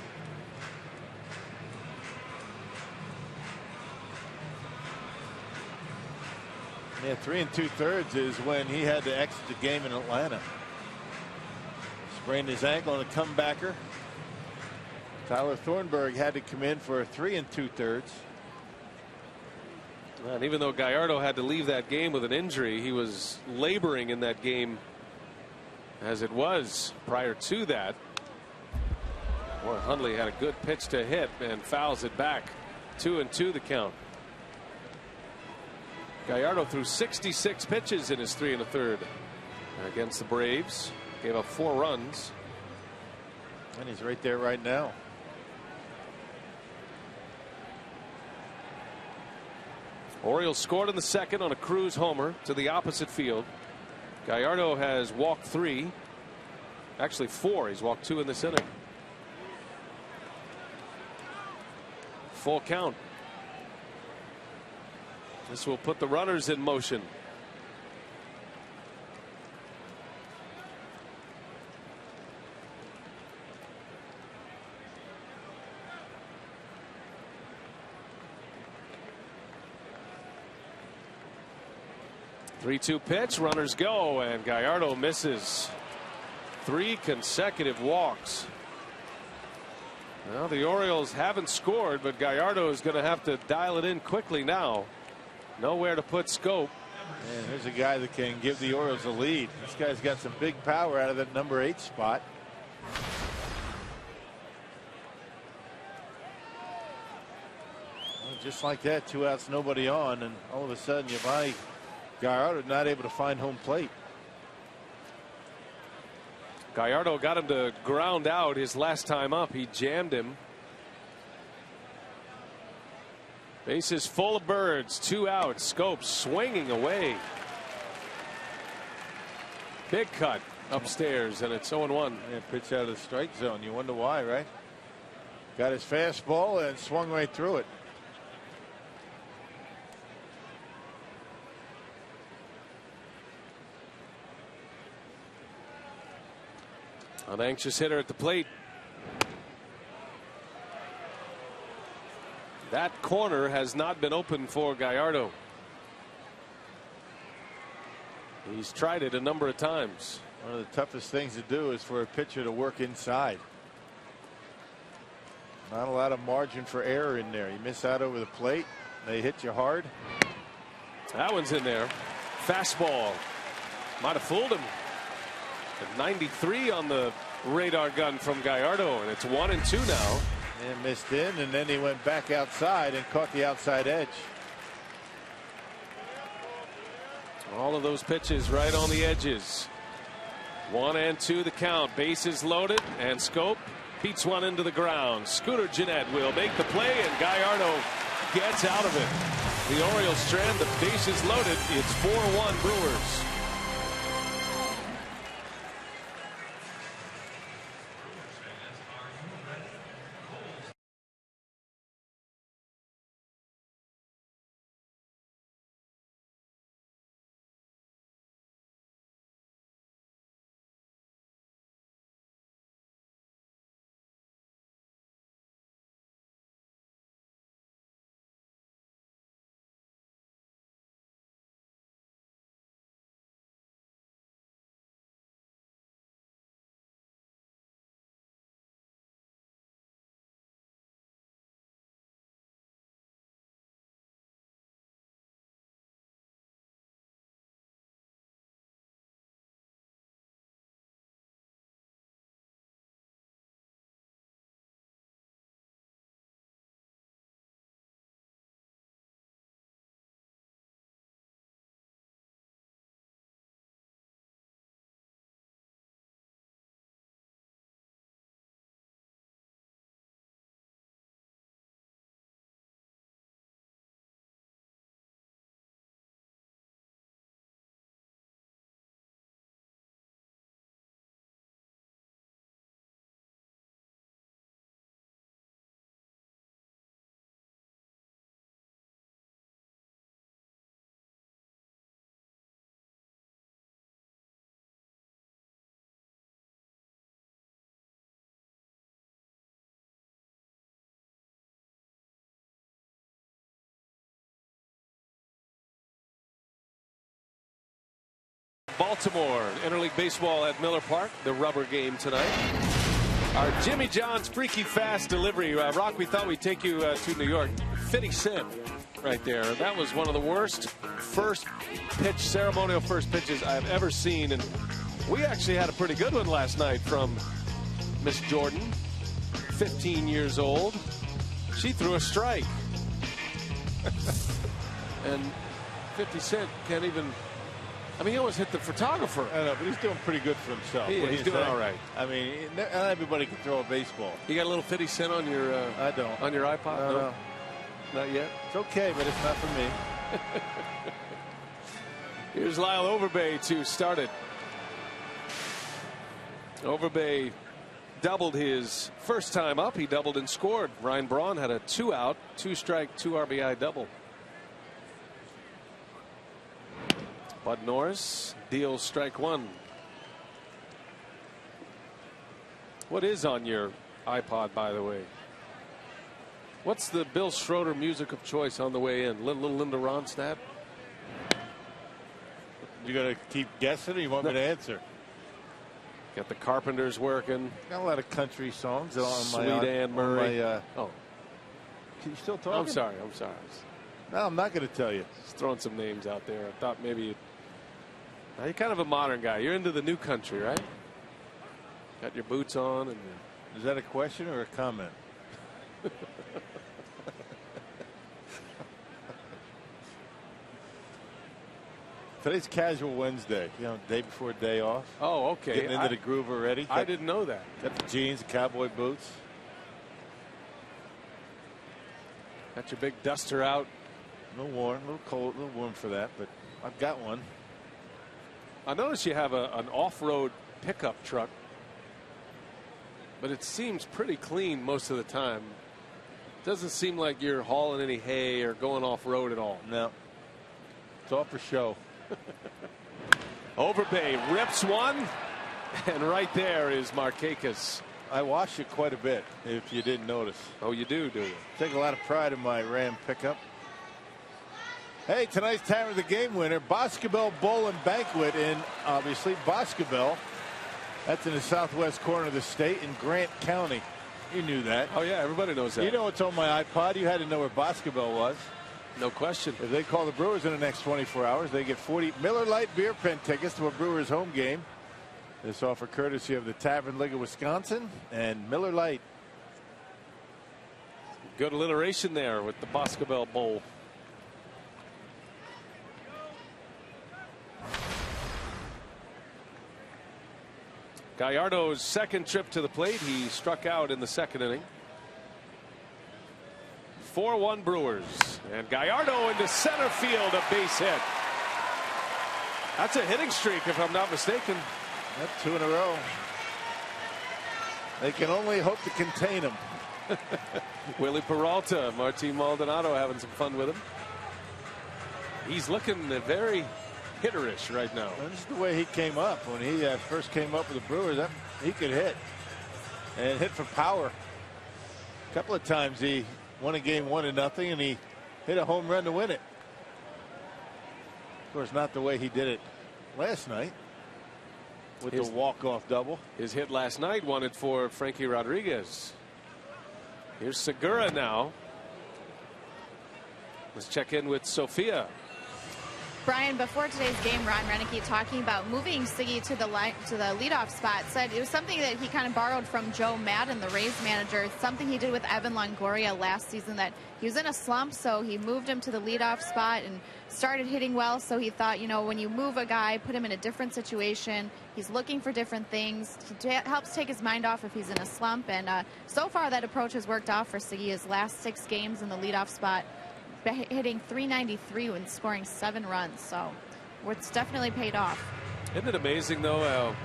S5: Yeah, 3 2/3 is when he had to exit the game in Atlanta. Sprained his ankle on a comebacker. Tyler Thornburg had to come in for a 3 2/3.
S1: And even though Gallardo had to leave that game with an injury, he was laboring in that game as it was prior to that. Boy, Hundley had a good pitch to hit and fouls it back. 2-2 the count. Gallardo threw 66 pitches in his 3 1/3 against the Braves. Gave up 4 runs.
S5: And he's right there right now.
S1: Orioles scored in the second on a Cruz homer to the opposite field. Gallardo has walked 3. Actually 4. He's walked 2 in this inning. Full count. This will put the runners in motion. Three-two pitch, runners go, and Gallardo misses. 3 consecutive walks. Well, the Orioles haven't scored, but Gallardo is going to have to dial it in quickly now. Nowhere to put Schoop.
S5: And here's a guy that can give the Orioles a lead. This guy's got some big power out of that number 8 spot. Well, just like that, 2 outs, nobody on, and all of a sudden YOVANI Gallardo not able to find home plate.
S1: Gallardo got him to ground out his last time up. He jammed him. Bases full of birds. 2 outs. Schoop swinging away. Big cut upstairs, and it's 0-1.
S5: Yeah, pitch out of the strike zone. You wonder why, right? Got his fastball and swung right through it.
S1: An anxious hitter at the plate. That corner has not been open for Gallardo. He's tried it a number of times.
S5: One of the toughest things to do is for a pitcher to work inside. Not a lot of margin for error in there. You miss out over the plate, they hit you hard.
S1: That one's in there. Fastball. Might have fooled him. At 93 on the radar gun from Gallardo, and it's 1-2 now.
S5: And missed in, and then he went back outside and caught the outside edge.
S1: All of those pitches right on the edges. 1-2 the count. Bases loaded, and Schoop beats one into the ground. Scooter Gennett will make the play, and Gallardo gets out of it. The Orioles strand the bases loaded. It's 4-1 Brewers. Baltimore. Interleague Baseball at Miller Park, the rubber game tonight. Our Jimmy John's freaky fast delivery. Rock, we thought we'd take you to New York. 50 Cent right there. That was one of the worst ceremonial first pitches I've ever seen. And we actually had a pretty good one last night from Miss Jordan, 15 years old. She threw a strike. And 50 Cent can't even. I mean, he almost hit the photographer.
S5: I know, but he's doing pretty good for himself.
S1: He's doing all right.
S5: I mean, not everybody can throw a baseball.
S1: You got a little 50 Cent on your
S5: I don't.
S1: On your iPod?
S5: No.
S1: Not yet?
S5: It's okay, but it's not for me.
S1: Here's Lyle Overbay to start it. Overbay doubled his first time up. He doubled and scored. Ryan Braun had a 2-out, 2-strike, 2 RBI double. Bud Norris deals strike one. What is on your iPod, by the way? What's the Bill Schroeder music of choice on the way in? Little Linda Ronstadt?
S5: You got to keep guessing, or you want me to answer?
S1: Got the Carpenters working.
S5: Got a lot of country songs on
S1: Sweet
S5: my
S1: Anne Murray.
S5: Oh, you still talking?
S1: I'm sorry.
S5: No, I'm not going to tell you.
S1: Just throwing some names out there. I thought maybe you're kind of a modern guy. You're into the new country, right? Got your boots on. And
S5: is that a question or a comment? Today's Casual Wednesday. You know, day before day off.
S1: Oh, okay.
S5: Getting into the groove already.
S1: I didn't know that.
S5: Got the jeans, the cowboy boots.
S1: Got your big duster out.
S5: A little warm, a little cold, a little warm for that, but I've got one.
S1: I notice you have an off-road pickup truck, but it seems pretty clean most of the time. Doesn't seem like you're hauling any hay or going off-road at all.
S5: No. It's all for show.
S1: Overbay rips one, and right there is Markakis.
S5: I wash it quite a bit, if you didn't notice.
S1: Oh, you do you?
S5: Take a lot of pride in my Ram pickup. Hey, tonight's time of the game winner, Boscobel Bowl and Banquet in, obviously, Boscobel. That's in the southwest corner of the state in Grant County. You knew that.
S1: Oh, yeah, everybody knows that.
S5: You know what's on my iPod. You had to know where Boscobel was.
S1: No question.
S5: If they call the Brewers in the next 24 hours, they get 40 Miller Lite beer pen tickets to a Brewers home game. This offer courtesy of the Tavern League of Wisconsin and Miller Lite.
S1: Good alliteration there with the Boscobel Bowl. Gallardo's second trip to the plate. He struck out in the second inning. 4-1 Brewers. And Gallardo into center field, a base hit. That's a hitting streak, if I'm not mistaken.
S5: That's 2 in a row. They can only hope to contain him.
S1: Willie Peralta, Martin Maldonado having some fun with him. He's looking very hitterish right now.
S5: Well, this is the way he came up. When he first came up with the Brewers, he could hit. And hit for power. A couple of times he won a game 1-0, and he hit a home run to win it. Of course, not the way he did it last night with the walk-off double.
S1: His hit last night won it for Frankie Rodriguez. Here's Segura now. Let's check in with Sophia.
S7: Brian, before today's game, Ron Renneke, talking about moving Siggy to the leadoff spot, said it was something that he kind of borrowed from Joe Madden, the Rays manager, something he did with Evan Longoria last season, that he was in a slump, so he moved him to the leadoff spot and started hitting well. So he thought, you know, when you move a guy, put him in a different situation, he's looking for different things. It helps take his mind off if he's in a slump, and so far that approach has worked out for Siggy. His last 6 games in the leadoff spot, hitting .393 and scoring 7 runs, so it's definitely paid off.
S1: Isn't it amazing though,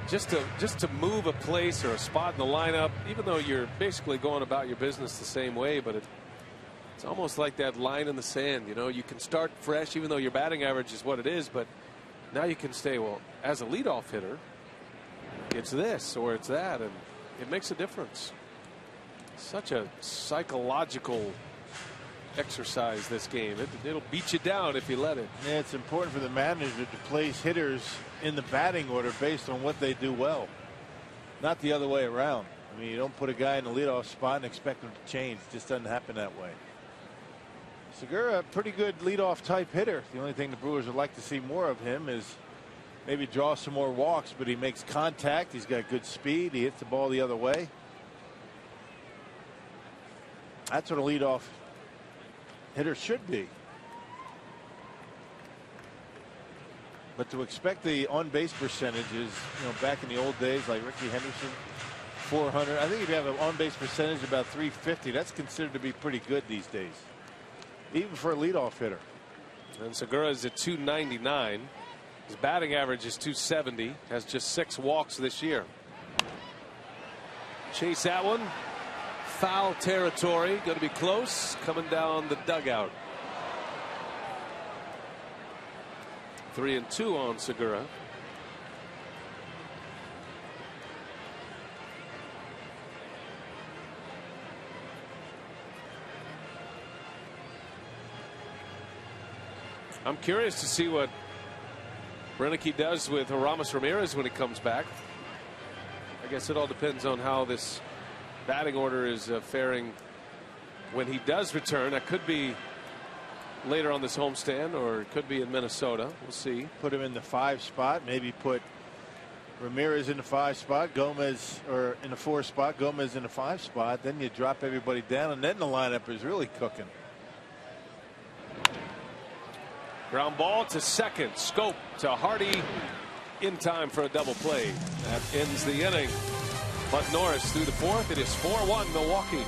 S1: just to move a place or a spot in the lineup, even though you're basically going about your business the same way, but it's almost like that line in the sand. You know, you can start fresh even though your batting average is what it is, but now you can stay, well, as a leadoff hitter, it's this or it's that, and it makes a difference. Such a psychological exercise this game. It'll beat you down if you let it.
S5: Yeah, it's important for the manager to place hitters in the batting order based on what they do well, not the other way around. I mean, you don't put a guy in the leadoff spot and expect him to change. It just doesn't happen that way. Segura, a pretty good leadoff type hitter. The only thing the Brewers would like to see more of him is maybe draw some more walks, but he makes contact. He's got good speed. He hits the ball the other way. That's what a leadoff hitter should be. But to expect the on-base percentages, you know, back in the old days, like Ricky Henderson, 400. I think if you have an on-base percentage about 350, that's considered to be pretty good these days, even for a leadoff hitter.
S1: And Segura is at 299. His batting average is 270. Has just 6 walks this year. Chase that one. Foul territory. Going to be close. Coming down the dugout. 3-2 on Segura. I'm curious to see what Roenicke does with Aramis Ramirez when he comes back. I guess it all depends on how this batting order is faring when he does return. That could be later on this homestand, or it could be in Minnesota. We'll see.
S5: Put him in the 5 spot. Maybe put Ramirez in the 5 spot, Gomez, or in the 4 spot, Gomez in the 5 spot. Then you drop everybody down, and then the lineup is really cooking.
S1: Ground ball to second. Scope to Hardy in time for a double play. That ends the inning. But Norris through the 4th. It is 4-1 Milwaukee.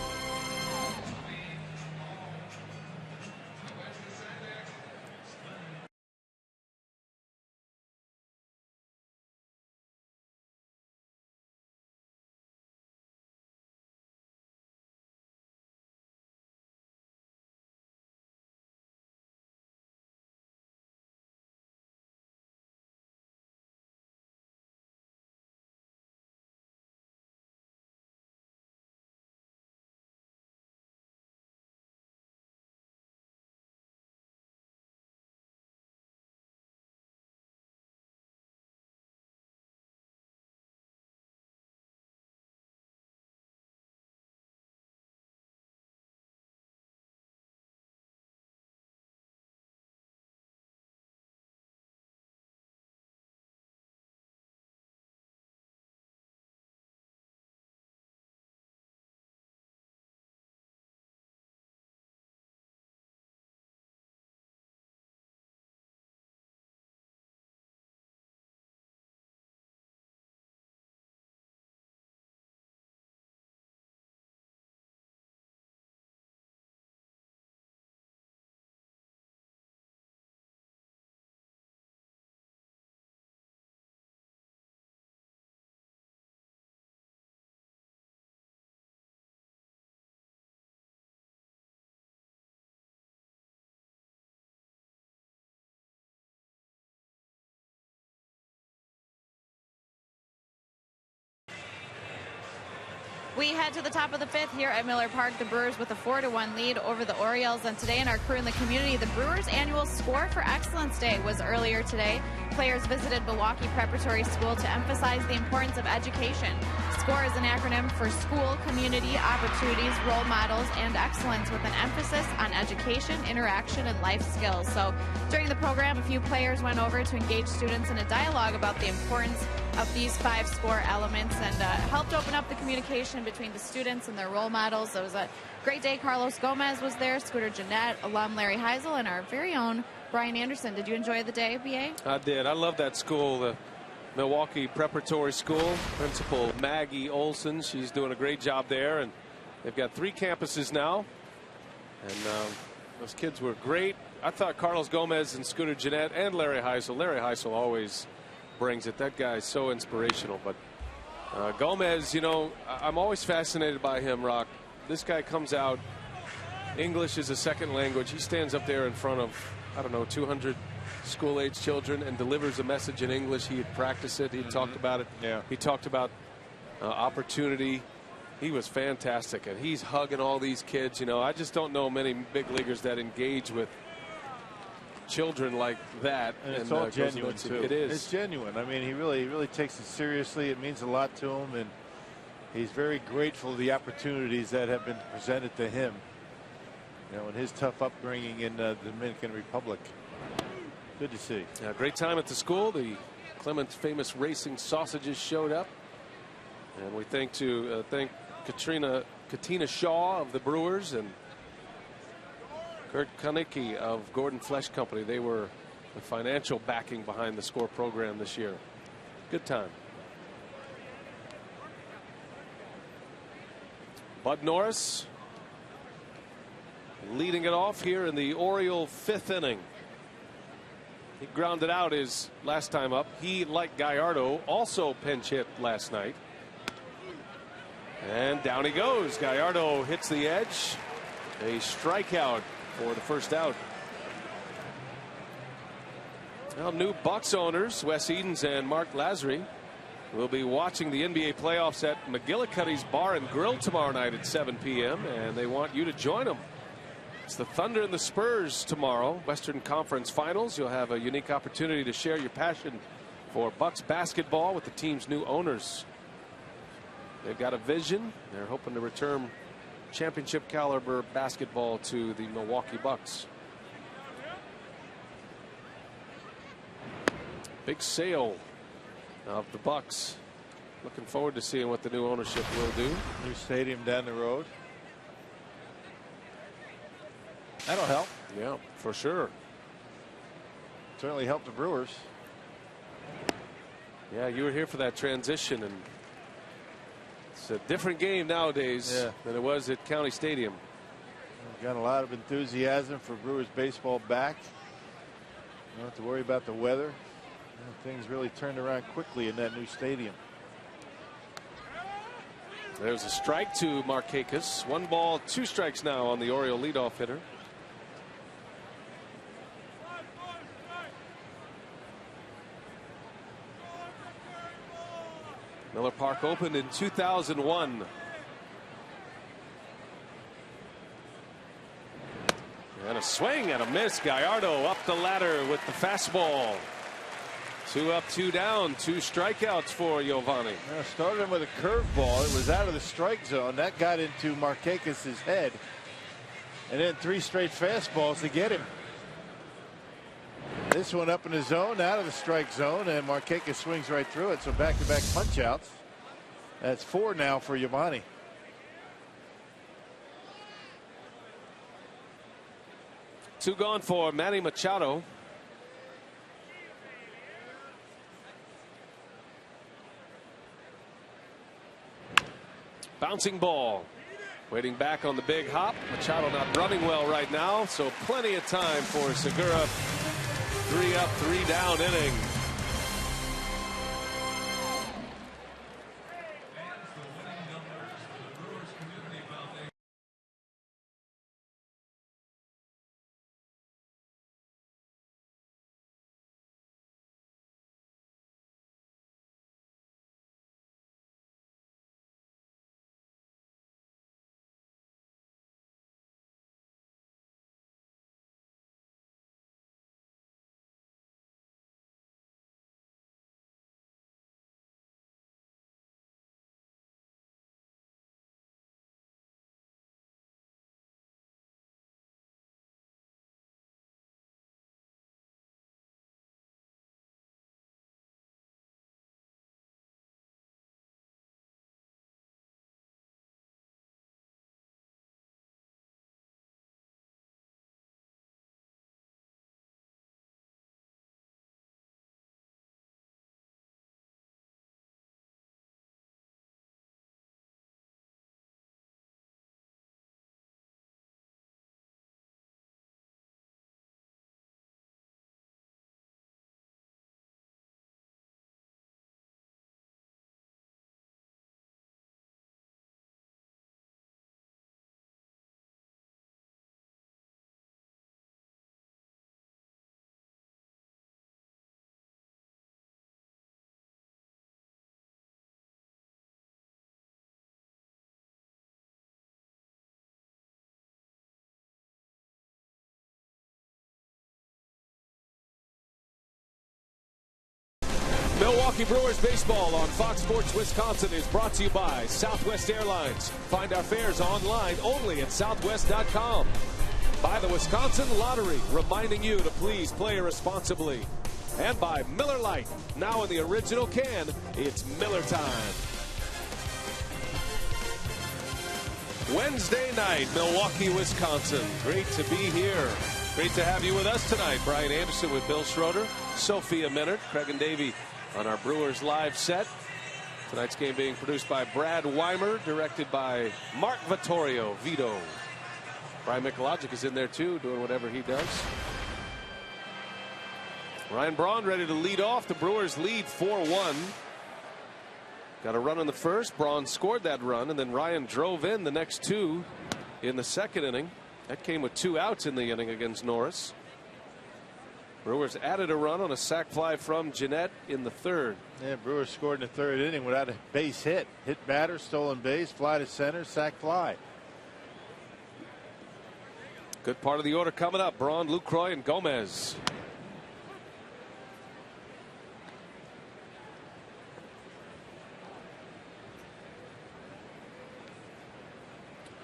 S7: We head to the top of the 5th here at Miller Park. The Brewers with a 4-1 lead over the Orioles. And today in our Crew in the Community, the Brewers' annual Score for Excellence Day was earlier today. Players visited Milwaukee Preparatory School to emphasize the importance of education. SCORE is an acronym for School, Community, Opportunities, Role Models, and Excellence, with an emphasis on education, interaction, and life skills. So during the program, a few players went over to engage students in a dialogue about the importance of these 5 SCORE elements, and helped open up the communication between the students and their role models. It was a great day. Carlos Gomez was there, Scooter Gennett, alum Larry Heisel, and our very own Brian Anderson. Did you enjoy the day, BA?
S1: I did. I love that school, the Milwaukee Preparatory School. Principal Maggie Olson, she's doing a great job there, and they've got 3 campuses now, and those kids were great. I thought Carlos Gomez and Scooter Gennett and Larry Heisel always brings it. That guy's so inspirational. But Gomez, you know, I'm always fascinated by him, Rock. This guy comes out, English is a second language. He stands up there in front of, I don't know, 200 school-age children and delivers a message in English. He had practiced it. He talked about it.
S5: Yeah.
S1: He talked about opportunity He was fantastic, and he's hugging all these kids. You know, I just don't know many big leaguers that engage with children like that.
S5: And it's all genuine too.
S1: It is.
S5: It's genuine. I mean, he really takes it seriously. It means a lot to him, and he's very grateful for the opportunities that have been presented to him. You know, in his tough upbringing in the Dominican Republic. Good to see.
S1: Yeah, great time at the school. The Clements famous racing sausages showed up, and we thank Katina Shaw of the Brewers and Kurt Konicki of Gordon Flesh Company. They were the financial backing behind the SCORE program this year. Good time. Bud Norris leading it off here in the Oriole 5th inning. He grounded out his last time up. He, like Gallardo, also pinch hit last night. And down he goes. Gallardo hits the edge. A strikeout for the first out. Now, new Bucks owners, Wes Edens and Mark Lazary, will be watching the NBA playoffs at McGillicuddy's Bar and Grill tomorrow night at 7 p.m. and they want you to join them. It's the Thunder and the Spurs tomorrow, Western Conference Finals. You'll have a unique opportunity to share your passion for Bucks basketball with the team's new owners. They've got a vision. They're hoping to return championship caliber basketball to the Milwaukee Bucks. Big sale of the Bucks. Looking forward to seeing what the new ownership will do.
S5: New stadium down the road. That'll help.
S1: Yeah, for sure.
S5: Certainly help the Brewers.
S1: Yeah, you were here for that transition, and it's a different game nowadays than it was at County Stadium.
S5: We've got a lot of enthusiasm for Brewers baseball back. You don't have to worry about the weather. Things really turned around quickly in that new stadium.
S1: There's a strike to Markakis. 1 ball, 2 strikes now on the Oriole leadoff hitter. Miller Park opened in 2001. And a swing and a miss. Gallardo up the ladder with the fastball. 2 up, 2 down, 2 strikeouts for YOVANI.
S5: Started him with a curveball. It was out of the strike zone. That got into Markakis' head. And then 3 straight fastballs to get him. This one up in the zone, out of the strike zone, and Markakis swings right through it. So back-to-back punch-outs. That's 4 now for YOVANI.
S1: Two gone for Manny Machado. Bouncing ball. Waiting back on the big hop. Machado not running well right now, so plenty of time for Segura. 3 up, 3 down inning. Milwaukee Brewers baseball on Fox Sports Wisconsin is brought to you by Southwest Airlines. Find our fares online only at southwest.com. By the Wisconsin Lottery, reminding you to please play responsibly. And by Miller Lite, now in the original can, it's Miller time. Wednesday night, Milwaukee, Wisconsin. Great to be here. Great to have you with us tonight. Brian Anderson with Bill Schroeder, Sophia Minard, Craig and Davey on our Brewers live set. Tonight's game being produced by Brad Weimer, directed by Mark Vittorio, Vito. Brian Michalogic is in there too, doing whatever he does. Ryan Braun ready to lead off. The Brewers lead 4-1. Got a run in the first. Braun scored that run, and then Ryan drove in the next two in the second inning. That came with 2 outs in the inning against Norris. Brewers added a run on a sac fly from GENNETT in the third.
S5: Yeah, Brewers scored in the third inning without a base hit. Hit batter, stolen base, fly to center, sac fly.
S1: Good part of the order coming up. Braun, Lucroy, and Gomez.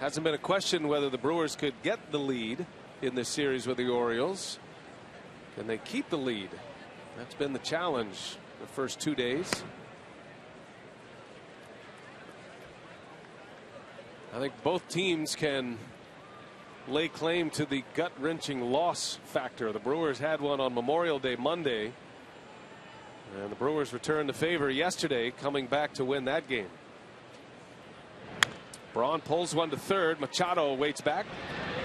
S1: Hasn't been a question whether the Brewers could get the lead in this series with the Orioles. Can they keep the lead? That's been the challenge the first 2 days. I think both teams can lay claim to the gut-wrenching loss factor. The Brewers had one on Memorial Day Monday, and the Brewers returned the favor yesterday, coming back to win that game. Braun pulls one to third. Machado waits back,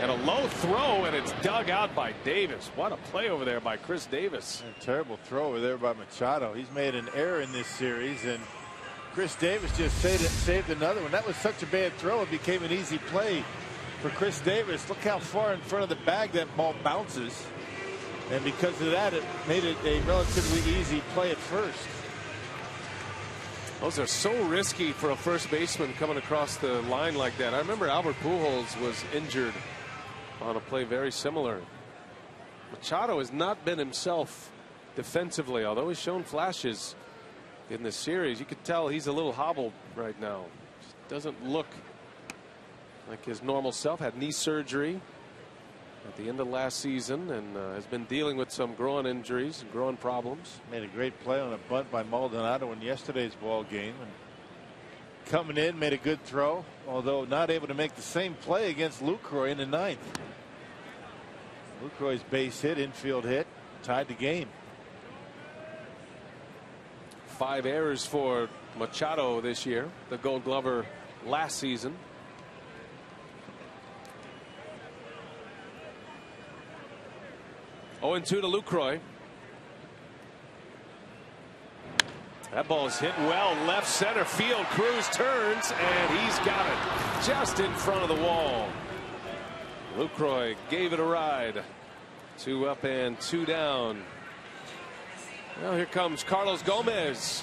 S1: and a low throw, and it's dug out by Davis. What a play over there by Chris Davis.
S5: A terrible throw over there by Machado. He's made an error in this series, and Chris Davis just saved another one. That was such a bad throw, it became an easy play for Chris Davis. Look how far in front of the bag that ball bounces, and because of that, it made it a relatively easy play at first.
S1: Those are so risky for a first baseman coming across the line like that. I remember Albert Pujols was injured on a play very similar. Machado has not been himself defensively, although he's shown flashes in this series. You could tell he's a little hobbled right now. Just doesn't look like his normal self. Had knee surgery at the end of last season, and has been dealing with some groin injuries and groin problems.
S5: Made a great play on a bunt by Maldonado in yesterday's ball game, and coming in made a good throw, although not able to make the same play against Lucroy in the ninth. Lucroy's base hit, infield hit, tied the game.
S1: 5 errors for Machado this year, the Gold Glover last season. Oh, 0-2 to Lucroy. That ball is hit well left center field. Cruz turns, and he's got it just in front of the wall. Lucroy gave it a ride. 2 up and 2 down. Now here comes Carlos Gomez.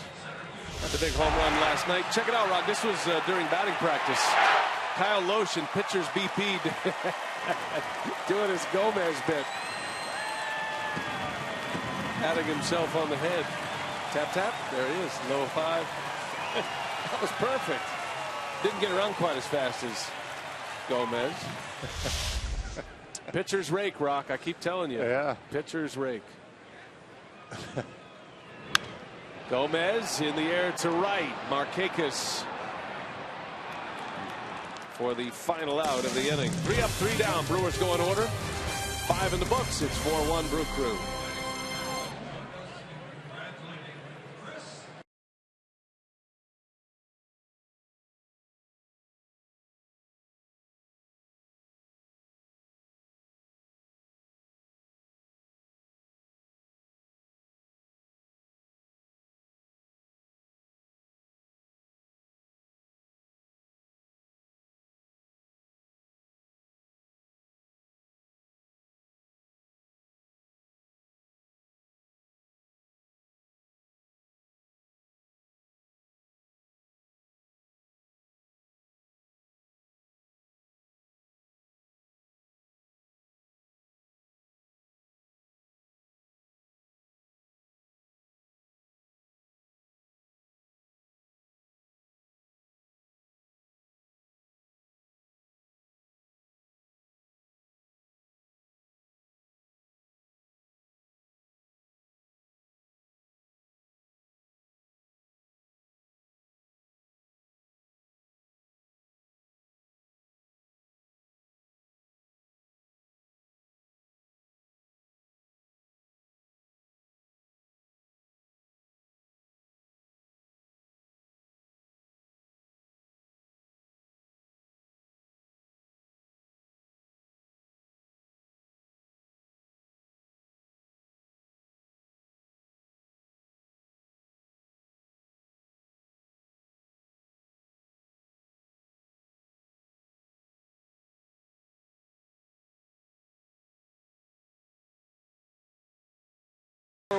S1: That's a big home run last night. Check it out, Rod. This was during batting practice. Kyle Loesch, pitcher's BP, doing his Gomez bit. Patting himself on the head. Tap, tap. There he is. Low 5. That was perfect. Didn't get around quite as fast as Gomez. Pitcher's rake, Rock. I keep telling you.
S5: Yeah.
S1: Pitcher's rake. Gomez in the air to right. Markakis for the final out of the inning. 3 up, 3 down. Brewers go in order. 5 in the books. It's 4-1 Brew Crew.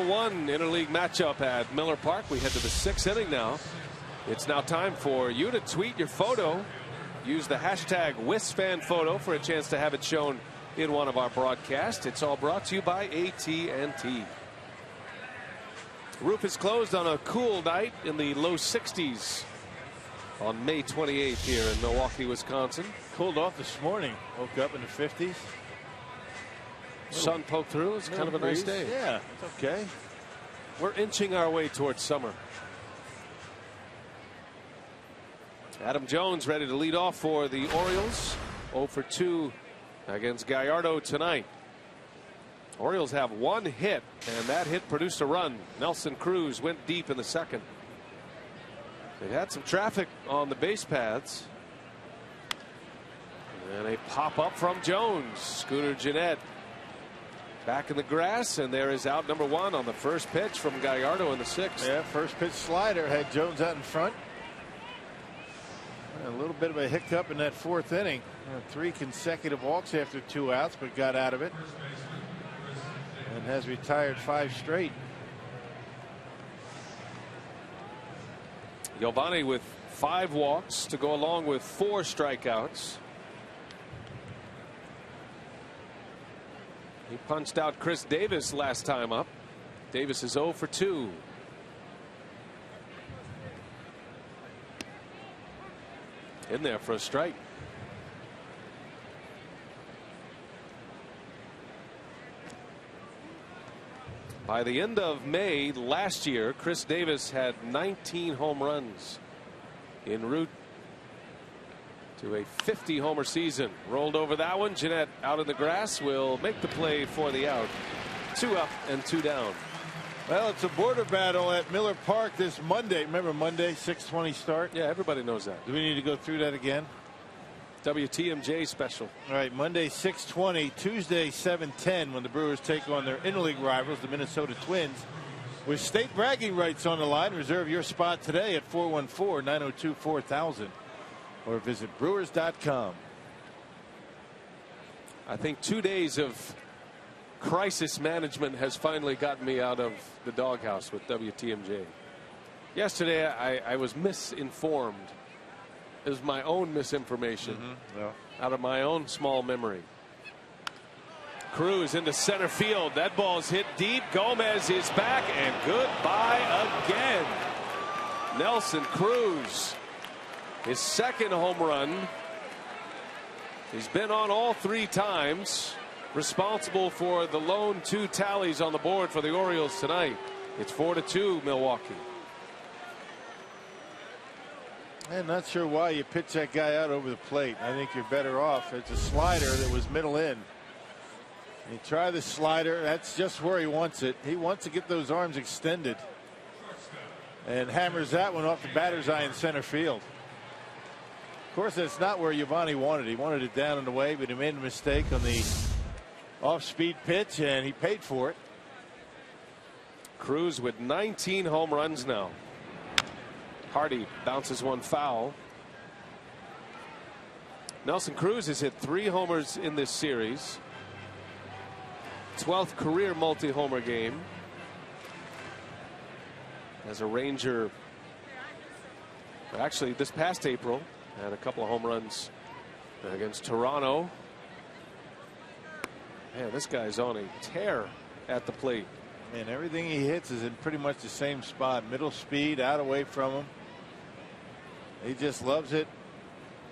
S1: #1 interleague matchup at Miller Park. We head to the 6th inning now. It's now time for you to tweet your photo. Use the hashtag WisFanPhoto for a chance to have it shown in one of our broadcasts. It's all brought to you by AT&T. Roof is closed on a cool night in the low 60s on May 28th here in Milwaukee, Wisconsin.
S5: Cooled off this morning. Woke up in the 50s.
S1: Sun poked through. It's kind of a nice day.
S5: Yeah, it's okay.
S1: We're inching our way towards summer. Adam Jones ready to lead off for the Orioles. 0 for 2 against Gallardo tonight. Orioles have 1 hit, and that hit produced a run. Nelson Cruz went deep in the 2nd. They've had some traffic on the base paths. And a pop up from Jones. Scooter Gennett back in the grass, and there is out #1 on the first pitch from Gallardo in the 6th.
S5: Yeah, first pitch slider had Jones out in front. A little bit of a hiccup in that 4th inning. 3 consecutive walks after 2 outs, but got out of it. And has retired 5 straight.
S1: YOVANI with 5 walks to go along with 4 strikeouts. He punched out Chris Davis last time up. Davis is 0 for 2. In there for a strike. By the end of May last year, Chris Davis had 19 home runs en route to a 50 homer season. Rolled over that one. Gennett out in the grass will make the play for the out. 2 up and 2 down.
S5: Well, it's a border battle at Miller Park this Monday. Remember Monday, 6:20 start?
S1: Yeah, everybody knows that.
S5: Do we need to go through that again?
S1: WTMJ special.
S5: All right, Monday 6:20, Tuesday 7:10 when the Brewers take on their interleague rivals, the Minnesota Twins. With state bragging rights on the line, reserve your spot today at 414-902-4000 or visit Brewers.com.
S1: I think 2 days of crisis management has finally gotten me out of the doghouse with WTMJ. Yesterday I was misinformed. It was my own misinformation out of my own small memory. Cruz into center field. That ball's hit deep. Gomez is back, and goodbye again. Nelson Cruz, his 2nd home run. He's been on all 3 times. Responsible for the lone 2 tallies on the board for the Orioles tonight. It's 4-2 Milwaukee.
S5: I'm not sure why you pitch that guy out over the plate. I think you're better off. It's a slider that was middle in. You try the slider. That's just where he wants it. He wants to get those arms extended. And hammers that one off the batter's eye in center field. Of course, that's not where YOVANI wanted it. He wanted it down and away, but he made a mistake on the off-speed pitch, and he paid for it.
S1: Cruz with 19 home runs now. Hardy bounces one foul. Nelson Cruz has hit 3 homers in this series. 12th career multi-homer game. As a Ranger, actually this past April, had a couple of home runs against Toronto. Man, this guy's on a tear at the plate.
S5: And everything he hits is in pretty much the same spot. Middle speed, out away from him. He just loves it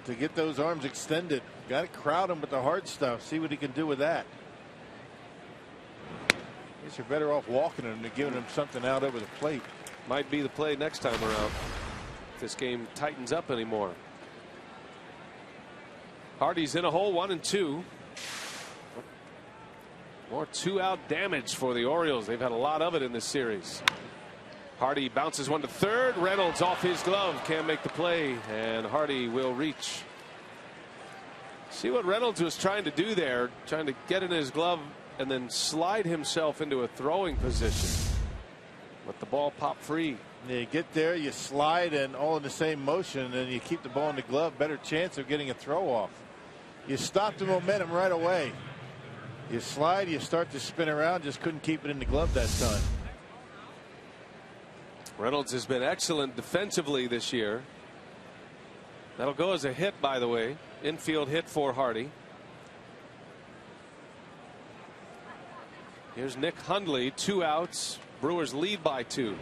S5: to get those arms extended. Got to crowd him with the hard stuff. See what he can do with that. I guess you're better off walking him than giving him something out over the plate.
S1: Might be the play next time around if this game tightens up anymore. Hardy's in a hole, 1-2. More 2-out damage for the Orioles. They've had a lot of it in this series. Hardy bounces one to third. Reynolds off his glove, can't make the play, and Hardy will reach. See what Reynolds was trying to do there, trying to get in his glove and then slide himself into a throwing position. But the ball popped free.
S5: Yeah, you get there, you slide, and all in the same motion, and then you keep the ball in the glove. Better chance of getting a throw off. You stop the momentum right away. You slide, you start to spin around, just couldn't keep it in the glove that time.
S1: Reynolds has been excellent defensively this year. That'll go as a hit, by the way. Infield hit for Hardy. Here's Nick Hundley, 2 outs. Brewers lead by 2.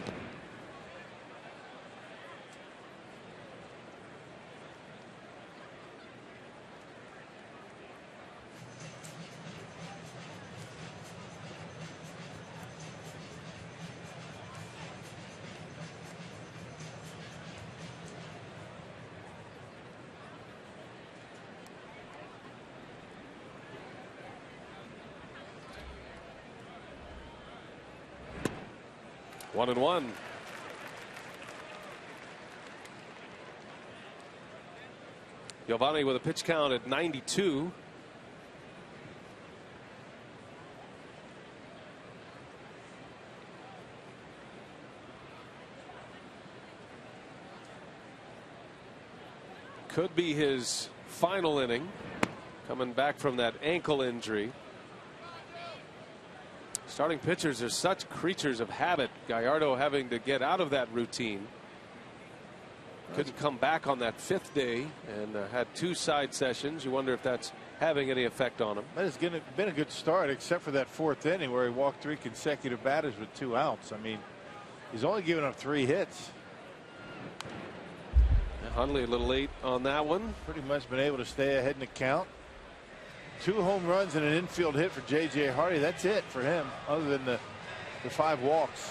S1: One and one. YOVANI with a pitch count at 92. Could be his final inning, coming back from that ankle injury. Starting pitchers are such creatures of habit. Gallardo having to get out of that routine. Couldn't come back on that 5th day and had 2 side sessions. You wonder if that's having any effect on him.
S5: That has been a good start, except for that 4th inning where he walked 3 consecutive batters with 2 outs. I mean, he's only given up 3 hits.
S1: Hundley a little late on that one.
S5: Pretty much been able to stay ahead in the count. 2 home runs and an infield hit for J.J. Hardy. That's it for him, other than the 5 walks.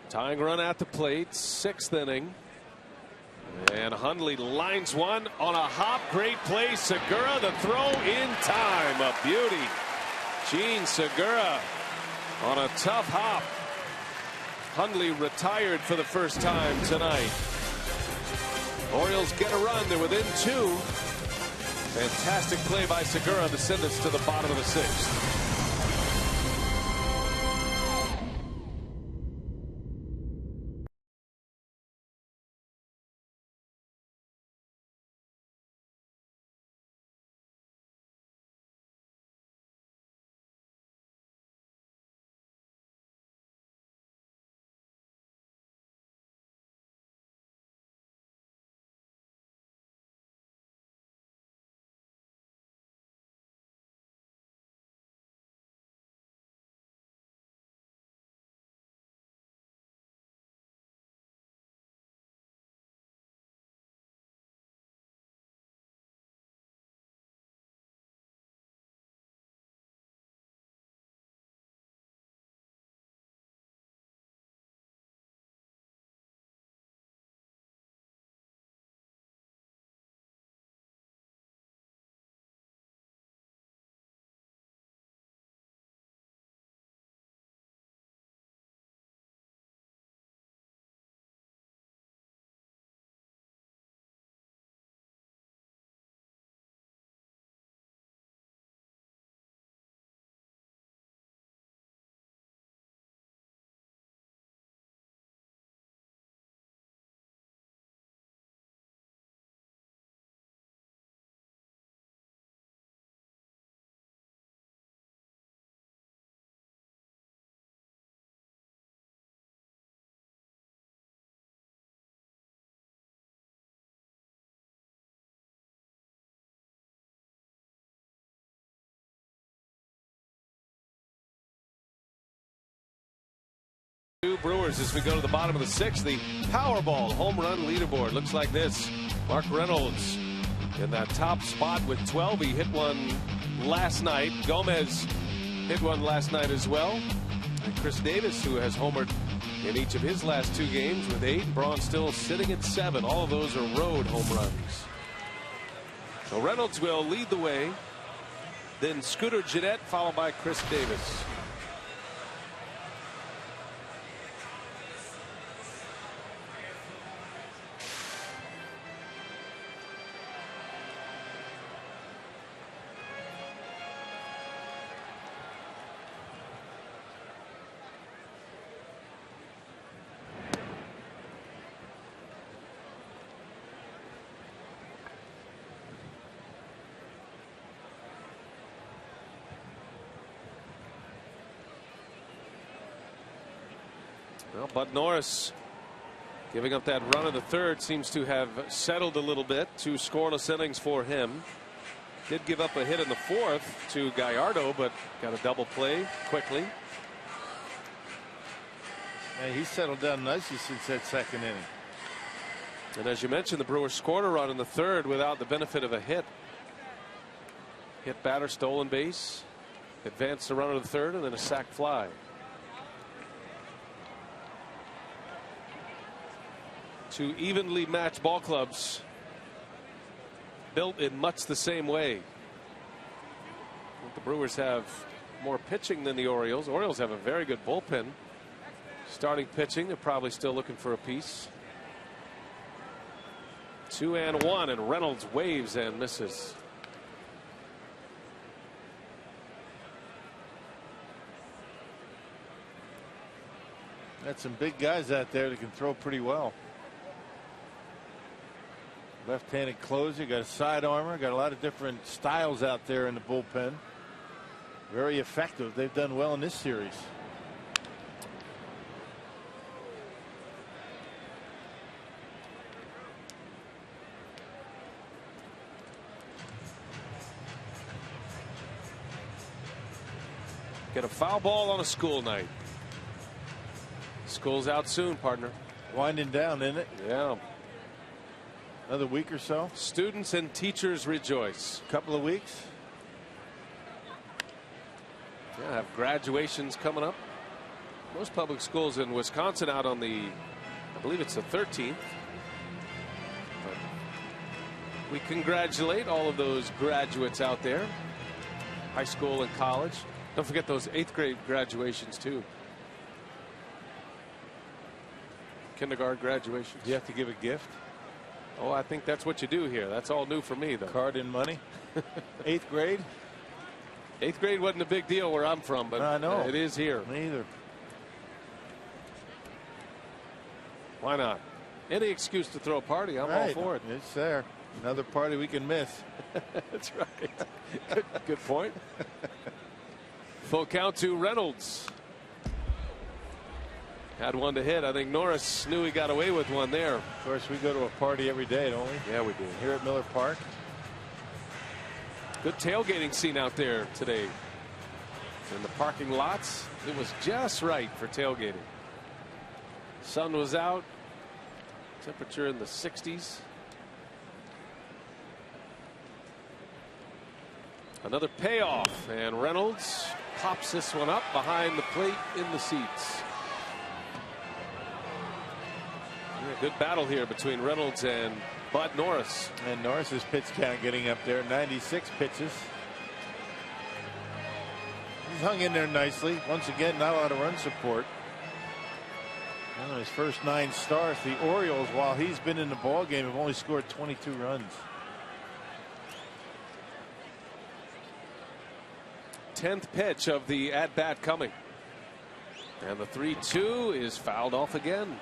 S1: Tying run at the plate, 6th inning. And Hundley lines one on a hop. Great play. Segura, the throw in time. A beauty. Gene Segura on a tough hop. Hundley retired for the first time tonight. Orioles get a run. They're within 2. Fantastic play by Segura to send us to the bottom of the 6th. Brewers as we go to the bottom of the 6th. The Powerball home run leaderboard looks like this. Mark Reynolds in that top spot with 12. He hit one last night. Gomez hit one last night as well. And Chris Davis, who has homered in each of his last 2 games with 8. BRAUN still sitting at 7. All of those are road home runs. So Reynolds will lead the way. Then Scooter Gennett, followed by Chris Davis. Well, Bud Norris giving up that run in the third seems to have settled a little bit. 2 scoreless innings for him. Did give up a hit in the fourth to Gallardo, but got a double play quickly.
S5: Yeah, he settled down nicely since that second inning.
S1: And as you mentioned, the Brewers scored a run in the third without the benefit of a hit. Hit batter, stolen base, advanced the runner to the third, and then a sac fly. Two evenly matched ball clubs, built in much the same way. The Brewers have more pitching than the Orioles. Orioles have a very good bullpen. Starting pitching, they're probably still looking for a piece. 2-1, and Reynolds waves and misses.
S5: Got some big guys out there that can throw pretty well. Left-handed closer, got a side armor, got a lot of different styles out there in the bullpen. Very effective. They've done well in this series.
S1: Get a foul ball on a school night. School's out soon, partner.
S5: Winding down, isn't it?
S1: Yeah.
S5: Another week or so.
S1: Students and teachers rejoice.
S5: Couple of weeks.
S1: Yeah, have graduations coming up. Most public schools in Wisconsin out on the, I believe it's the 13th. But we congratulate all of those graduates out there. High school and college. Don't forget those 8th grade graduations too. Kindergarten graduations.
S5: You have to give a gift.
S1: Oh, I think that's what you do here. That's all new for me, though.
S5: Card and money. 8th grade.
S1: 8th grade wasn't a big deal where I'm from, but
S5: I know
S1: it is here.
S5: Me either.
S1: Why not? Any excuse to throw a party, I'm all for it.
S5: It's there. Another party we can miss.
S1: That's right. Good point. Full count to Reynolds. Had one to hit. I think Norris knew he got away with one there.
S5: Of course, we go to a party every day, don't we?
S1: Yeah, we do.
S5: Here at Miller Park.
S1: Good tailgating scene out there today. In the parking lots, it was just right for tailgating. Sun was out. Temperature in the 60s. Another payoff, and Reynolds pops this one up behind the plate in the seats. Yeah, good battle here between Reynolds and Bud Norris.
S5: And Norris's pitch count getting up there, 96 pitches. He's hung in there nicely. Once again, not a lot of run support. On his first 9 starts, the Orioles, while he's been in the ball game, have only scored 22 runs.
S1: 10th pitch of the at-bat coming. And the 3-2 is fouled off again.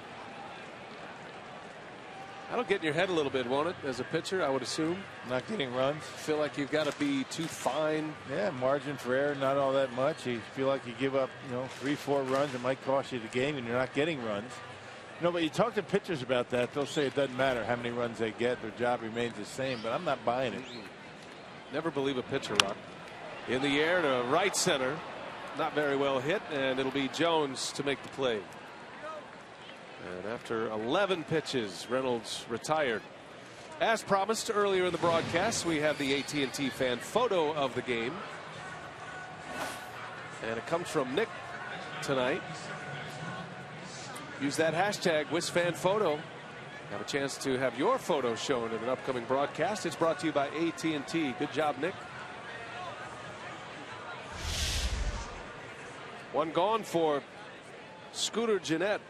S1: That'll get in your head a little bit, won't it, as a pitcher, I would assume?
S5: Not getting runs.
S1: Feel like you've got to be too fine.
S5: Yeah, margin for error, not all that much. You feel like you give up, 3-4 runs, it might cost you the game, and you're not getting runs. But you talk to pitchers about that, they'll say it doesn't matter how many runs they get, their job remains the same, but I'm not buying it.
S1: Never believe a pitcher, Rock. In the air to right center. Not very well hit, and it'll be Jones to make the play. And after 11 pitches, Reynolds retired. As promised earlier in the broadcast, we have the AT&T fan photo of the game. And it comes from Nick tonight. Use that hashtag #WisFanPhoto. Have a chance to have your photo shown in an upcoming broadcast. It's brought to you by AT&T. Good job, Nick. One gone for Scooter Gennett.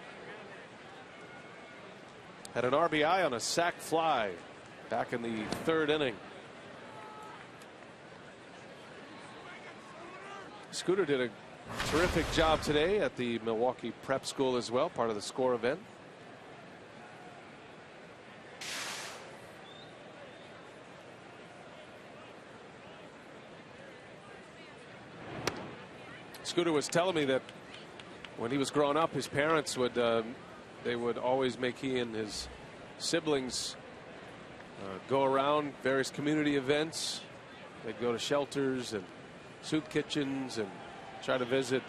S1: Had an RBI on a sac fly back in the 3rd inning. Scooter did a terrific job today at the Milwaukee Prep School as well, part of the SCORE event. Scooter was telling me that When he was growing up, his parents would they would always make he and his siblings go around various community events. They'd go to shelters and soup kitchens and try to visit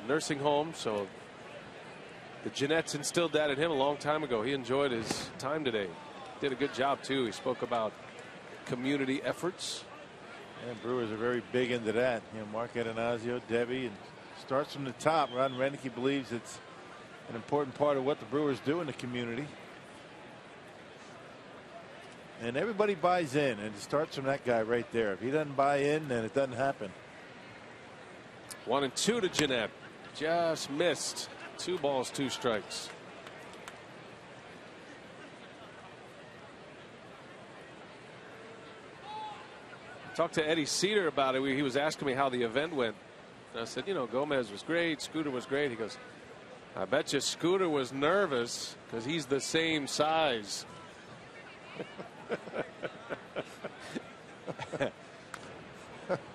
S1: nursing homes. So the GENNETTs instilled that in him a long time ago. He enjoyed his time today. Did a good job too. He spoke about community efforts.
S5: And Brewers are very big into that. You know, Mark Atanasio, Debbie, and starts from the top. Ron Renneke believes it's an important part of what the Brewers do in the community. And everybody buys in, and it starts from that guy right there. If he doesn't buy in, then it doesn't happen.
S1: 1-2 to GENNETT. Just missed. 2 balls, 2 strikes. Talked to Eddie Cedar about it. He was asking me how the event went. And I said, you know, Gomez was great. Scooter was great. He goes, I bet you Scooter was nervous because he's the same size.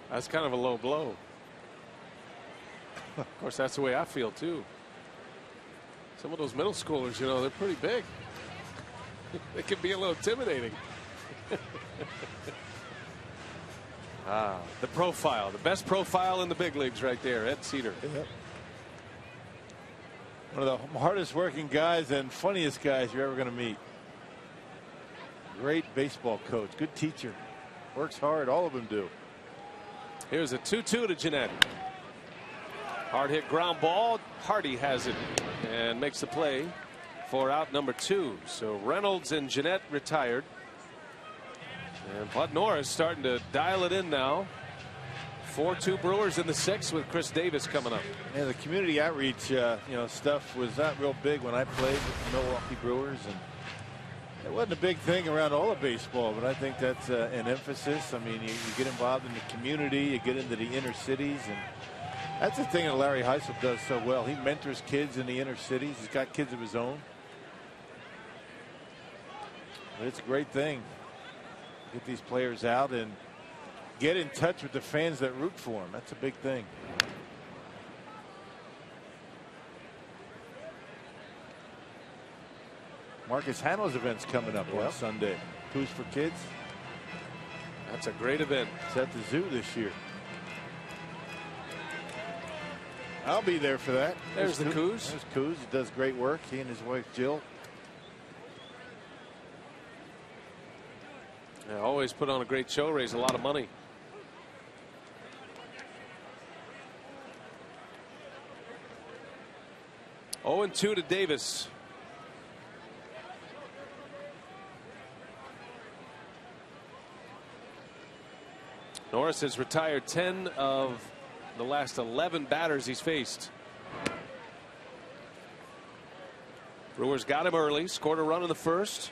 S1: That's kind of a low blow. Of course, that's the way I feel too. Some of those middle schoolers, you know, they're pretty big. They can be a little intimidating. The profile, the best profile in the big leagues right there, Ed Cedar.
S5: Yep. One of the hardest working guys and funniest guys you're ever going to meet. Great baseball coach, good teacher, works hard. All of them do.
S1: Here's a 2-2 to GENNETT. Hard hit ground ball. Hardy has it and makes the play for out number 2. So Reynolds and GENNETT retired. And Bud Norris starting to dial it in now. 4-2 Brewers in the 6th with Chris Davis coming up.
S5: Yeah, the community outreach you know, stuff was not real big when I played with the Milwaukee Brewers, and it wasn't a big thing around all of baseball, but I think that's an emphasis. I mean, you get involved in the community, you get into the inner cities, and that's the thing that Larry Heisel does so well. He mentors kids in the inner cities. He's got kids of his own. But it's a great thing. Get these players out and get in touch with the fans that root for them. That's a big thing. Marcus Hanna's event's coming up on Sunday. Who's for Kids?
S1: That's a great event.
S5: It's at the zoo this year. I'll be there for that.
S1: There's the Coos.
S5: There's Coos. He does great work. He and his wife Jill.
S1: Yeah, always put on a great show, raise a lot of money. Oh, 0-2 to Davis. Norris has retired 10 of the last 11 batters he's faced. Brewers got him early, scored a run in the first,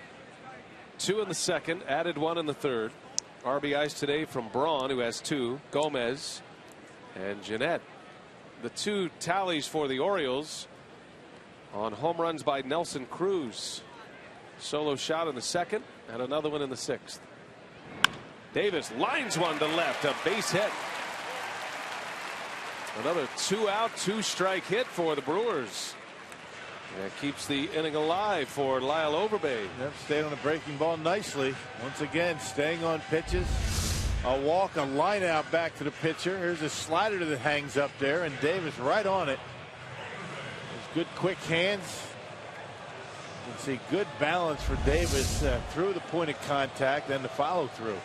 S1: 2 in the second, added 1 in the third. RBIs today from Braun, who has 2, Gomez, and GENNETT. The 2 tallies for the Orioles on home runs by Nelson Cruz. Solo shot in the second and another one in the 6th. Davis lines one to left, a base hit. Another 2-out, 2-strike hit for the Brewers. That keeps the inning alive for Lyle Overbay.
S5: Yep, stayed on the breaking ball nicely. Once again, staying on pitches. A walk, a line out back to the pitcher. Here's a slider that hangs up there, and Davis right on it. There's good quick hands. You can see good balance for Davis through the point of contact and the follow through.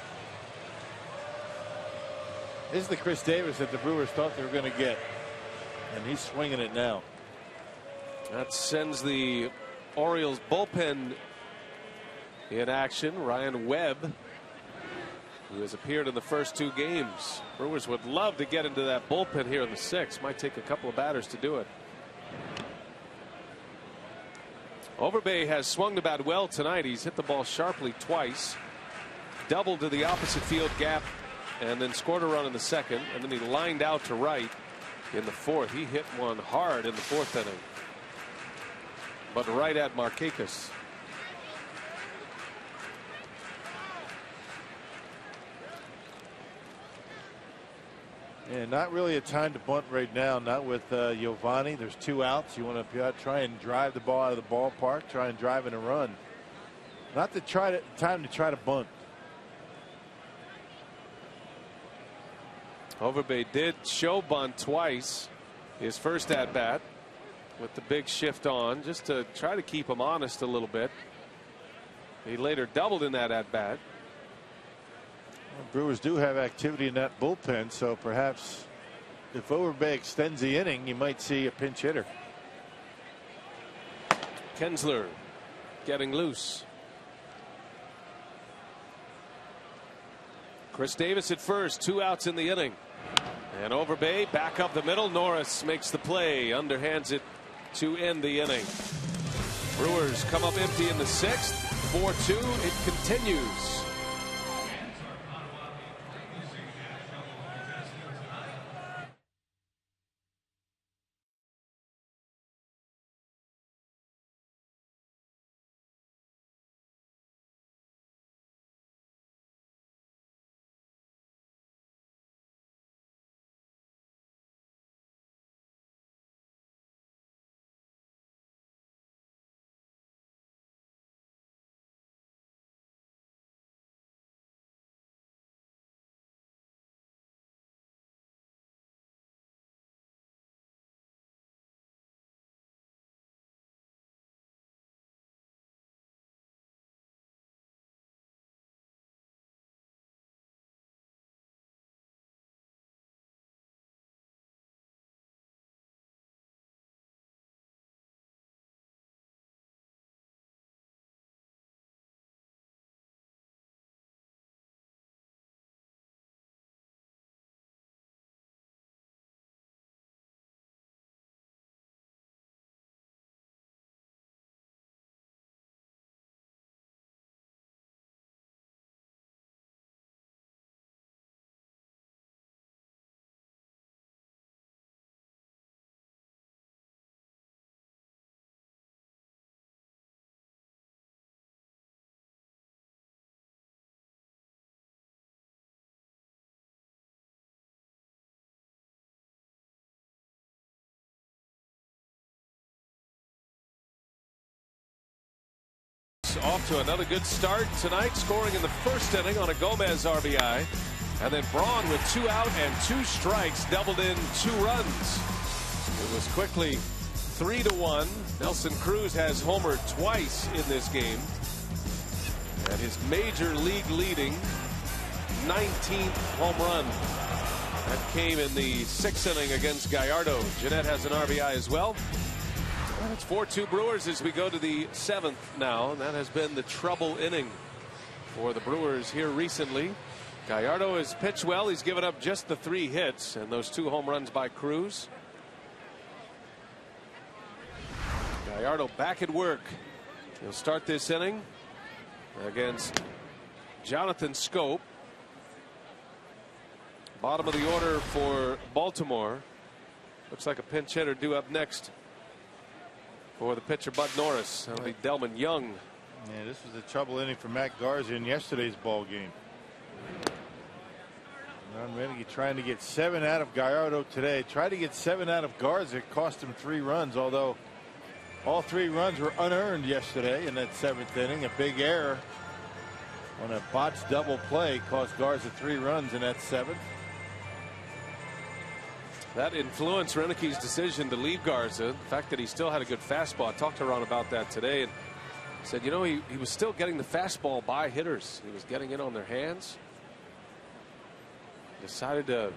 S5: This is the Chris Davis that the Brewers thought they were going to get, and he's swinging it now.
S1: That sends the Orioles bullpen in action. Ryan Webb, who has appeared in the first 2 games. Brewers would love to get into that bullpen here in the 6th. Might take a couple of batters to do it. Overbay has swung the bat well tonight. He's hit the ball sharply twice, doubled to the opposite field gap, and then scored a run in the second, and then he lined out to right in the 4th. He hit one hard in the 4th inning, but right at Markakis.
S5: Yeah, not really a time to bunt right now. Not with YOVANI. There's 2 outs. You want to try and drive the ball out of the ballpark. Try and drive in a run. Not the time to try to bunt.
S1: Overbay did show bunt twice. His first at bat with the big shift on, just to try to keep him honest a little bit. He later doubled in that at bat.
S5: Brewers do have activity in that bullpen, so perhaps if Overbay extends the inning, you might see a pinch hitter.
S1: Kinsler getting loose. Chris Davis at first, 2 outs in the inning. And Overbay back up the middle. Norris makes the play, underhands it to end the inning. Brewers come up empty in the 6th. 4-2. It continues. Off to another good start tonight, scoring in the first inning on a Gomez RBI, and then BRAUN with 2 out and 2 strikes doubled in 2 runs. It was quickly 3-1. Nelson Cruz has homered twice in this game, and his major league leading 19th home run that came in the 6th inning against Gallardo. GENNETT has an RBI as well. And it's 4-2 Brewers as we go to the 7th now, and that has been the trouble inning for the Brewers here recently. Gallardo has pitched well. He's given up just the 3 hits and those 2 home runs by Cruz. Gallardo back at work. He'll start this inning against Jonathan Schoop. Bottom of the order for Baltimore. Looks like a pinch hitter due up next for the pitcher Bud Norris. That'll be Delman Young.
S5: Yeah, this was a trouble inning for Matt Garza in yesterday's ball game. Ron Rennicky trying to get 7 out of Gallardo today. Tried to get 7 out of Garza. It cost him 3 runs, although all 3 runs were unearned yesterday in that 7th inning. A big error on a botched double play cost Garza 3 runs in that 7th.
S1: That influenced Rennicky's decision to leave Garza. The fact that he still had a good fastball. I talked to Ron about that today and said, you know, he was still getting the fastball by hitters. He was getting it on their hands. Decided to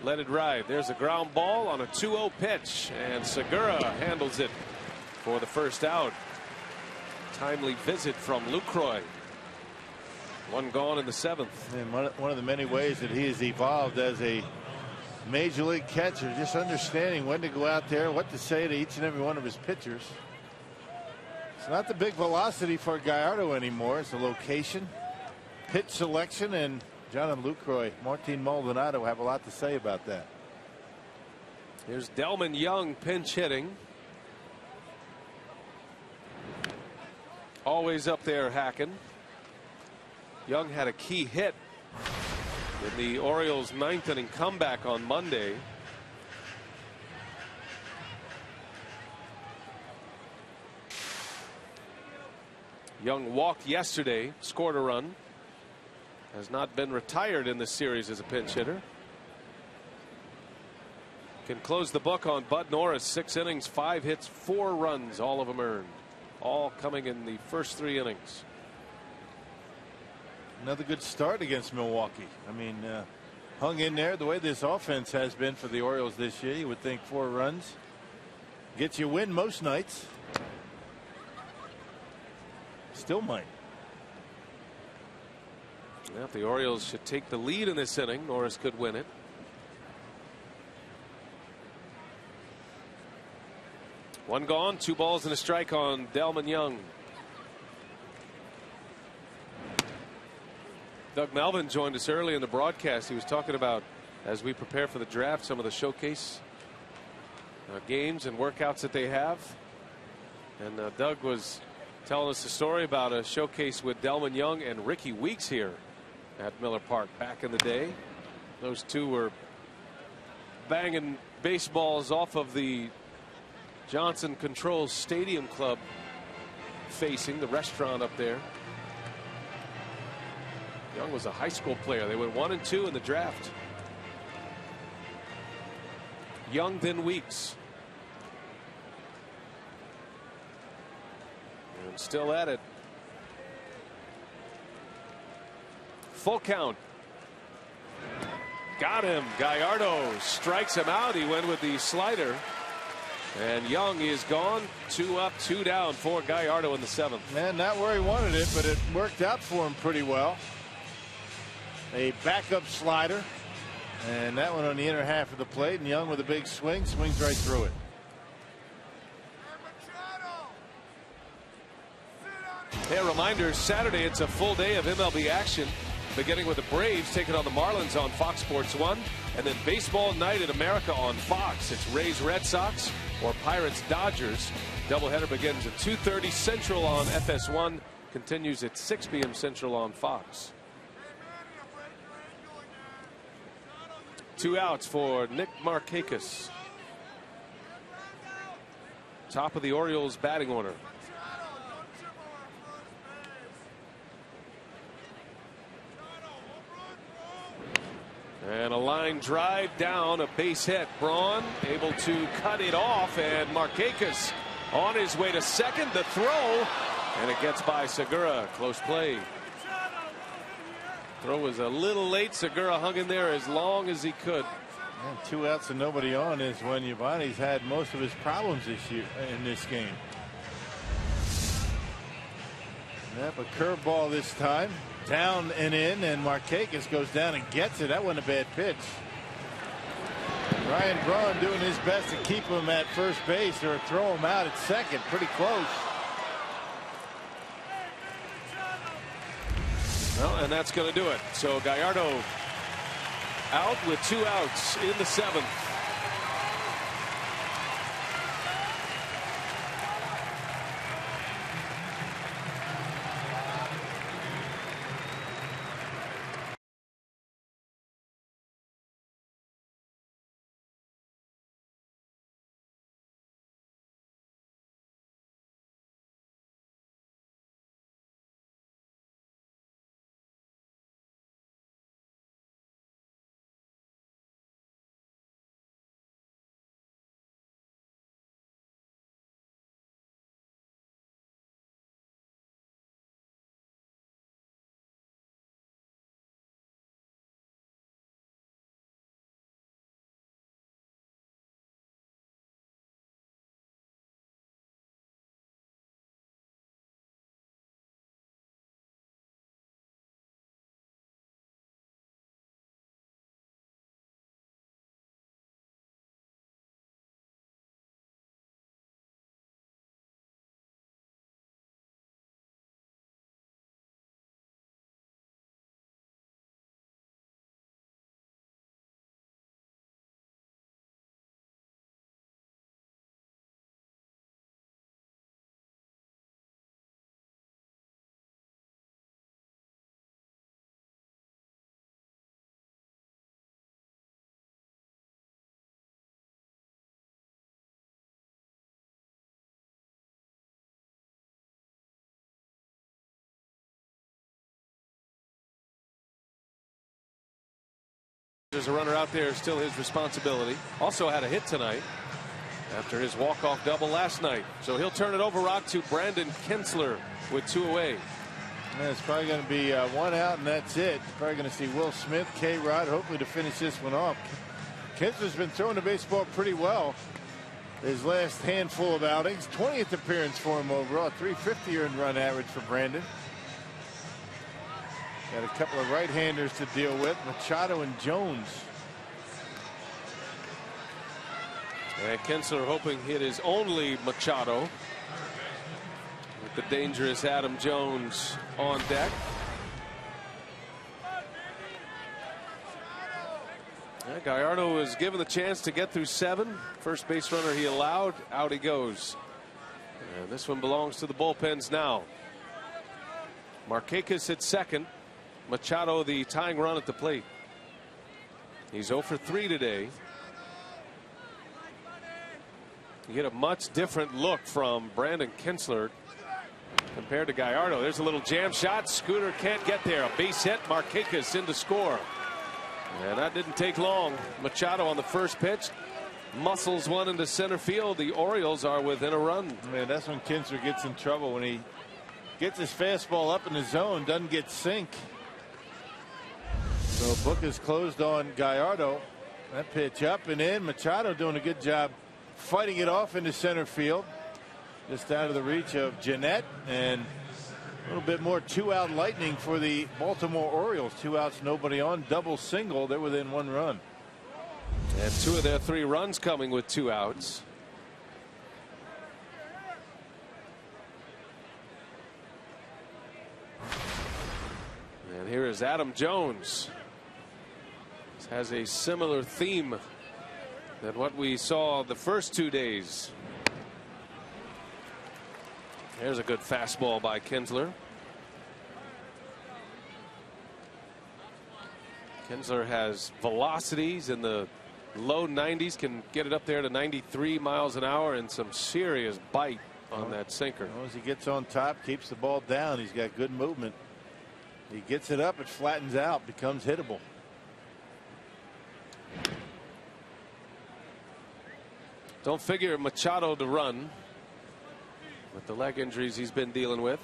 S1: let it ride. There's a ground ball on a 2-0 pitch, and SEOURA handles it for the first out. Timely visit from Lucroy. 1 gone in the 7th.
S5: And one of the many ways that he has evolved as a major league catcher, just understanding when to go out there, what to say to each and every one of his pitchers. It's not the big velocity for Gallardo anymore. It's the location, pitch selection, and John and Lucroy, Martin Maldonado have a lot to say about that.
S1: Here's Delman Young pinch hitting. Always up there hacking. Young had a key hit in the Orioles' 9th inning comeback on Monday. Young walked yesterday, scored a run. Has not been retired in this series as a pinch hitter. Can close the book on Bud Norris. 6 innings, 5 hits, 4 runs, all of them earned. All coming in the first 3 innings.
S5: Another good start against Milwaukee. I mean, hung in there the way this offense has been for the Orioles this year. You would think 4 runs gets you a win most nights. Still might.
S1: Well, if the Orioles should take the lead in this inning, Norris could win it. One gone, 2 balls and a strike on Delmon Young. Doug Melvin joined us early in the broadcast. He was talking about, as we prepare for the draft, some of the showcase games and workouts that they have. And Doug was telling us a story about a showcase with Delmon Young and Ricky Weeks here at Miller Park back in the day. Those two were banging baseballs off of the Johnson Controls Stadium Club facing the restaurant up there. Young was a high school player. They went 1 and 2 in the draft. Young, then Weeks. And still at it. Full count. Got him. Gallardo strikes him out. He went with the slider. And Young is gone. 2 up, 2 down for Gallardo in the 7th.
S5: Man, not where he wanted it, but it worked out for him pretty well. A backup slider, and that one on the inner half of the plate, and Young with a big swing, swings right through it.
S1: Hey, a reminder, Saturday it's a full day of MLB action, beginning with the Braves taking on the Marlins on Fox Sports 1, and then Baseball Night in America on Fox. It's Rays Red Sox or Pirates Dodgers. Doubleheader begins at 2:30 Central on FS1, continues at 6 p.m. Central on Fox. 2 outs for Nick Markakis. Top of the Orioles batting order. And a line drive down, a base hit. Braun able to cut it off, and Markakis on his way to second. The throw, and it gets by Segura. Close play. Throw was a little late. Segura hung in there as long as he could.
S5: And 2 outs and nobody on is when YOVANI's had most of his problems this year in this game. Yep, a curveball this time. Down and in, and Markakis goes down and gets it. That wasn't a bad pitch. Ryan Braun doing his best to keep him at first base or throw him out at second. Pretty close.
S1: Well, and that's going to do it. So Gallardo out with 2 outs in the 7th. there's a runner out there, still his responsibility. Also had a hit tonight after his walk-off double last night. So he'll turn it over, Rock, to Brandon Kintzler with 2 away.
S5: Yeah, it's probably going to be 1 out, and that's it. Probably going to see Will Smith, K-Rod, hopefully to finish this one off. Kintzler's been throwing the baseball pretty well his last handful of outings. 20th appearance for him overall. 350 earned run average for Brandon. Got a couple of right-handers to deal with, Machado and Jones.
S1: And Kintzler hoping it is only Machado, with the dangerous Adam Jones on deck. Yeah, Gallardo was given the chance to get through 7. First base runner he allowed. Out he goes. And this one belongs to the bullpens now. Markakis at second. Machado the tying run at the plate. He's 0 for 3 today. You get a much different look from Brandon Kintzler compared to Gallardo. There's a little jam shot. Scooter can't get there. A base hit. Markakis in to score. And that didn't take long. Machado on the first pitch muscles one into center field. The Orioles are within a run.
S5: Man, that's when Kintzler gets in trouble, when he gets his fastball up in the zone, doesn't get sink. So book is closed on Gallardo. That pitch up and in. Machado doing a good job fighting it off into center field, just out of the reach of GENNETT, and a little bit more 2-out lightning for the Baltimore Orioles. 2 outs, nobody on, double single. They're within 1 run.
S1: And 2 of their 3 runs coming with 2 outs. And here is Adam Jones. This has a similar theme than what we saw the first 2 days. There's a good fastball by Kintzler. Kintzler has velocities in the low 90s, can get it up there to 93 miles an hour, and some serious bite on that sinker.
S5: As long as he gets on top, keeps the ball down, he's got good movement. He gets it up, it flattens out, becomes hittable.
S1: Don't figure Machado to run with the leg injuries he's been dealing with.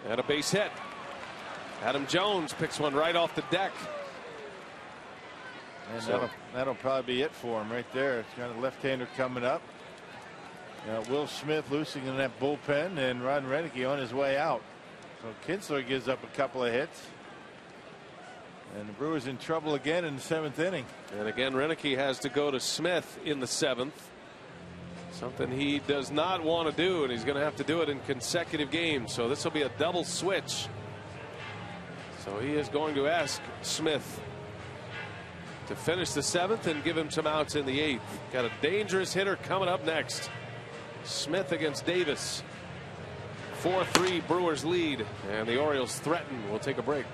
S1: And a base hit. Adam Jones picks one right off the deck.
S5: And that'll probably be it for him right there. It's got a left-hander coming up. Will Smith loosening that bullpen, and Ron Renneke on his way out. So Kintzler gives up a couple of hits. And the Brewers in trouble again in the 7th inning.
S1: And again, Renneke has to go to Smith in the 7th. Something he does not want to do, and he's going to have to do it in consecutive games. So this will be a double switch. So he is going to ask Smith to finish the 7th and give him some outs in the 8th. Got a dangerous hitter coming up next. Smith against Davis. 4-3 Brewers lead, and the Orioles threaten. We'll take a break.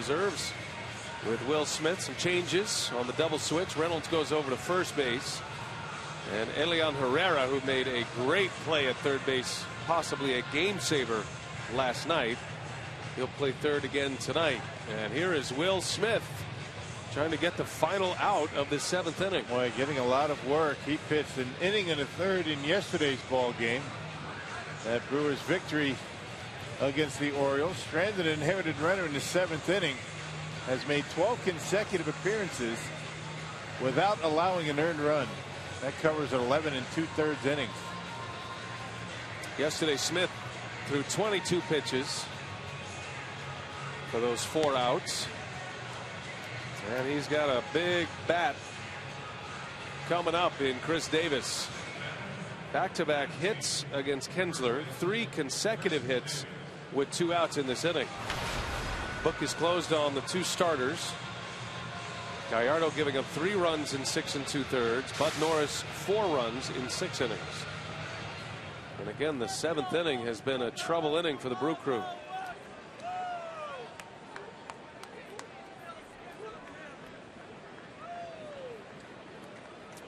S1: reserves with Will Smith. Some changes on the double switch. Reynolds goes over to first base. And Elian Herrera, who made a great play at third base, possibly a game saver last night. He'll play third again tonight. And here is Will Smith trying to get the final out of the 7th inning.
S5: Boy, getting a lot of work. He pitched an inning and a third in yesterday's ball game. That Brewers victory against the Orioles. Stranded an inherited runner in the 7th inning. Has made 12 consecutive appearances without allowing an earned run. That covers an 11 2/3 innings.
S1: Yesterday, Smith threw 22 pitches for those 4 outs. And he's got a big bat coming up in Chris Davis. Back-to-back hits against Kinsler. 3 consecutive hits with 2 outs in this inning. Book is closed on the 2 starters. Gallardo giving up 3 runs in 6 2/3. Bud Norris 4 runs in 6 innings. And again, the 7th inning has been a trouble inning for the Brew Crew.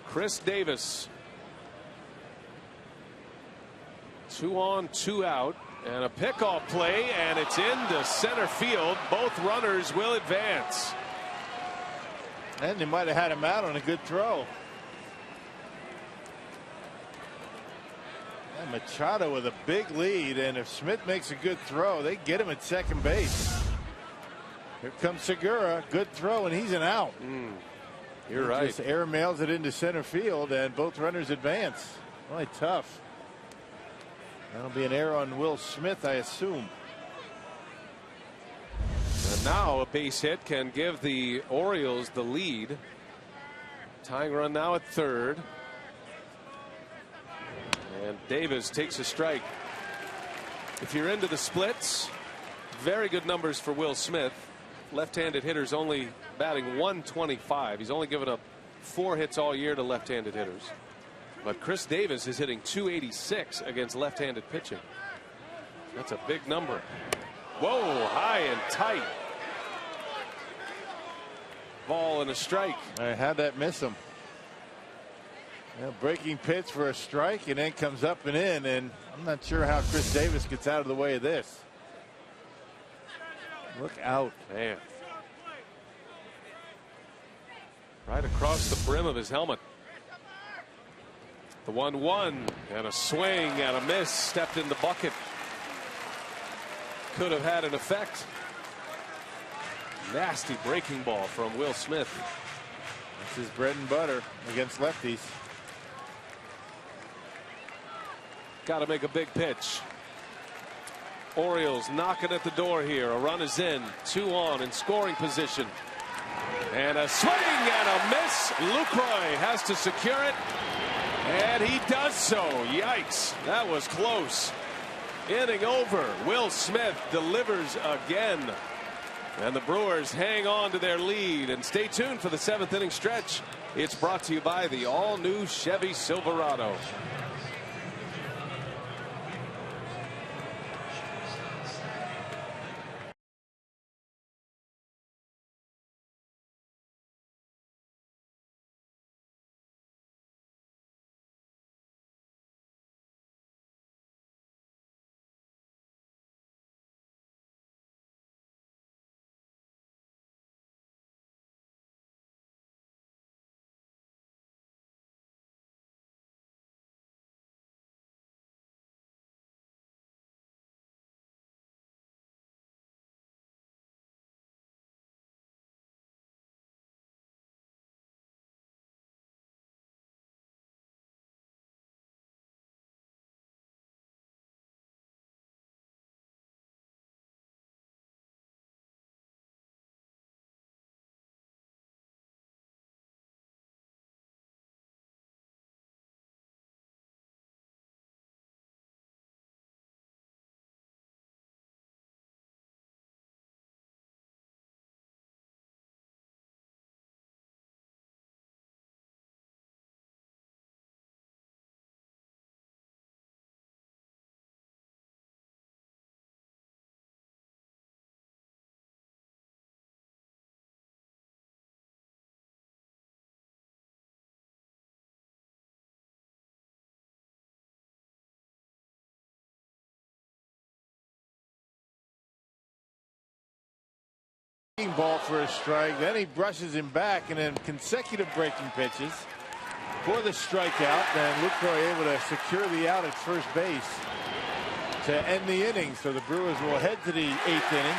S1: Chris Davis, 2 on, 2 out, and a pickoff play, and it's into center field. Both runners will advance.
S5: And they might have had him out on a good throw. And Machado with a big lead, and if Smith makes a good throw, they get him at second base. Here comes Segura, good throw, and he's an out.
S1: You're right.
S5: Just air mails it into center field, and both runners advance. Really tough. That'll be an error on Will Smith, I assume.
S1: And now a base hit can give the Orioles the lead. Tying run now at third. And Davis takes a strike. If you're into the splits, very good numbers for Will Smith. Left-handed hitters only batting 125. He's only given up 4 hits all year to left-handed hitters. But Chris Davis is hitting 286 against left-handed pitching. That's a big number. Whoa, high and tight. Ball and a strike.
S5: How'd that miss him? Breaking pitch for a strike, and then comes up and in, and I'm not sure how Chris Davis gets out of the way of this. Look out.
S1: Man. Right across the brim of his helmet. The 1-1 and a swing and a miss. Stepped in the bucket. Could have had an effect. Nasty breaking ball from Will Smith.
S5: This is bread and butter against lefties.
S1: Got to make a big pitch. Orioles knocking at the door here. A run is in. 2 on in scoring position. And a swing and a miss. Lucroy has to secure it. And he does so. Yikes. That was close. Inning over. Will Smith delivers again. And the Brewers hang on to their lead. And stay tuned for the 7th inning stretch. It's brought to you by the all-new Chevy Silverado.
S5: Ball for a strike. Then he brushes him back, and then consecutive breaking pitches for the strikeout. And Lucroy able to secure the out at first base to end the inning. So the Brewers will head to the 8th inning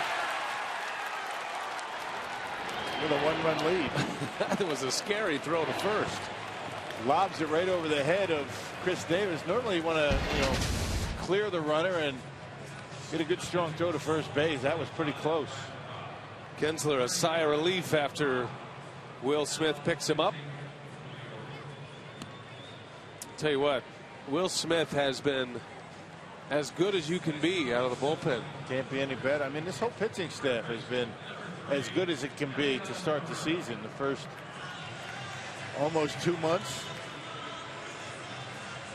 S5: with a 1-run lead.
S1: That was a scary throw to first.
S5: Lobs it right over the head of Chris Davis. Normally you want to, clear the runner and get a good strong throw to first base. That was pretty close.
S1: Kinsler, a sigh of relief after Will Smith picks him up. Tell you what, Will Smith has been as good as you can be out of the bullpen.
S5: Can't be any better. I mean, this whole pitching staff has been as good as it can be to start the season. The first almost 2 months.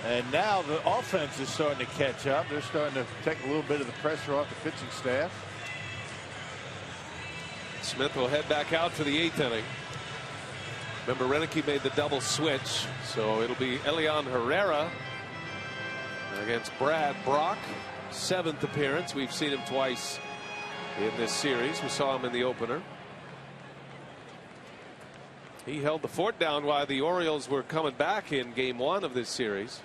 S5: And now the offense is starting to catch up. They're starting to take a little bit of the pressure off the pitching staff.
S1: Smith will head back out for the 8th inning. Remember, Renicky made the double switch, so it'll be Elian Herrera against Brad Brock. 7th appearance. We've seen him twice in this series. We saw him in the opener. He held the fort down while the Orioles were coming back in game 1 of this series.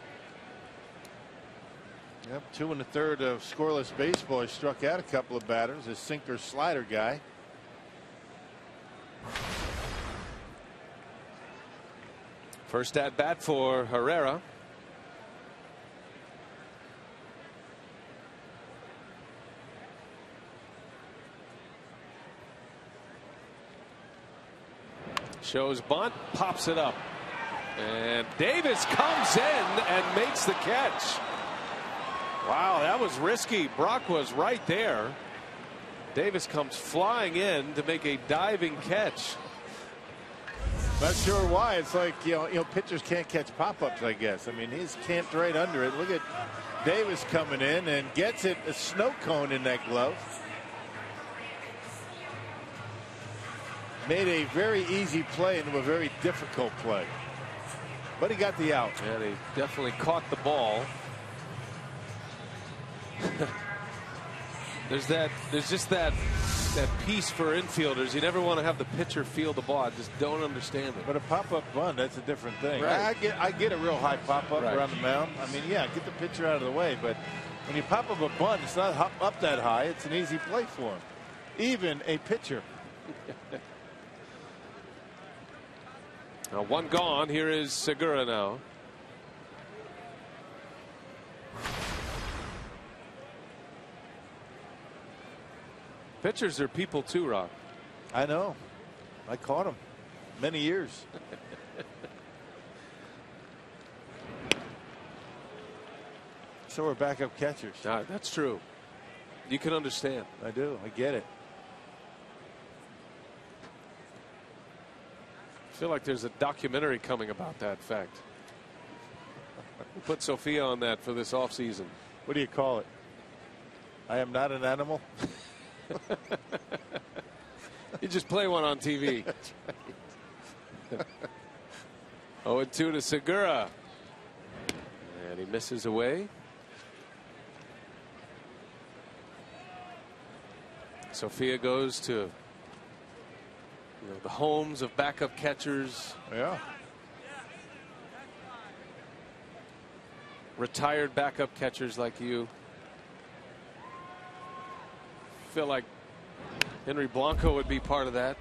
S5: Yep, 2 1/3 of scoreless baseball. He struck out a couple of batters. His sinker slider guy.
S1: First at bat for Herrera. Shows bunt, pops it up, and Davis comes in and makes the catch. Wow, that was risky. Brock was right there. Davis comes flying in to make a diving catch.
S5: Not sure why. It's like, pitchers can't catch pop-ups, I guess. I mean, he's camped right under it. Look at Davis coming in and gets it, a snow cone in that glove. Made a very easy play into a very difficult play. But he got the out.
S1: And he definitely caught the ball. There's just that piece for infielders. You never want to have the pitcher feel the ball. I just don't understand it.
S5: But a pop-up bunt, that's a different thing.
S1: Right.
S5: I get a real high pop-up
S1: right
S5: around the mound. I mean, yeah, get the pitcher out of the way. But when you pop up a bunt, it's not up that high. It's an easy play for him. Even a pitcher.
S1: Now 1 gone. Here is Segura now. Pitchers are people too, Rock.
S5: I know. I caught him many years. So are backup catchers.
S1: That's true. You can understand.
S5: I do. I get it.
S1: I feel like there's a documentary coming about that fact. We'll put Sophia on that for this offseason.
S5: What do you call it? I am not an animal.
S1: You just play one on TV.
S5: That's right.
S1: 0-2 to Segura. And he misses away. Sophia goes to the homes of backup catchers.
S5: Yeah.
S1: Retired backup catchers like you. Feel like Henry Blanco would be part of that.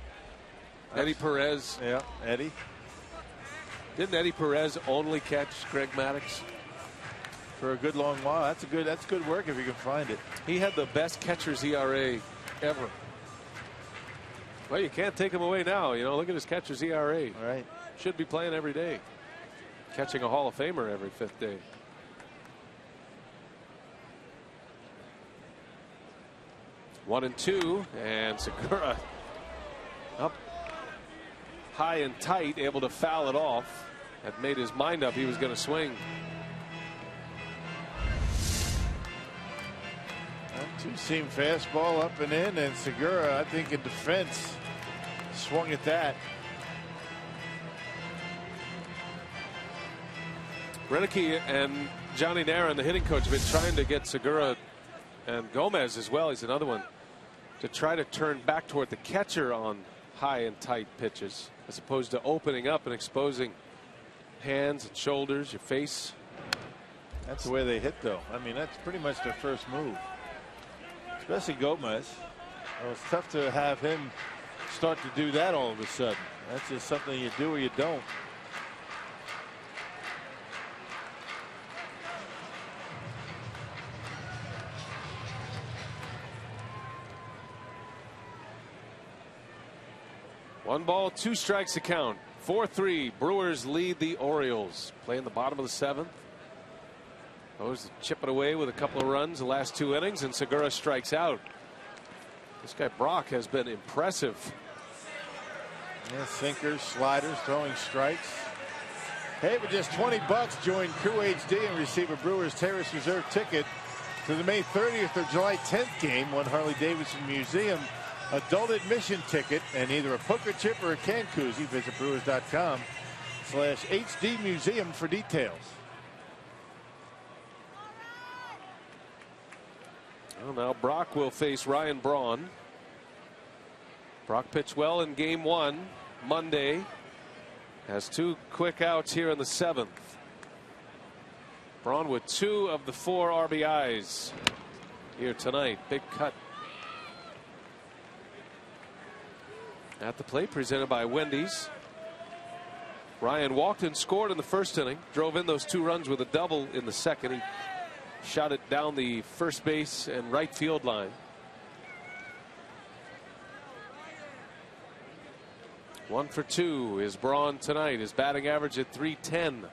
S1: Eddie Perez.
S5: Yeah, Eddie.
S1: Didn't Eddie Perez only catch Greg Maddux
S5: for a good long while? That's good work if you can find it.
S1: He had the best catcher's ERA ever. Well, you can't take him away now. Look at his catcher's ERA.
S5: Right.
S1: Should be playing every day. Catching a Hall of Famer every 5th day. One and 2, and Segura up high and tight, able to foul it off. Had made his mind up he was going to swing.
S5: Two-seam fastball up and in, and Segura, I think in defense, swung at that.
S1: Renicky and Johnny Naran, the hitting coach, have been trying to get Segura and Gomez as well. He's another one to try to turn back toward the catcher on high and tight pitches, as opposed to opening up and exposing hands and shoulders, your face.
S5: That's the way they hit, though. I mean, that's pretty much their first move, especially Gomez. Well, it's tough to have him start to do that all of a sudden. That's just something you do or you don't.
S1: One ball, 2 strikes to count. 4-3. Brewers lead the Orioles. Playing the bottom of the 7th. Those chipping away with a couple of runs the last 2 innings, and SEOURA strikes out. This guy Brock has been impressive.
S5: Yeah, sinkers, sliders, throwing strikes. Hey, for just $20, join Crew HD and receive a Brewers Terrace Reserve ticket to the May 30th or July 10th game. One Harley-Davidson Museum adult admission ticket and either a poker chip or a can koozie. Visit Brewers.com/HD Museum for details.
S1: Well, now Brock will face Ryan Braun. Brock pitched well in game 1 Monday. Has 2 quick outs here in the 7th. Braun with 2 of the 4 RBIs here tonight. Big cut at the plate, presented by Wendy's. Ryan walked and scored in the first inning. Drove in those 2 runs with a double in the second. He shot it down the first base and right field line. 1 for 2 is Braun tonight. His batting average at .310.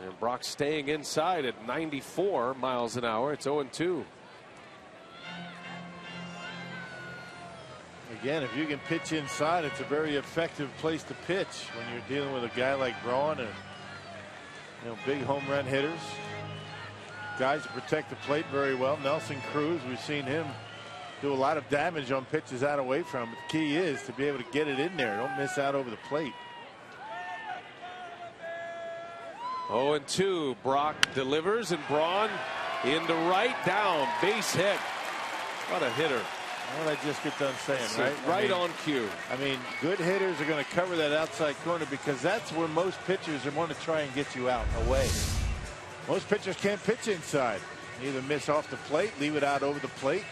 S1: And Brock staying inside at 94 miles an hour. It's 0-2.
S5: Again, if you can pitch inside, it's a very effective place to pitch when you're dealing with a guy like Braun and big home run hitters, guys who protect the plate very well. Nelson Cruz, we've seen him do a lot of damage on pitches out away from him. But the key is to be able to get it in there. Don't miss out over the plate.
S1: 0-2. Brock delivers, and Braun into right, down, base hit. What a hitter.
S5: What did I just get done saying, right?
S1: Right on cue.
S5: I mean, good hitters are going to cover that outside corner because that's where most pitchers are going to try and get you out away. Most pitchers can't pitch inside. Either miss off the plate, leave it out over the plate.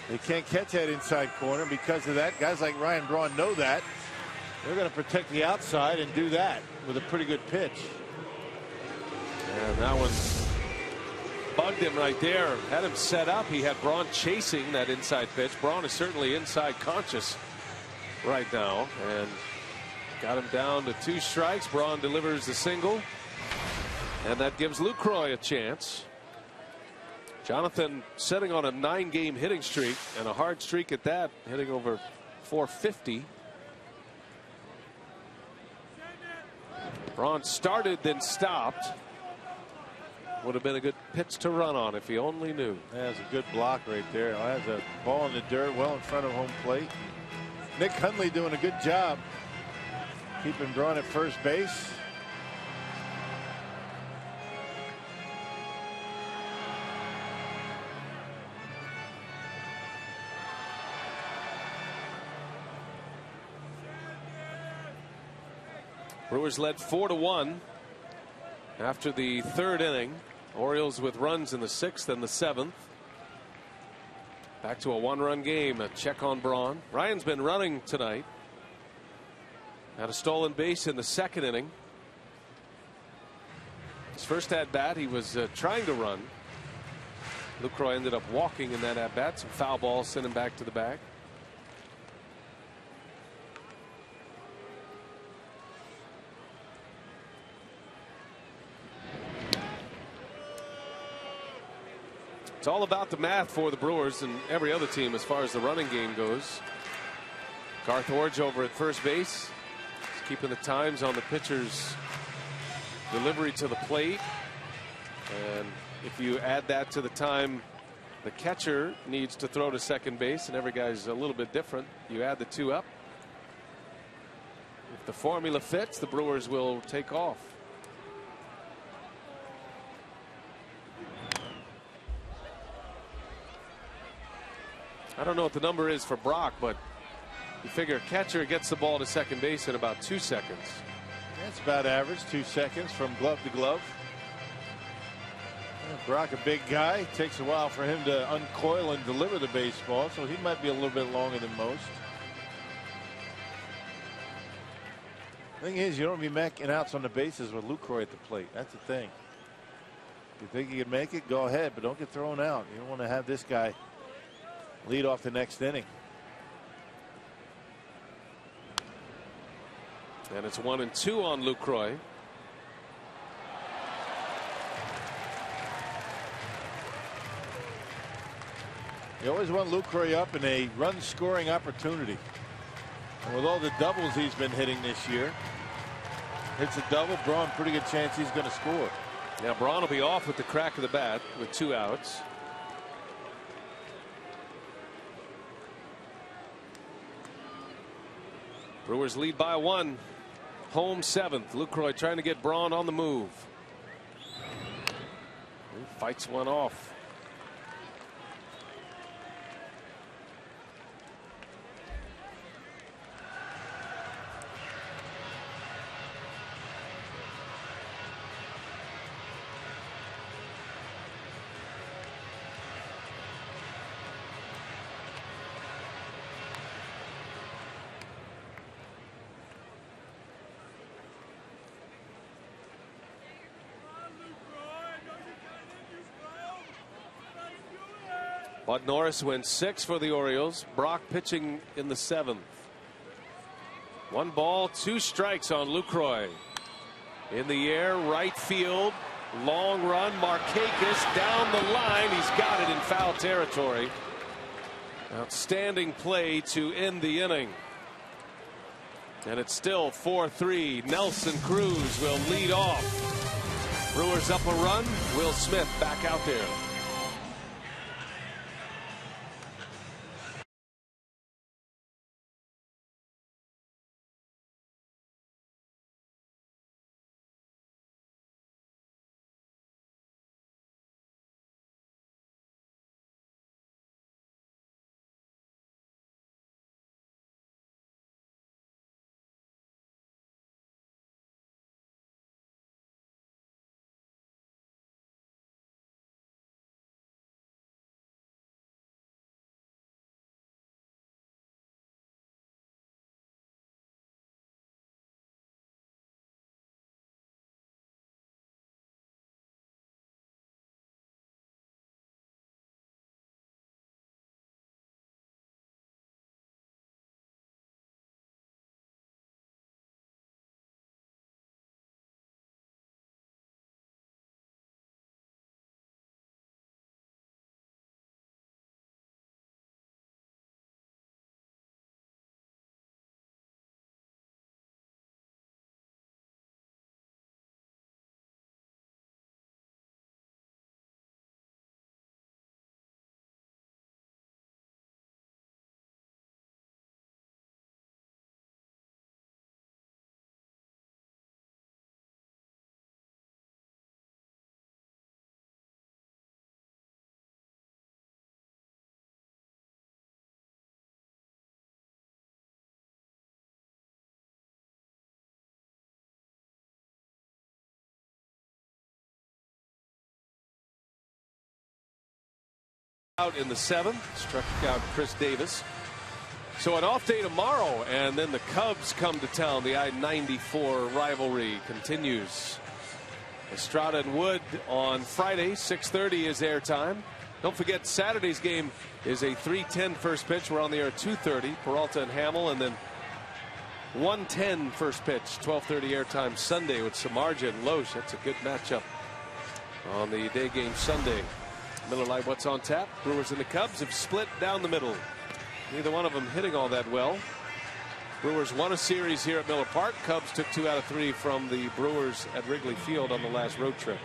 S5: They can't catch that inside corner. Because of that, guys like Ryan Braun know that. They're going to protect the outside and do that with a pretty good pitch.
S1: And that one bugged him right there. Had him set up. He had Braun chasing that inside pitch. Braun is certainly inside conscious right now, and got him down to 2 strikes. Braun delivers the single, and that gives Lucroy a chance. Jonathan sitting on a 9-game hitting streak, and a hard streak at that, hitting over .450. Braun started, then stopped. Would have been a good pitch to run on if he only knew.
S5: That's a good block right there. Has a ball in the dirt well in front of home plate. Nick Hundley doing a good job keeping Braun at first base.
S1: Brewers led 4-1 after the 3rd inning. Orioles with runs in the 6th and the 7th. Back to a 1-run game. A check on Braun. Ryan's been running tonight. Had a stolen base in the 2nd inning. His first at bat, he was trying to run. Lucroy ended up walking in that at bat. Some foul balls sent him back to the bag. It's all about the math for the Brewers and every other team as far as the running game goes. Garth Orge over at first base. He's keeping the times on the pitcher's delivery to the plate. And if you add that to the time the catcher needs to throw to second base, and every guy's a little bit different, you add the 2 up. If the formula fits, the Brewers will take off. I don't know what the number is for Brock, but you figure a catcher gets the ball to second base in about 2 seconds.
S5: That's about average, 2 seconds from glove to glove. Brock, a big guy, takes a while for him to uncoil and deliver the baseball, so he might be a little bit longer than most. Thing is, you don't be making outs on the bases with Lucroy at the plate. That's the thing. If you think you can make it, go ahead, but don't get thrown out. You don't want to have this guy lead off the next inning.
S1: And it's 1-2 on Lucroy.
S5: You always want Lucroy up in a run scoring opportunity. And with all the doubles he's been hitting this year, hits a double, Braun, pretty good chance he's going to score.
S1: Now Braun will be off with the crack of the bat with 2 outs. Brewers lead by 1. Home 7th. Lucroy trying to get Braun on the move. He fights one off. Bud Norris went 6 for the Orioles. Brock pitching in the 7th. 1 ball, 2 strikes on Lucroy. In the air, right field, long run. Markakis down the line. He's got it in foul territory. Outstanding play to end the inning. And it's still 4-3. Nelson Cruz will lead off. Brewers up a run. Will Smith back out there. Out in the 7th, struck out Chris Davis. So an off day tomorrow, and then the Cubs come to town. The I-94 rivalry continues. Estrada and Wood on Friday, 6:30 is airtime. Don't forget Saturday's game is a 3:10 first pitch. We're on the air at 2:30. Peralta and Hamill, and then 1:10 first pitch, 12:30 airtime Sunday with Samardzija and Loesch. That's a good matchup on the day game Sunday. Miller Lite, what's on tap? Brewers and the Cubs have split down the middle. Neither one of them hitting all that well. Brewers won a series here at Miller Park. Cubs took 2 out of 3 from the Brewers at Wrigley Field on the last road trip.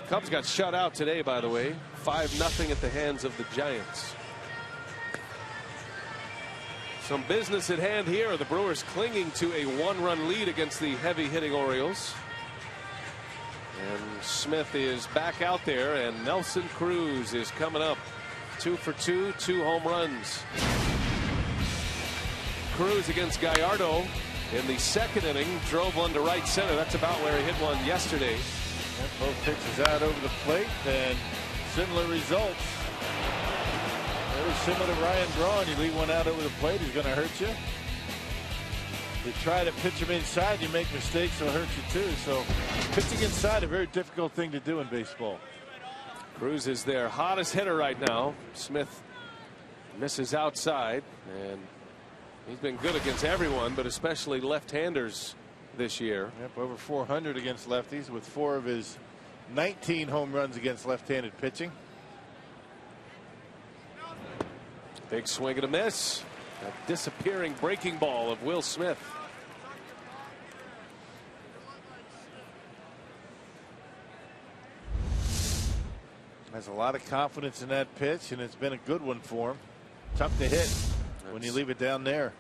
S1: Cubs got shut out today, by the way, 5-0 at the hands of the Giants. Some business at hand here. The Brewers clinging to a 1-run lead against the heavy-hitting Orioles. And Smith is back out there, and Nelson Cruz is coming up 2 for 2, 2 home runs. Cruz against Gallardo in the second inning, drove one to right center. That's about where he hit one yesterday.
S5: Both pitches out over the plate, and similar results. Very similar to Ryan Braun. You leave one out over the plate, he's going to hurt you. You try to pitch him inside, you make mistakes, it'll hurt you too. So pitching inside, a very difficult thing to do in baseball.
S1: Cruz is their hottest hitter right now. Smith misses outside, and he's been good against everyone, but especially left-handers this year.
S5: Yep, over 400 against lefties, with 4 of his 19 home runs against left-handed pitching.
S1: Big swing and a miss. A disappearing breaking ball of Will Smith.
S5: Has a lot of confidence in that pitch, and it's been a good one for him. Tough to hit when you leave it down there.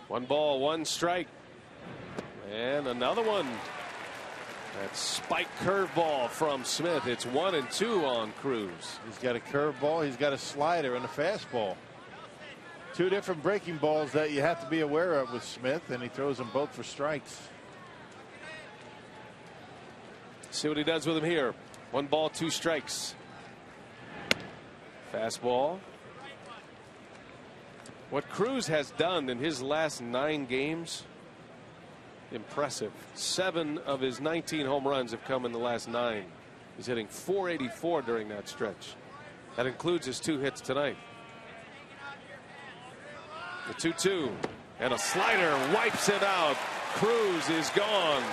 S1: 1 ball, 1 strike. And another one. That spike curveball from Smith. It's 1 and 2 on Cruz.
S5: He's got a curveball, he's got a slider, and a fastball. 2 different breaking balls that you have to be aware of with Smith, and he throws them both for strikes.
S1: See what he does with him here. 1 ball, 2 strikes. Fastball. What Cruz has done in his last 9 games, impressive. 7 of his 19 home runs have come in the last 9. He's hitting .484 during that stretch. That includes his 2 hits tonight. The 2-2 and a slider wipes it out. Cruz is gone.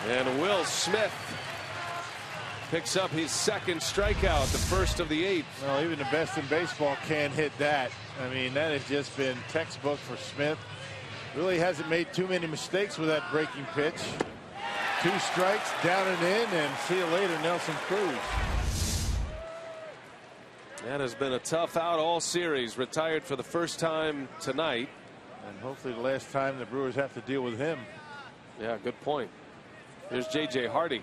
S1: And Will Smith picks up his 2nd strikeout, the first of the 8th.
S5: Well, even the best in baseball can't hit that. I mean, that has just been textbook for Smith. Really hasn't made too many mistakes with that breaking pitch. 2 strikes, down and in, and see you later, Nelson Cruz.
S1: That has been a tough out all series. Retired for the first time tonight.
S5: And hopefully the last time the Brewers have to deal with him.
S1: Yeah, good point. Here's J.J. Hardy.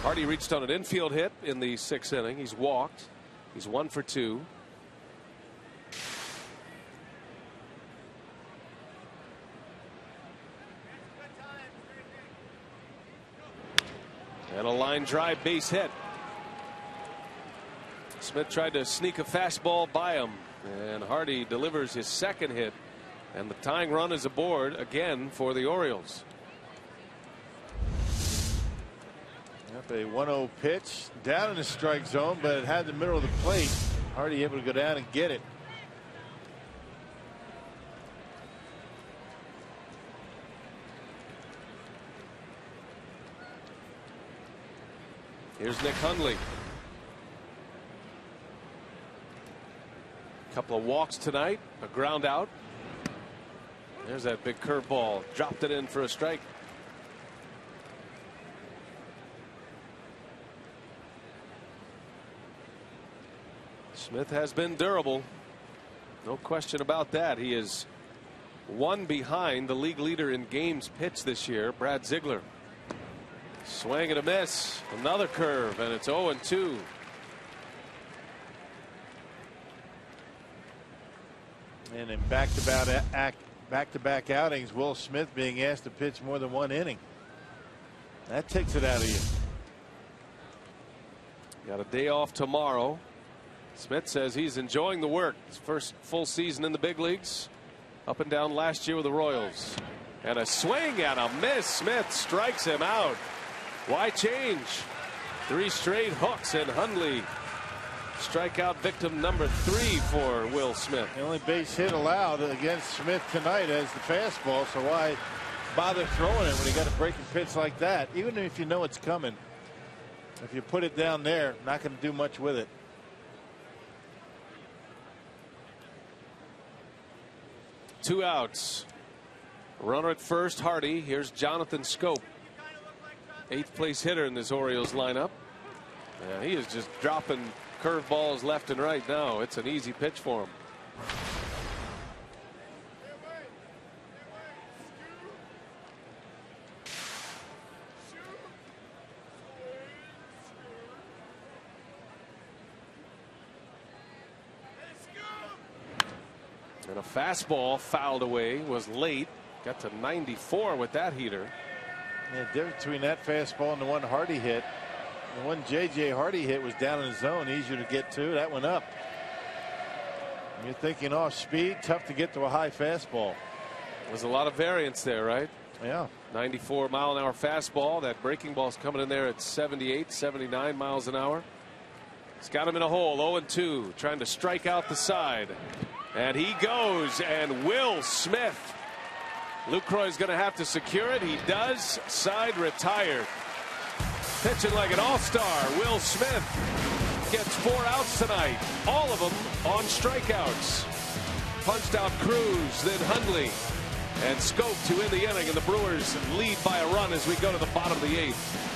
S1: Hardy reached on an infield hit in the 6th inning. He's walked. He's 1 for 2. And a line drive base hit. Smith tried to sneak a fastball by him, and Hardy delivers his 2nd hit, and the tying run is aboard again for the Orioles.
S5: Yep, a 1-0 pitch down in the strike zone, but it had the middle of the plate. Hardy able to go down and get it.
S1: Here's Nick Hundley. Couple of walks tonight, a ground out. There's that big curveball, dropped it in for a strike. Smith has been durable, no question about that. He is 1 behind the league leader in games pitched this year, Brad Ziegler. Swing and a miss, another curve, and it's 0-2.
S5: And in back-to-back outings, Will Smith being asked to pitch more than 1 inning. That takes it out of you.
S1: Got a day off tomorrow. Smith says he's enjoying the work. His first full season in the big leagues. Up and down last year with the Royals. And a swing and a miss. Smith strikes him out. Why change? 3 straight hooks, and Hundley strikeout victim number 3 for Will Smith.
S5: The only base hit allowed against Smith tonight as the fastball, so why bother throwing it when you got a breaking pitch like that? Even if you know it's coming, if you put it down there, not going to do much with it.
S1: Two outs. Runner at first, Hardy. Here's Jonathan Schoop, 8th place hitter in this Orioles lineup. Yeah, he is just dropping curveballs left and right now. It's an easy pitch for him. And a fastball fouled away, was late. Got to 94 with that heater.
S5: Yeah, the difference between that fastball and the one Hardy hit. The one J.J. Hardy hit was down in the zone, easier to get to. That went up. You're thinking off speed, tough to get to a high fastball.
S1: There's a lot of variance there, right?
S5: Yeah.
S1: 94 mile an hour fastball. That breaking ball's coming in there at 78, 79 miles an hour. It's got him in a hole. 0-2, trying to strike out the side. And he goes, and Will Smith. Lucroy's going to have to secure it. He does. Side retired. Pitching like an all-star. Will Smith gets 4 outs tonight. All of them on strikeouts. Punched out Cruz, then Hundley, and Scope to end the inning, and the Brewers lead by a run as we go to the bottom of the 8th.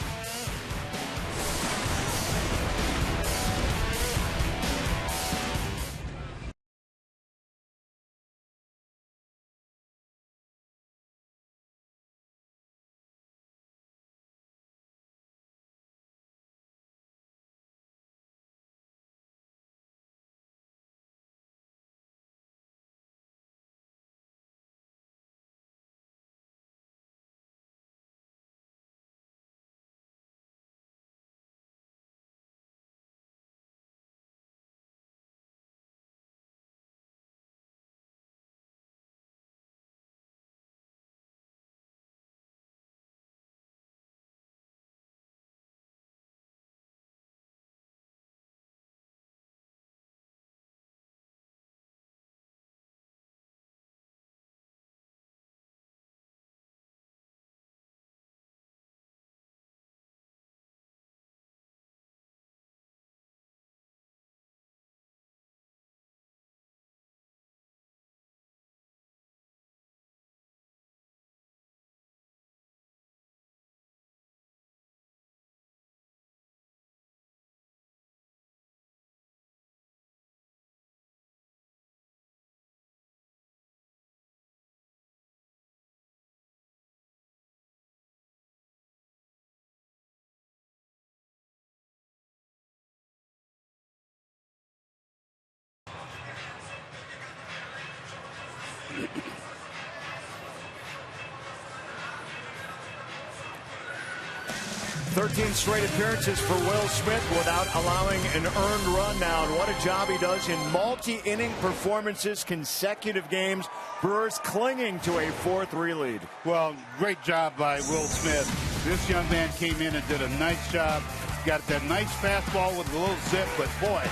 S4: Thirteen straight appearances for Will Smith without allowing an earned run now. And what a job he does in multi-inning performances, consecutive games. Brewers clinging to a 4-3 lead.
S2: Well, great job by Will Smith. This young man came in and did a nice job. Got that nice fastball with a little zip, but boy,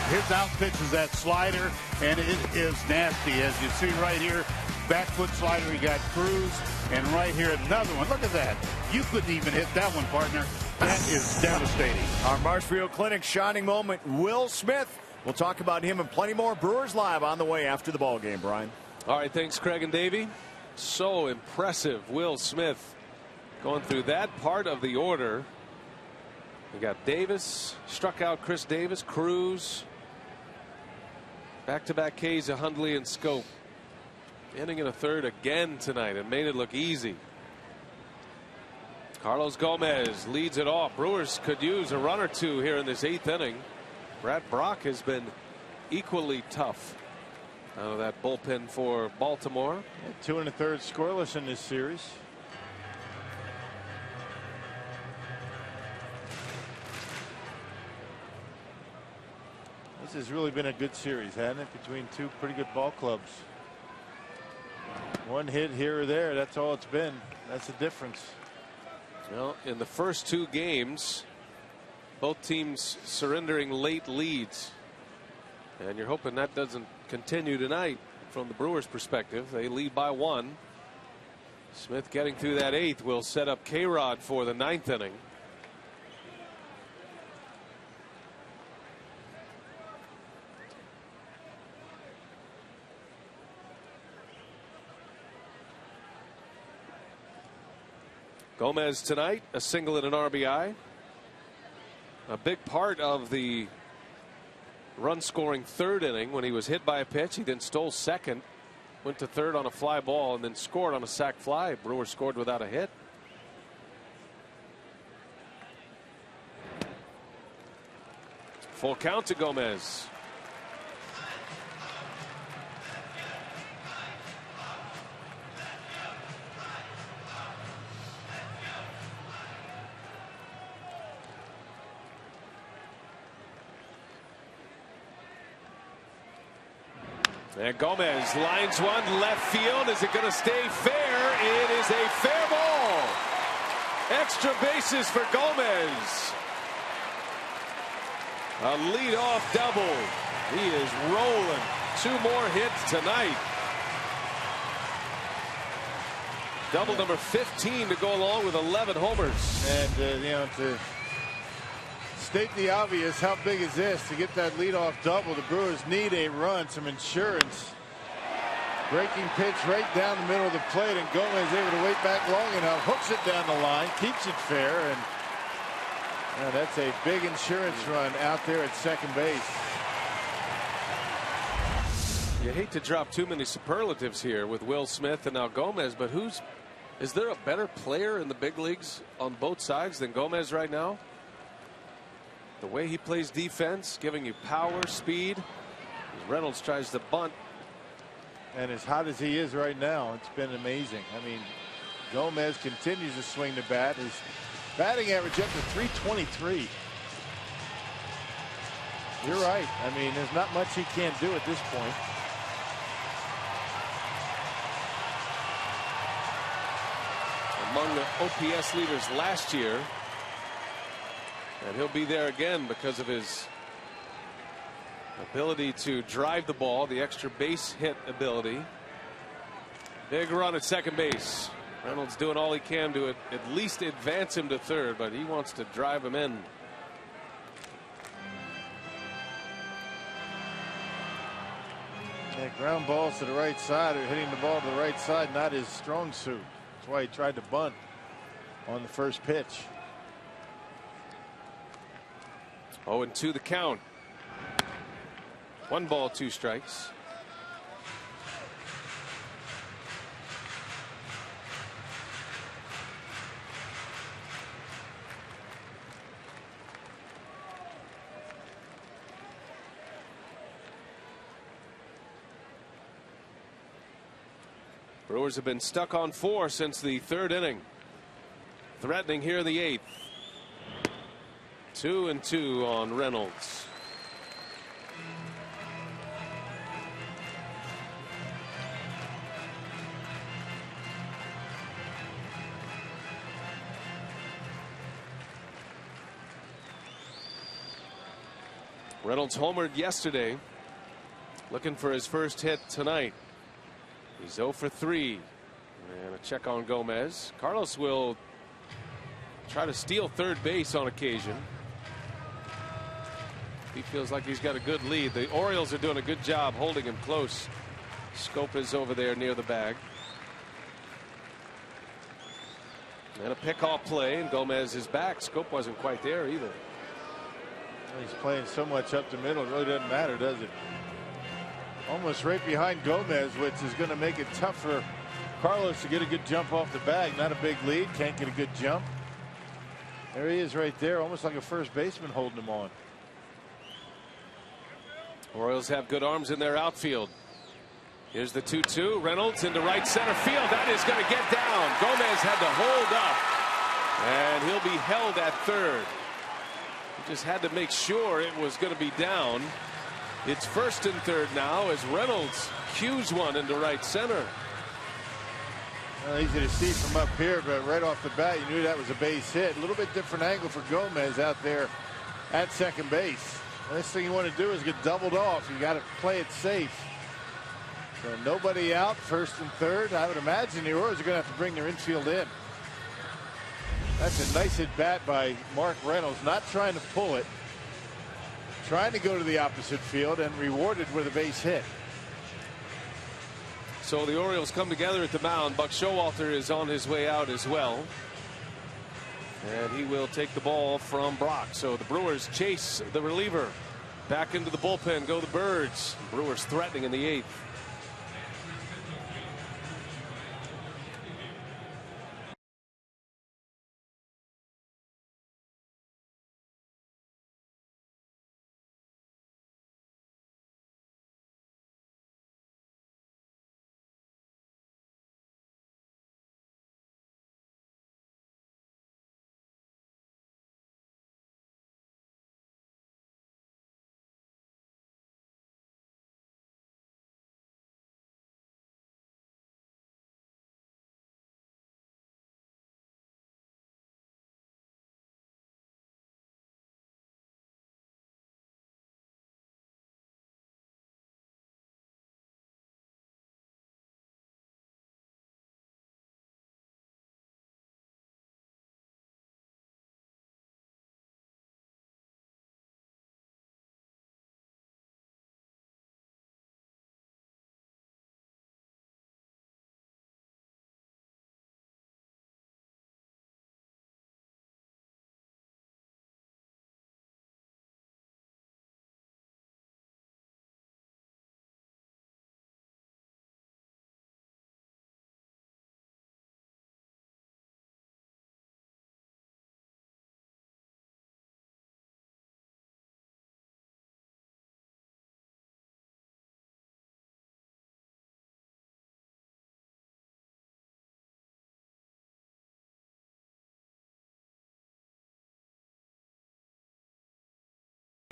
S2: his out pitch is that slider, and it is nasty. As you see right here, back foot slider, he got Cruz, and right here another one. Look at that. You couldn't even hit that one, partner. That is devastating.
S4: Our Marshfield Clinic shining moment, Will Smith. We'll talk about him and plenty more. Brewers Live on the way after the ball game, Brian.
S1: All right, thanks, Craig and Davey. So impressive, Will Smith going through that part of the order. We got Davis, struck out Chris Davis, Cruz. Back-to-back Ks of Hundley and Scope. Inning in a third again tonight and made it look easy. Carlos Gomez leads it off. Brewers could use a run or two here in this 8th inning. Brad Brock has been equally tough out of that bullpen for Baltimore.
S5: 2 1/3 scoreless in this series. This has really been a good series, hasn't it, between two pretty good ball clubs. One hit here or there, that's all it's been. That's the difference.
S1: Well, in the first 2 games, both teams surrendering late leads. And you're hoping that doesn't continue tonight from the Brewers' perspective. They lead by 1. Smith getting through that 8th will set up K-Rod for the 9th inning. Gomez tonight, a single and an RBI. A big part of the run-scoring 3rd inning when he was hit by a pitch. He then stole 2nd, went to 3rd on a fly ball, and then scored on a sac fly. Brewers scored without a hit. Full count to Gomez. And Gomez lines one left field. Is it going to stay fair? It is a fair ball. Extra bases for Gomez. A leadoff double. He is rolling. 2 more hits tonight. Double number 15 to go along with 11 homers.
S5: And, to state the obvious, how big is this? To get that leadoff double, the Brewers need a run, some insurance. Breaking pitch right down the middle of the plate, and Gomez able to wait back long enough, hooks it down the line, keeps it fair, and that's a big insurance run out there at second base.
S1: You hate to drop too many superlatives here with Will Smith and now Gomez, but is there a better player in the big leagues on both sides than Gomez right now? The way he plays defense, giving you power, speed. Reynolds tries to bunt.
S5: And as hot as he is right now, it's been amazing. I mean, Gomez continues to swing the bat. His batting average up to 323. You're right. I mean, there's not much he can't do at this point.
S1: Among the OPS leaders last year. And he'll be there again because of his ability to drive the ball, the extra base hit ability. Big run at second base. Reynolds doing all he can to at least advance him to third, but he wants to drive him in.
S5: Yeah, ground balls to the right side, or hitting the ball to the right side, not his strong suit. That's why he tried to bunt on the first pitch.
S1: 0-2 the count. 1 ball, 2 strikes. Brewers have been stuck on 4 since the 3rd inning. Threatening here in the 8th. 2-2 on Reynolds. Reynolds homered yesterday, looking for his first hit tonight. He's 0 for 3. And a check on Gomez. Carlos will try to steal third base on occasion. He feels like he's got a good lead. The Orioles are doing a good job holding him close. Schoop is over there near the bag. And a pickoff play, and Gomez is back. Schoop wasn't quite there either.
S5: He's playing so much up the middle, it really doesn't matter, does it? Almost right behind Gomez, which is going to make it tough for Carlos to get a good jump off the bag. Not a big lead, can't get a good jump. There he is right there, almost like a first baseman holding him on.
S1: Orioles have good arms in their outfield. Here's the 2-2. Reynolds into right center field. That is going to get down. Gomez had to hold up, and he'll be held at third. He just had to make sure it was going to be down. It's 1st and 3rd now as Reynolds cues one into right center.
S5: Well, easy to see from up here, but right off the bat, you knew that was a base hit. A little bit different angle for Gomez out there at second base. The next thing you want to do is get doubled off. You got to play it safe. So nobody out, 1st and 3rd. I would imagine the Orioles are going to have to bring their infield in. That's a nice at bat by Mark Reynolds, not trying to pull it, trying to go to the opposite field and rewarded with a base hit.
S1: So the Orioles come together at the mound. Buck Showalter is on his way out as well. And he will take the ball from Brock. So the Brewers chase the reliever. Back into the bullpen go the Birds. Brewers threatening in the 8th.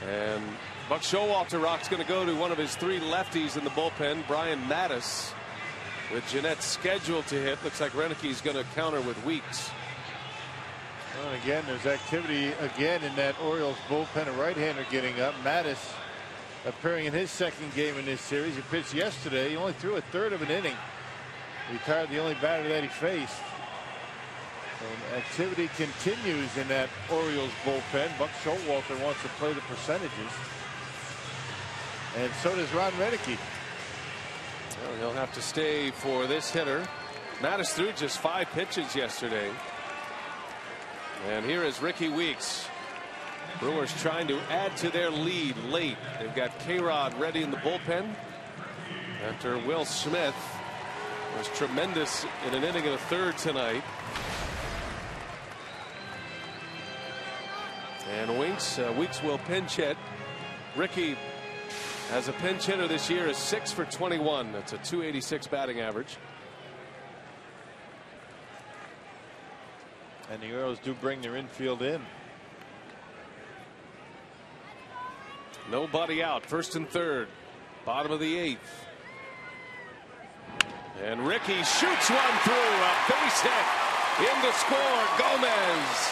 S1: And Buck Showalter Rock's going to go to one of his 3 lefties in the bullpen, Brian Mattis, with GENNETT scheduled to hit. Looks like Renick's going to counter with Weeks.
S5: Well, again, there's activity again in that Orioles bullpen. A right-hander getting up. Mattis appearing in his 2nd game in this series. He pitched yesterday. He only threw a 1/3 of an inning. Retired the only batter that he faced. And activity continues in that Orioles bullpen. Buck Showalter wants to play the percentages. And so does Ron Renicky.
S1: Well, he'll have to stay for this hitter. Mattis threw just 5 pitches yesterday. And here is Ricky Weeks. Brewers trying to add to their lead late. They've got K-Rod ready in the bullpen after Will Smith was tremendous in an inning and a 1/3 tonight. And Weeks will pinch hit. Ricky, as a pinch hitter this year, is 6 for 21. That's a .286 batting average.
S5: And the Orioles do bring their infield in.
S1: Nobody out. 1st and 3rd. Bottom of the 8th. And Ricky shoots one through. A base hit. In to score. Gomez.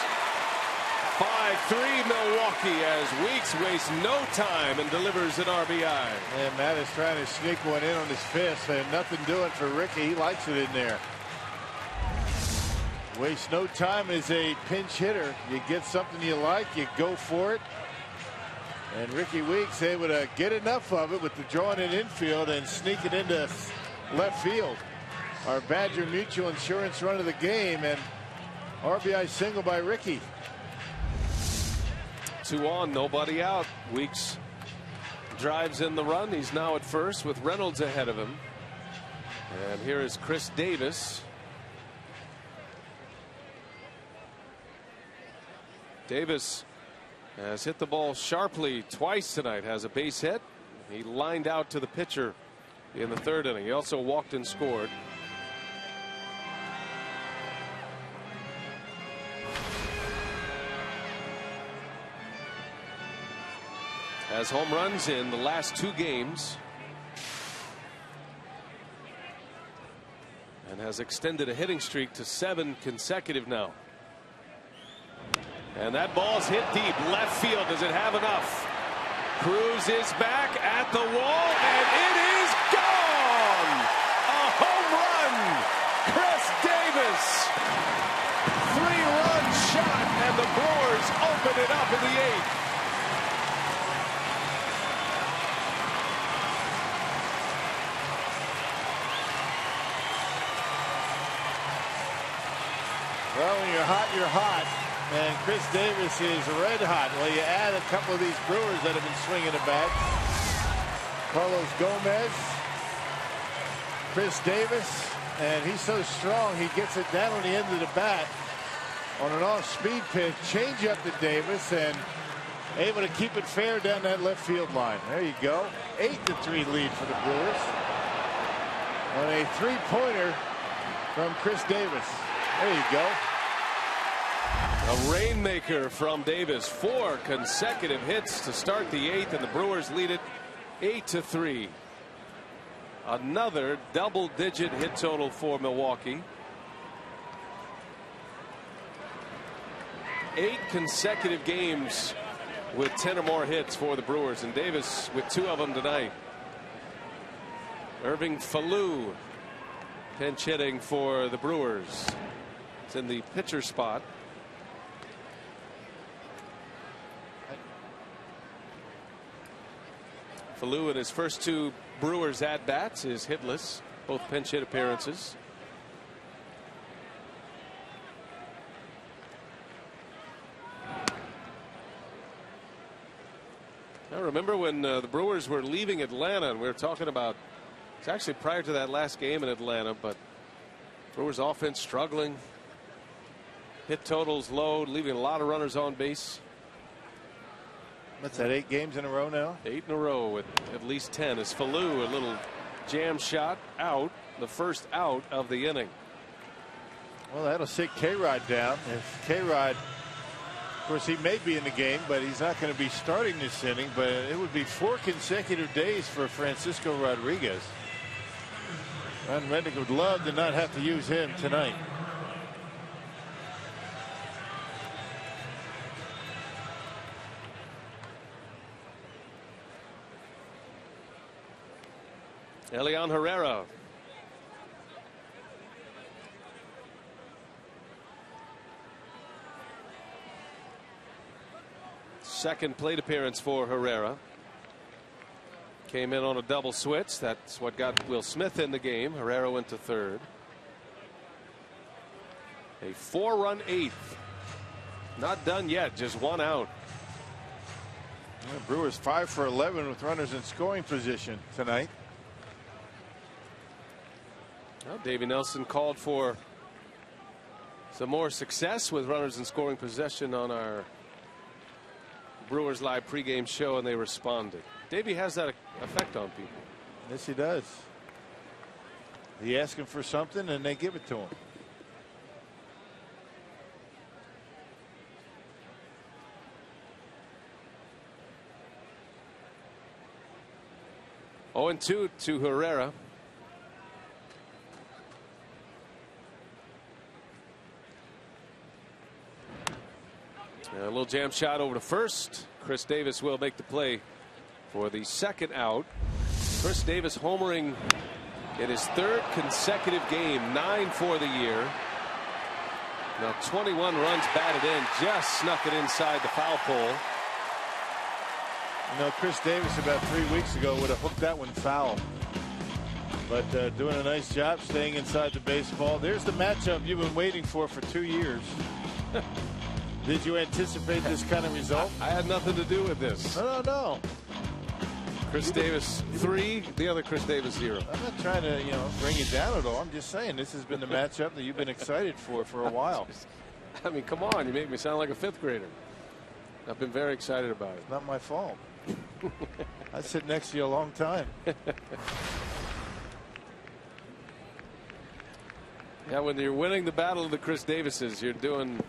S1: 5-3 Milwaukee as Weeks wastes no time and delivers an RBI.
S5: And Mattis trying to sneak one in on his fist, and nothing doing for Ricky. He likes it in there. Waste no time as a pinch hitter. You get something you like, you go for it. And Ricky Weeks able to get enough of it with the drawing in infield and sneak it into left field. Our Badger Mutual Insurance run of the game, and RBI single by Ricky.
S1: 2 on, nobody out. Weeks drives in the run. He's now at first with Reynolds ahead of him. And here is Chris Davis. Davis has hit the ball sharply twice tonight. Has a base hit. He lined out to the pitcher in the 3rd inning. He also walked and scored. Has home runs in the last 2 games. And has extended a hitting streak to 7 consecutive now. And that ball's hit deep left field. Does it have enough? Cruz is back at the wall, and it is gone! A home run! Chris Davis! 3-run shot, and the Brewers open it up in the 8th.
S5: Well, when you're hot, you're hot. And Chris Davis is red hot. Well, you add a couple of these Brewers that have been swinging the bat. Carlos Gomez, Chris Davis, and he's so strong he gets it down on the end of the bat on an off-speed pitch. Change up to Davis and able to keep it fair down that left field line. There you go. 8-3 lead for the Brewers on a 3-pointer from Chris Davis. There you go.
S1: A rainmaker from Davis. 4 consecutive hits to start the 8th, and the Brewers lead it 8-3. Another double-digit hit total for Milwaukee. 8 consecutive games with 10 or more hits for the Brewers, and Davis with 2 of them tonight. Irving Falou pinch hitting for the Brewers. It's in the pitcher spot. Falou in his first 2 Brewers at-bats is hitless, both pinch hit appearances. Now remember when the Brewers were leaving Atlanta, and we were talking about, it's actually prior to that last game in Atlanta, but Brewers offense struggling, hit totals low, leaving a lot of runners on base.
S5: What's that, 8 games in a row now?
S1: 8 in a row with at least 10. As Falou, a little jam shot out, the first out of the inning.
S5: Well, that'll sit K-Rod down. If K-Rod course, he may be in the game, but he's not going to be starting this inning. But it would be 4 consecutive days for Francisco Rodriguez. Ron Rennick would love to not have to use him tonight.
S1: Elian Herrera. Second plate appearance for Herrera. Came in on a double switch. That's what got Will Smith in the game. Herrera went to third. A 4-run eighth. Not done yet. Just 1 out.
S5: The Brewers 5 for 11 with runners in scoring position tonight.
S1: Well, Davey Nelson called for some more success with runners in scoring possession on our Brewers Live pregame show, and they responded. Davey has that effect on people.
S5: Yes, he does. He asks him for something, and they give it to him.
S1: Oh, 0-2 to Herrera. A little jam shot over to first. Chris Davis will make the play for the second out. Chris Davis homering in his 3rd consecutive game, 9 for the year. Now 21 runs batted in, just snuck it inside the foul pole.
S5: You know, Chris Davis about 3 weeks ago would have hooked that one foul. But doing a nice job staying inside the baseball. There's the matchup you've been waiting for 2 years. Did you anticipate this kind of result?
S1: I had nothing to do with this.
S5: No.
S1: Chris Davis 3, the other Chris Davis 0.
S5: I'm not trying to, bring it down at all. I'm just saying this has been the matchup that you've been excited for a while.
S1: I mean, come on, you make me sound like a 5th grader. I've been very excited about it.
S5: Not my fault. I sit next to you a long time.
S1: Yeah, when you're winning the battle of the Chris Davises, you're doing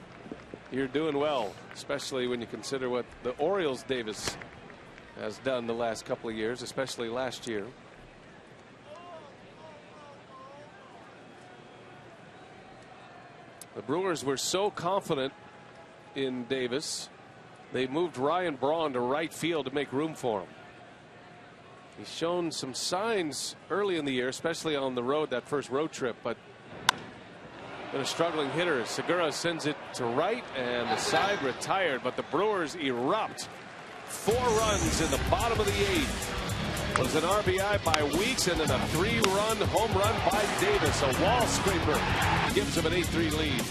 S1: well, especially when you consider what the Orioles Davis has done the last couple of years, especially last year. The Brewers were so confident in Davis, they moved Ryan Braun to right field to make room for him. He's shown some signs early in the year, especially on the road, that first road trip, but been a struggling hitter. Segura sends it to right, and the side retired, but the Brewers erupt. 4 runs in the bottom of the 8th. It was an RBI by Weeks, and then a 3-run home run by Davis. A wall scraper gives him an 8-3 lead.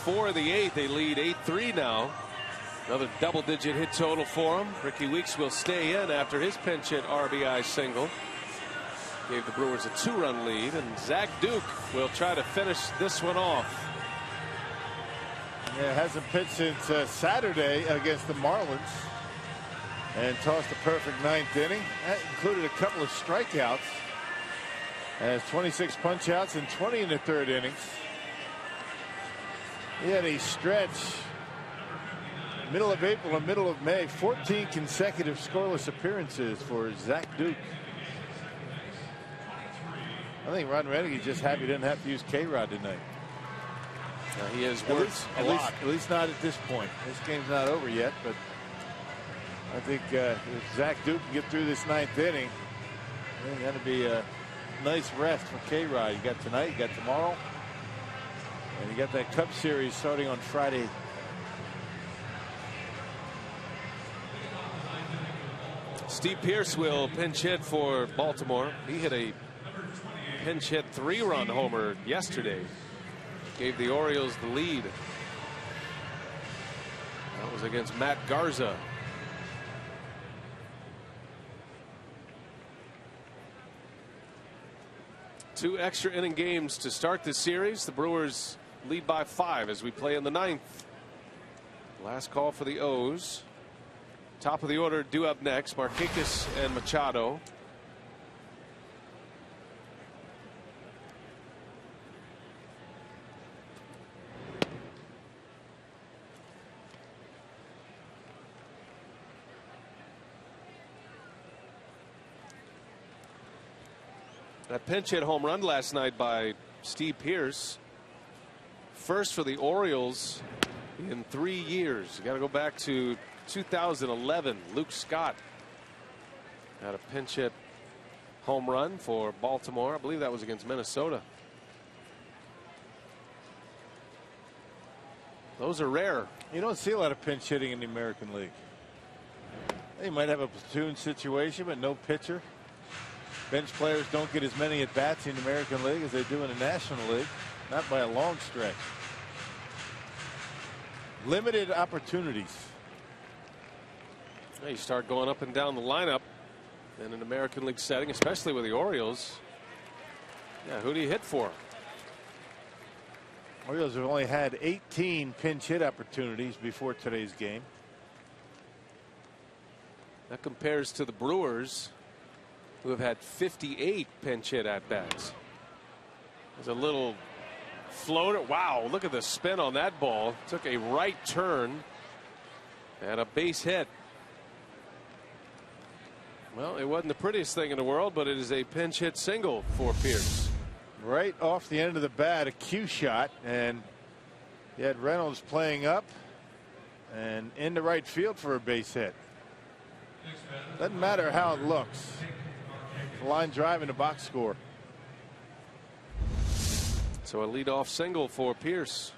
S1: For the 8th, they lead 8-3 now. Another double-digit hit total for him. Ricky Weeks will stay in after his pinch hit RBI single. Gave the Brewers a 2-run lead, and Zach Duke will try to finish this one off.
S5: Yeah, hasn't pitched since Saturday against the Marlins, and tossed a perfect 9th inning. That included a couple of strikeouts. Has 26 punch-outs and 20 in the 3rd innings. He had a stretch middle of April and middle of May, 14 consecutive scoreless appearances for Zach Duke. I think Ron Renneke just happy he didn't have to use K-Rod tonight.
S1: He is worth a lot.
S5: At least not at this point. This game's not over yet, but I think if Zach Duke can get through this 9th inning, it's going to be a nice rest for K-Rod. You got tonight, you got tomorrow, and you got that Cup Series starting on Friday.
S1: Steve Pearce will pinch hit for Baltimore. He hit a pinch hit 3-run homer yesterday. Gave the Orioles the lead. That was against Matt Garza. Two extra inning games to start this series. The Brewers lead by 5 as we play in the 9th. Last call for the O's. Top of the order due up next, Markakis and Machado. That pinch hit home run last night by Steve Pearce. First for the Orioles in 3 years. You got to go back to 2011. Luke Scott had a pinch hit home run for Baltimore. I believe that was against Minnesota. Those are rare.
S5: You don't see a lot of pinch hitting in the American League. They might have a platoon situation, but no pitcher. Bench players don't get as many at bats in the American League as they do in the National League. Not by a long stretch. Limited opportunities.
S1: You start going up and down the lineup in an American League setting, especially with the Orioles. Yeah, who do you hit for?
S5: Orioles have only had 18 pinch hit opportunities before today's game.
S1: That compares to the Brewers, who have had 58 pinch hit at bats. There's a little floater. Wow, look at the spin on that ball. Took a right turn and a base hit. Well, it wasn't the prettiest thing in the world, but it is a pinch hit single for Pearce.
S5: Right off the end of the bat, a cue shot, and you had Reynolds playing up and into right field for a base hit. Doesn't matter how it looks. The line drive in the box score.
S1: So a leadoff single for Pearce.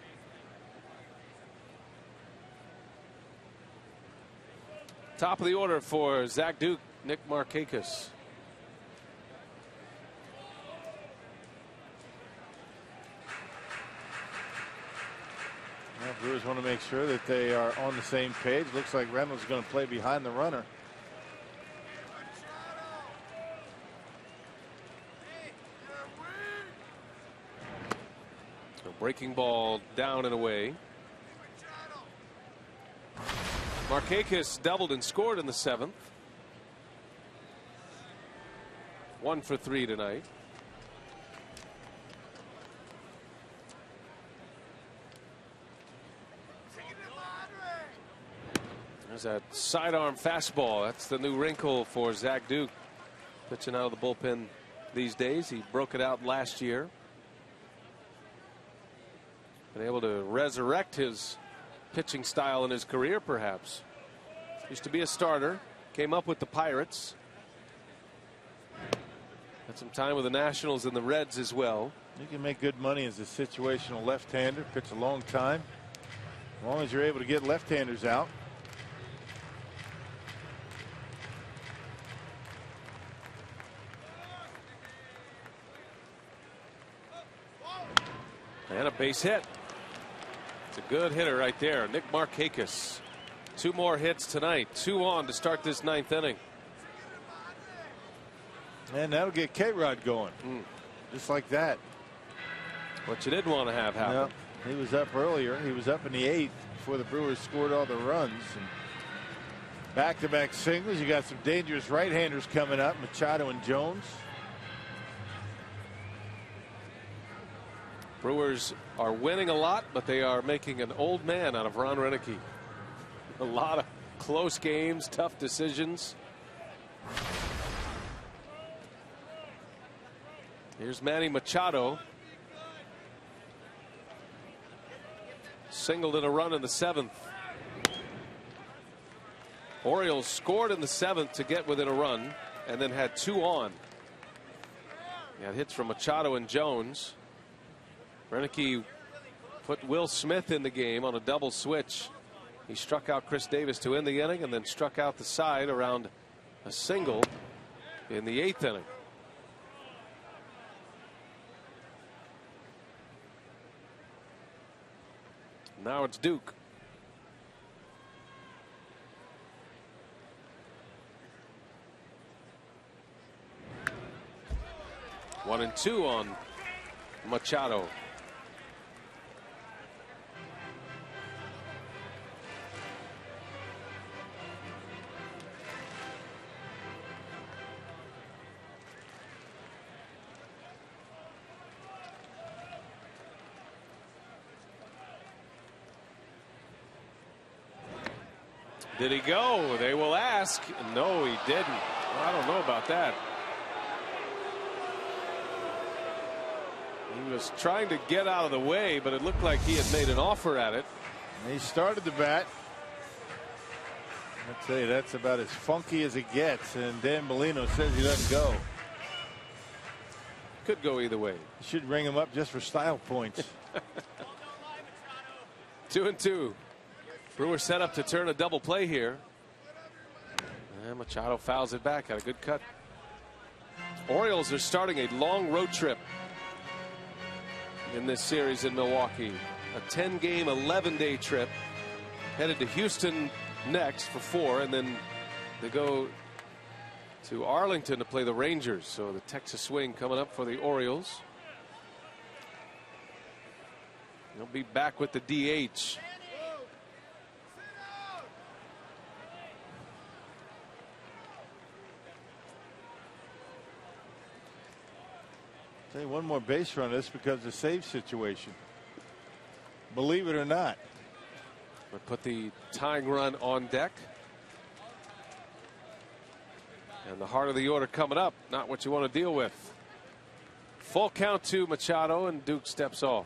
S1: Top of the order for Zach Duke, Nick Markakis.
S5: Well, Brewers want to make sure that they are on the same page. Looks like Reynolds is going to play behind the runner.
S1: So breaking ball down and away. Markakis doubled and scored in the 7th. 1 for 3 tonight. There's that sidearm fastball. That's the new wrinkle for Zach Duke. Pitching out of the bullpen these days. He broke it out last year. Been able to resurrect his pitching style in his career, perhaps. Used to be a starter. Came up with the Pirates. Had some time with the Nationals and the Reds as well.
S5: You can make good money as a situational left-hander. Pitch a long time. As long as you're able to get left-handers out.
S1: And a base hit. It's a good hitter right there, Nick Markakis. 2 more hits tonight. 2 on to start this 9th inning.
S5: And that'll get K-Rod going. Just like that.
S1: What you didn't want to have happen.
S5: Yep. He was up earlier. He was up in the 8th before the Brewers scored all the runs. And back-to-back singles. You got some dangerous right-handers coming up, Machado and Jones.
S1: Brewers are winning a lot, but they are making an old man out of Ron Roenicke. A lot of close games, tough decisions. Here's Manny Machado. Singled in a run in the 7th. Orioles scored in the 7th to get within a run and then had 2 on. He had hits from Machado and Jones. Roenicke put Will Smith in the game on a double switch. He struck out Chris Davis to end the inning and then struck out the side around a single in the 8th inning. Now it's Duke. One and 2 on Machado. Did he go? They will ask. No, he didn't. Well, I don't know about that. He was trying to get out of the way, but it looked like he had made an offer at it.
S5: He started the bat. I tell you, that's about as funky as it gets. And Dan Bellino says he doesn't go.
S1: Could go either way.
S5: You should ring him up just for style points.
S1: 2-2. Brewers set up to turn a double play here. And Machado fouls it back. Had a good cut. Orioles are starting a long road trip in this series in Milwaukee. A 10-game, 11-day trip. Headed to Houston next for 4, and then they go to Arlington to play the Rangers. So the Texas swing coming up for the Orioles. He'll be back with the DH.
S5: Say one more base run. This because of the save situation. Believe it or not.
S1: But put the tying run on deck. And the heart of the order coming up. Not what you want to deal with. Full count to Machado, and Duke steps off.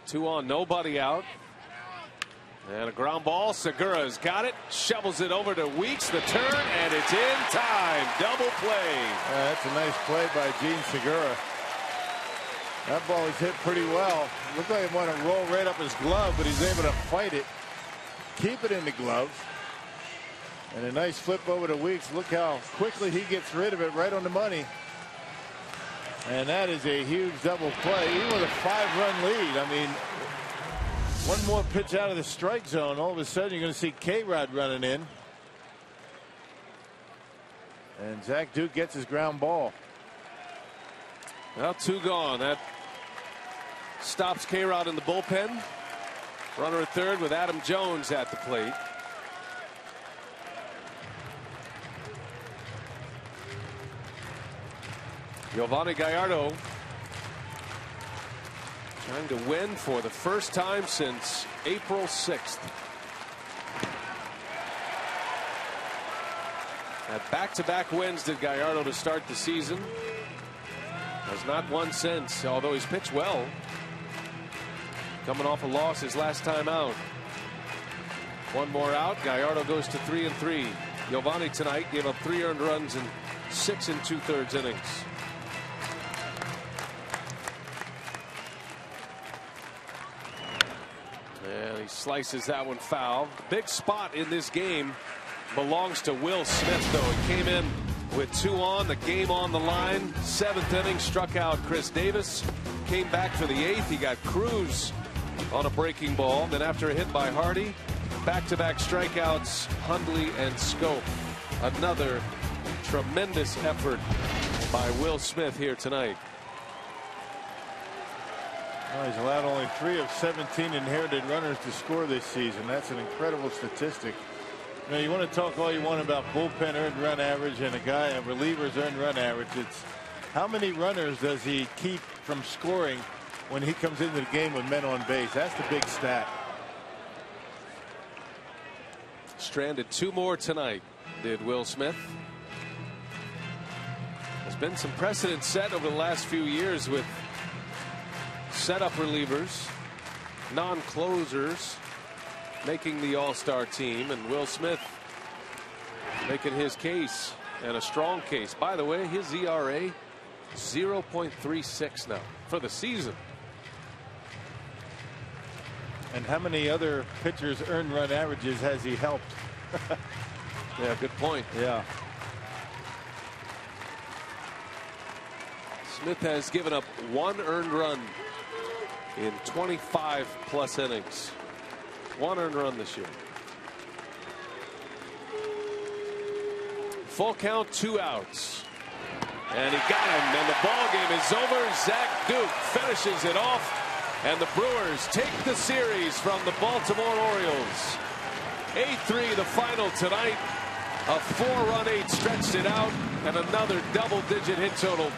S1: Two on, nobody out. And a ground ball. Segura's got it. Shovels it over to Weeks. The turn, and it's in time. Double play.
S5: That's a nice play by Gene Segura. That ball is hit pretty well. Looked like it wanted to roll right up his glove, but he's able to fight it. Keep it in the glove. And a nice flip over to Weeks. Look how quickly he gets rid of it, right on the money. And that is a huge double play, even with a 5-run lead. I mean, one more pitch out of the strike zone, all of a sudden you're going to see K-Rod running in. And Zach Duke gets his ground ball.
S1: Well, 2 gone. That stops K-Rod in the bullpen. Runner at third with Adam Jones at the plate. YOVANI Gallardo trying to win for the first time since April 6th. Had back-to-back wins did Gallardo to start the season. Has not won since, although he's pitched well. Coming off a loss his last time out. One more out. Gallardo goes to 3-3. YOVANI tonight gave up 3 earned runs in 6 2/3 innings. And he slices that one foul. Big spot in this game belongs to Will Smith, though. It came in with 2 on, the game on the line. 7th inning, struck out Chris Davis. Came back for the 8th. He got Cruz on a breaking ball. Then after a hit by Hardy, back-to-back strikeouts, Hundley and Schoop. Another tremendous effort by Will Smith here tonight.
S5: Well, he's allowed only 3 of 17 inherited runners to score this season. That's an incredible statistic. You know, you want to talk all you want about bullpen earned run average and a reliever's earned run average. It's how many runners does he keep from scoring when he comes into the game with men on base? That's the big stat.
S1: Stranded 2 more tonight, did Will Smith. There's been some precedent set over the last few years with setup relievers, non-closers making the all-star team, and Will Smith making his case, and a strong case. By the way, his ERA 0.36 now for the season.
S5: And how many other pitchers' earned run averages has he helped?
S1: Yeah, good point.
S5: Yeah.
S1: Smith has given up 1 earned run in 25 plus innings. 1 earned run this year. Full count, 2 outs. And he got him, and the ball game is over. Zach Duke finishes it off, and the Brewers take the series from the Baltimore Orioles. 8-3 the final tonight. A 4-run 8 stretched it out, and another double-digit hit total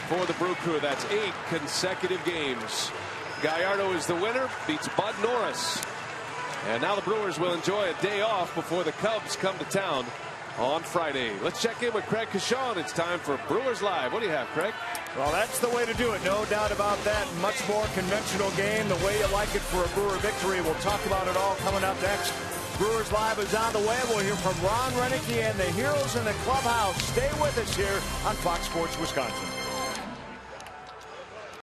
S1: for the Brew Crew. That's 8 consecutive games. Gallardo is the winner, beats Bud Norris. And now the Brewers will enjoy a day off before the Cubs come to town on Friday. Let's check in with Craig Kashawn. It's time for Brewers Live. What do you have, Craig?
S4: Well, that's the way to do it. No doubt about that. Much more conventional game, the way you like it for a Brewer victory. We'll talk about it all coming up next. Brewers Live is on the way. We'll hear from Ron Renneke and the Heroes in the Clubhouse. Stay with us here on Fox Sports Wisconsin.